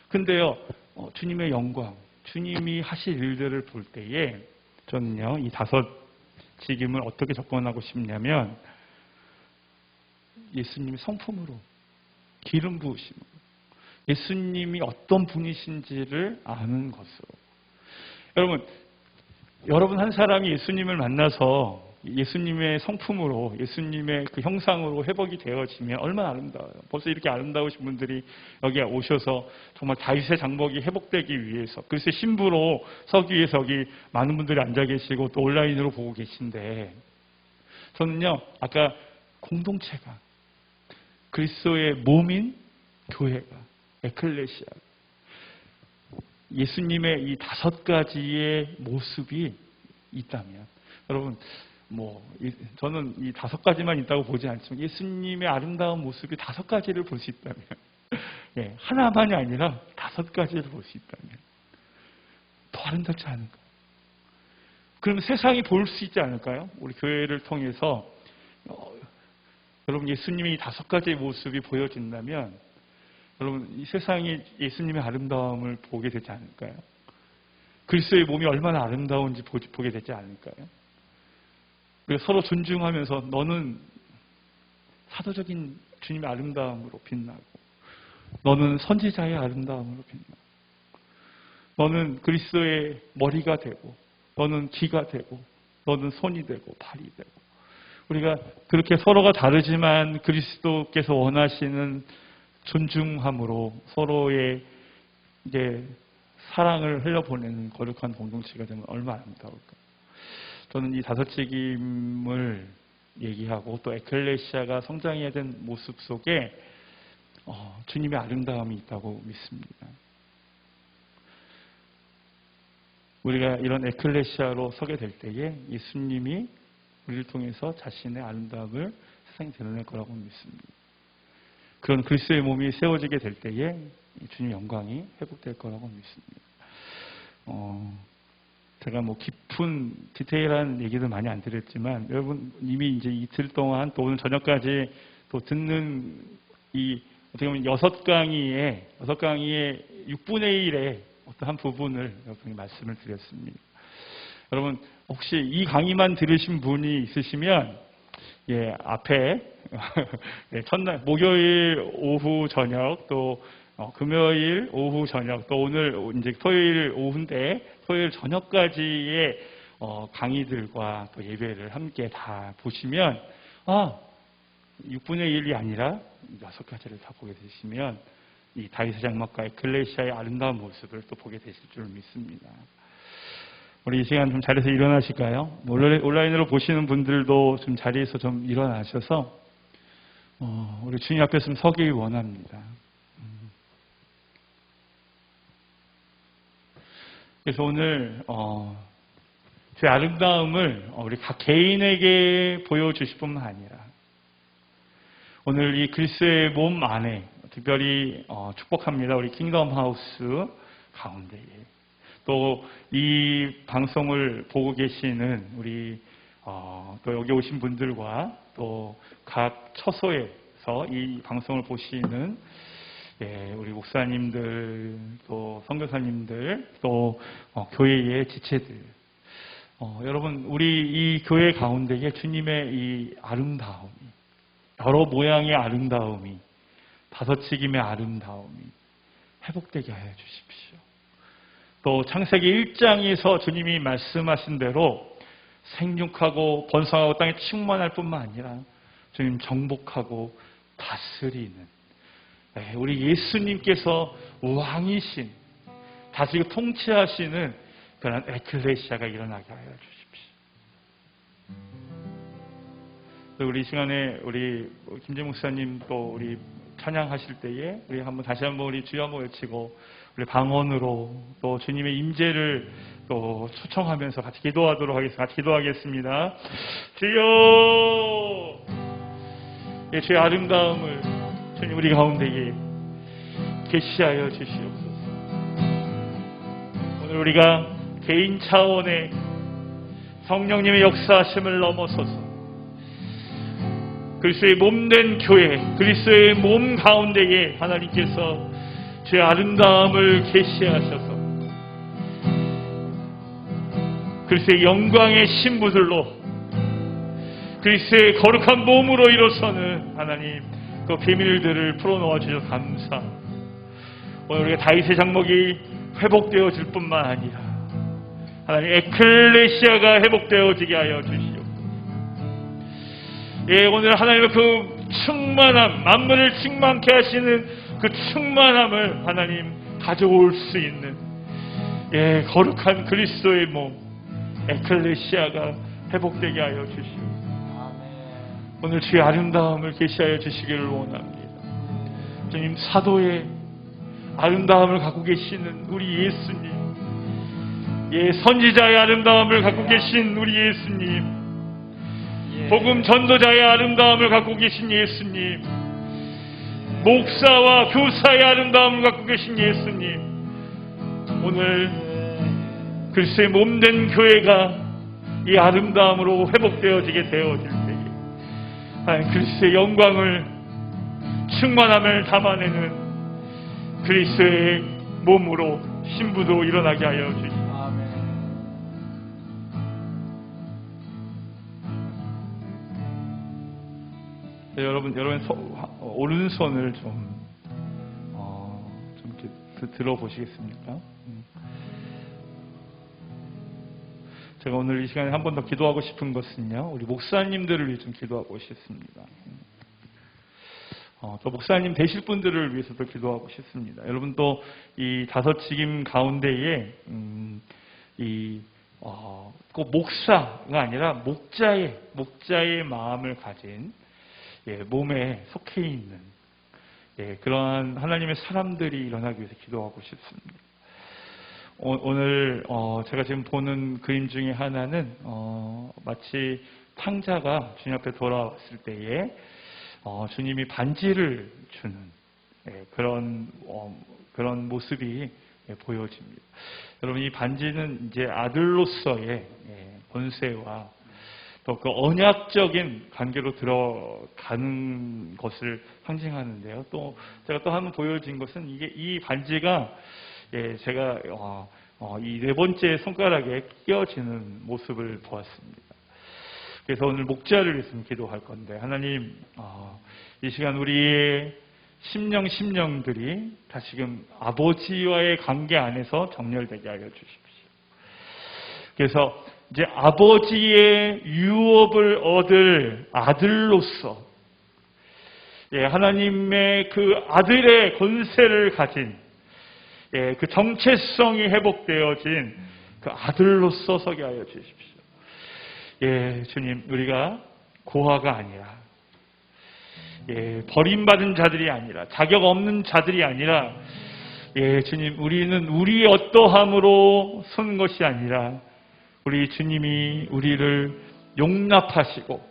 A: 근데요, 주님의 영광, 주님이 하실 일들을 볼 때에 저는요, 이 다섯 직임을 어떻게 접근하고 싶냐면, 예수님의 성품으로, 기름 부으심으로, 예수님이 어떤 분이신지를 아는 것으로. 여러분 한 사람이 예수님을 만나서 예수님의 성품으로, 예수님의 그 형상으로 회복이 되어지면 얼마나 아름다워요. 벌써 이렇게 아름다우신 분들이 여기에 오셔서 정말 다윗의 장막이 회복되기 위해서, 글쎄 신부로 서기 위해 서기 많은 분들이 앉아 계시고 또 온라인으로 보고 계신데, 저는요 아까 공동체가, 그리스도의 몸인 교회가, 에클레시아, 예수님의 이 다섯 가지의 모습이 있다면, 여러분 저는 이 다섯 가지만 있다고 보지 않지만 예수님의 아름다운 모습이 다섯 가지를 볼 수 있다면, 예, 하나만이 아니라 다섯 가지를 볼 수 있다면 더 아름답지 않을까? 그럼 세상이 볼 수 있지 않을까요? 우리 교회를 통해서 여러분 예수님의 이 다섯 가지의 모습이 보여진다면, 여러분 이 세상이 예수님의 아름다움을 보게 되지 않을까요? 그리스도의 몸이 얼마나 아름다운지 보게 되지 않을까요? 우리가 서로 존중하면서, 너는 사도적인 주님의 아름다움으로 빛나고, 너는 선지자의 아름다움으로 빛나고, 너는 그리스도의 머리가 되고, 너는 귀가 되고, 너는 손이 되고 발이 되고, 우리가 그렇게 서로가 다르지만 그리스도께서 원하시는 존중함으로 서로의 이제 사랑을 흘려보내는 거룩한 공동체가 되면 얼마나 아름다울까. 저는 이 다섯 책임을 얘기하고 또 에클레시아가 성장해야 된 모습 속에 주님의 아름다움이 있다고 믿습니다. 우리가 이런 에클레시아로 서게 될 때에 예수님이 우리를 통해서 자신의 아름다움을 세상에 드러낼 거라고 믿습니다. 그런 그리스도의 몸이 세워지게 될 때에 주님의 영광이 회복될 거라고 믿습니다. 제가 깊은 디테일한 얘기도 많이 안 드렸지만, 여러분 이미 이제 이틀 동안 또 오늘 저녁까지 또 듣는 이 어떻게 보면 6강의의 6분의 1의 어떤 한 부분을 여러분이 말씀을 드렸습니다. 여러분 혹시 이 강의만 들으신 분이 있으시면, 예, 앞에 첫날 목요일 오후 저녁, 또 금요일 오후 저녁, 또 오늘 이제 토요일 오후인데 토요일 저녁까지의 강의들과 또 예배를 함께 다 보시면 6분의 1이 아니라 6가지를 다 보게 되시면 이 다윗의 장막과 에클레시아의 아름다운 모습을 또 보게 되실 줄 믿습니다. 우리 이 시간 좀 자리에서 일어나실까요? 온라인으로 보시는 분들도 좀 자리에서 좀 일어나셔서 우리 주님 앞에 좀 서기 원합니다. 그래서 오늘 주의 아름다움을 우리 각 개인에게 보여주실 뿐만 아니라 오늘 이 그리스도의 몸 안에 특별히 축복합니다. 우리 킹덤 하우스 가운데에 또 이 방송을 보고 계시는 우리 또 여기 오신 분들과 또 각 처소에서 이 방송을 보시는 우리 목사님들, 또 선교사님들, 또 교회의 지체들, 여러분, 우리 이 교회 가운데에 주님의 이 아름다움이, 여러 모양의 아름다움이, 다섯지김의 아름다움이 회복되게 하여 주십시오. 또 창세기 1장에서 주님이 말씀하신 대로 생육하고 번성하고 땅에 충만할 뿐만 아니라 주님 정복하고 다스리는 우리 예수님께서 왕이신, 다스리고 통치하시는 그런 에클레시아가 일어나게 하여 주십시오. 우리 시간에 우리 김재 목사님 또 우리 찬양하실 때에 우리 다시 한번 우리 주여 한번 외치고 우리 방언으로 또 주님의 임재를 또 초청하면서 같이 기도하도록 하겠습니다. 같이 기도하겠습니다. 주여, 주의 아름다움을 주님 우리 가운데에 계시하여 주시옵소서. 오늘 우리가 개인 차원의 성령님의 역사하심을 넘어서서 그리스도의 몸된 교회, 그리스도의 몸 가운데에 하나님께서 주의 아름다움을 계시하셔서 그리스도의 영광의 신부들로 그리스도의 거룩한 몸으로 일어서는 하나님 그 비밀들을 풀어놓아 주셔서 감사합니다. 오늘 우리가 다윗의 장막이 회복되어질 뿐만 아니라 하나님 에클레시아가 회복되어지게 하여 주시옵소서. 오늘 하나님의 그 충만함, 만물을 충만케 하시는 그 충만함을 하나님 가져올 수 있는 거룩한 그리스도의 몸 에클레시아가 회복되게 하여 주시옵소서. 오늘 주의 아름다움을 계시하여 주시기를 원합니다. 주님, 사도의 아름다움을 갖고 계시는 우리 예수님, 선지자의 아름다움을 갖고 계신 우리 예수님, 복음 전도자의 아름다움을 갖고 계신 예수님, 목사와 교사의 아름다움을 갖고 계신 예수님, 오늘 그리스도의 몸된 교회가 이 아름다움으로 회복되어지게 되어질 때에 하나님 그리스도의 영광을, 충만함을 담아내는 그리스도의 몸으로 신부도 일어나게 하여 주시옵소서. 여러분 오른손을 좀 이렇게 들어보시겠습니까? 제가 오늘 이 시간에 한 번 더 기도하고 싶은 것은요, 우리 목사님들을 위해 좀 기도하고 싶습니다. 또 목사님 되실 분들을 위해서도 기도하고 싶습니다. 여러분 또 이 다섯지김 가운데에 꼭 목사가 아니라 목자의 마음을 가진 몸에 속해 있는 그러한 하나님의 사람들이 일어나기 위해서 기도하고 싶습니다. 오늘 제가 지금 보는 그림 중에 하나는 마치 탕자가 주님 앞에 돌아왔을 때에 주님이 반지를 주는 그런 모습이 보여집니다. 여러분, 이 반지는 이제 아들로서의 권세와 또 그 언약적인 관계로 들어가는 것을 상징하는데요. 또 제가 또 한번 보여진 것은 이 반지가 제가 이 네 번째 손가락에 끼어지는 모습을 보았습니다. 그래서 오늘 목자를 위해서 기도할 건데, 하나님 이 시간 우리의 심령들이 다시금 아버지와의 관계 안에서 정렬되게 하여 주십시오. 그래서 이제 아버지의 유업을 얻을 아들로서 하나님의 그 아들의 권세를 가진 그 정체성이 회복되어진 그 아들로서 서게 하여 주십시오. 주님, 우리가 고아가 아니라 버림받은 자들이 아니라 자격 없는 자들이 아니라 주님, 우리는 우리의 어떠함으로 선 것이 아니라 우리 주님이 우리를 용납하시고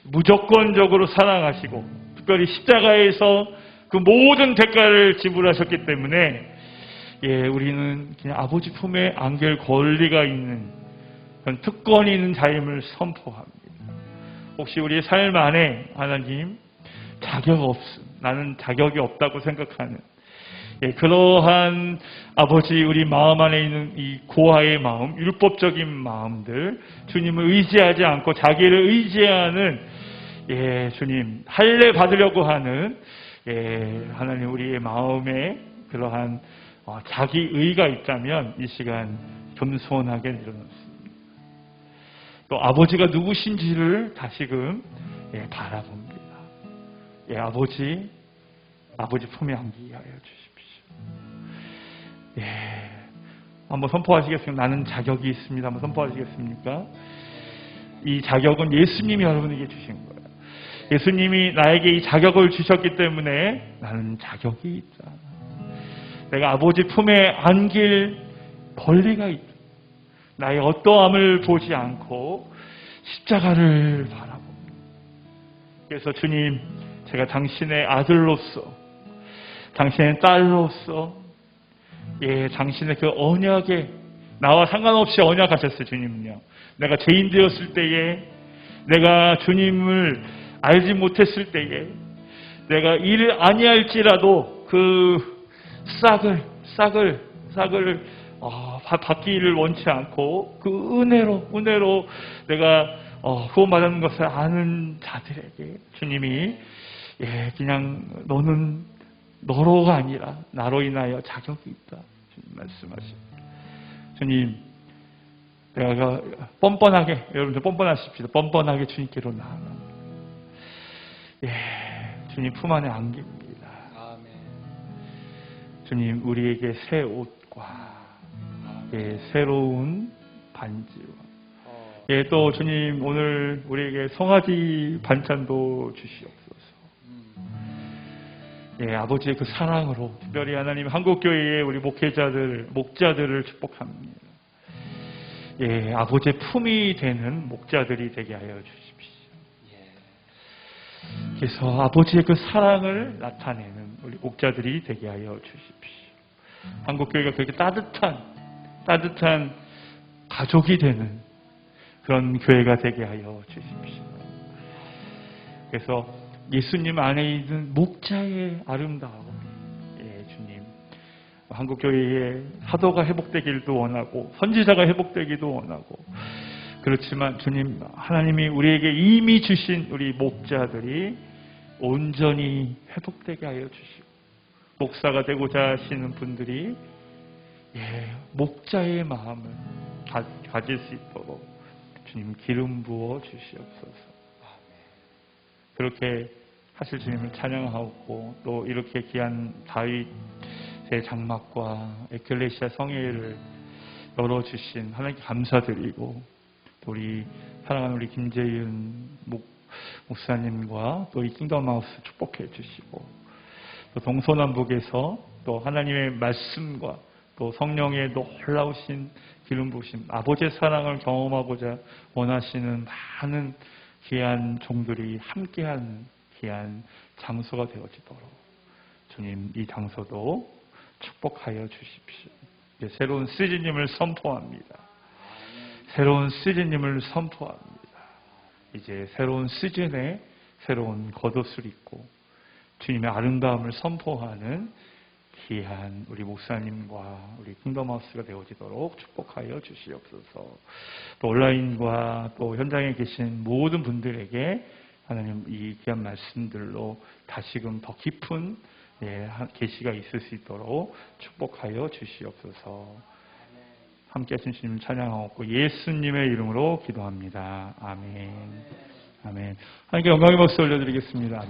A: 무조건적으로 사랑하시고 특별히 십자가에서 그 모든 대가를 지불하셨기 때문에 우리는 그냥 아버지 품에 안길 권리가 있는 그런 특권이 있는 자임을 선포합니다. 혹시 우리의 삶 안에 하나님 자격 없음, 나는 자격이 없다고 생각하는 그러한 아버지 우리 마음 안에 있는 이 고아의 마음, 율법적인 마음들, 주님을 의지하지 않고 자기를 의지하는 주님 할례 받으려고 하는 하나님 우리의 마음에 그러한 자기 의가 있다면 이 시간 겸손하게 내려놓습니다. 또 아버지가 누구신지를 다시금 바라봅니다. 아버지 품에 안기게 하여 주십시오. 한번 선포하시겠습니까? 나는 자격이 있습니다. 한번 선포하시겠습니까? 이 자격은 예수님이 여러분에게 주신 거예요. 예수님이 나에게 이 자격을 주셨기 때문에 나는 자격이 있다. 내가 아버지 품에 안길 권리가 있다. 나의 어떠함을 보지 않고 십자가를 바라봅니다. 그래서 주님, 제가 당신의 아들로서, 당신의 딸로서, 당신의 그 언약에 나와 상관없이 언약하셨어요. 주님은요. 내가 죄인 되었을 때에, 내가 주님을 알지 못했을 때에, 내가 이를 아니할지라도 그 싹을 받기를 원치 않고 그 은혜로 내가 구원받는 것을 아는 자들에게 주님이 그냥 너는 너로가 아니라 나로 인하여 자격이 있다. 주님 말씀하십니다. 주님, 내가 뻔뻔하게, 여러분들 뻔뻔하십시오. 뻔뻔하게 주님께로 나아갑니다. 주님 품 안에 안깁니다. 주님, 우리에게 새 옷과 새로운 반지와 또 주님 오늘 우리에게 송아지 반찬도 주시옵소서. 아버지의 그 사랑으로 특별히 하나님 한국교회의 우리 목자들을 축복합니다. 아버지의 품이 되는 목자들이 되게 하여 주십시오. 그래서 아버지의 그 사랑을 나타내는 우리 목자들이 되게 하여 주십시오. 한국교회가 그렇게 따뜻한 가족이 되는 그런 교회가 되게 하여 주십시오. 그래서 예수님 안에 있는 목자의 아름다움, 주님, 한국교회의 사도가 회복되기도 원하고 선지자가 회복되기도 원하고, 그렇지만 주님, 하나님이 우리에게 이미 주신 우리 목자들이 온전히 회복되게 하여 주시고, 목사가 되고자 하시는 분들이 목자의 마음을 가질 수 있도록 주님 기름 부어 주시옵소서. 그렇게 하실 주님을 찬양하고, 또 이렇게 귀한 다윗의 장막과 에클레시아 성회를 열어주신 하나님께 감사드리고, 또 우리 사랑하는 우리 김재윤 목사님과 또 이 킹덤하우스 축복해 주시고, 또 동서남북에서 또 하나님의 말씀과 또 성령의 놀라우신 기름 부으심, 아버지의 사랑을 경험하고자 원하시는 많은 귀한 종들이 함께하는 귀한 장소가 되어지도록 주님, 이 장소도 축복하여 주십시오. 이제 새로운 시즌임을 선포합니다. 새로운 시즌임을 선포합니다. 이제 새로운 시즌에 새로운 겉옷을 입고 주님의 아름다움을 선포하는 귀한 우리 목사님과 우리 킹덤하우스가 되어지도록 축복하여 주시옵소서. 또 온라인과 또 현장에 계신 모든 분들에게 하나님 이 귀한 말씀들로 다시금 더 깊은 계시가 있을 수 있도록 축복하여 주시옵소서. 함께 하신 주님 찬양하고 예수님의 이름으로 기도합니다. 아멘. 아멘. 하나님께 영광의 박수 올려드리겠습니다.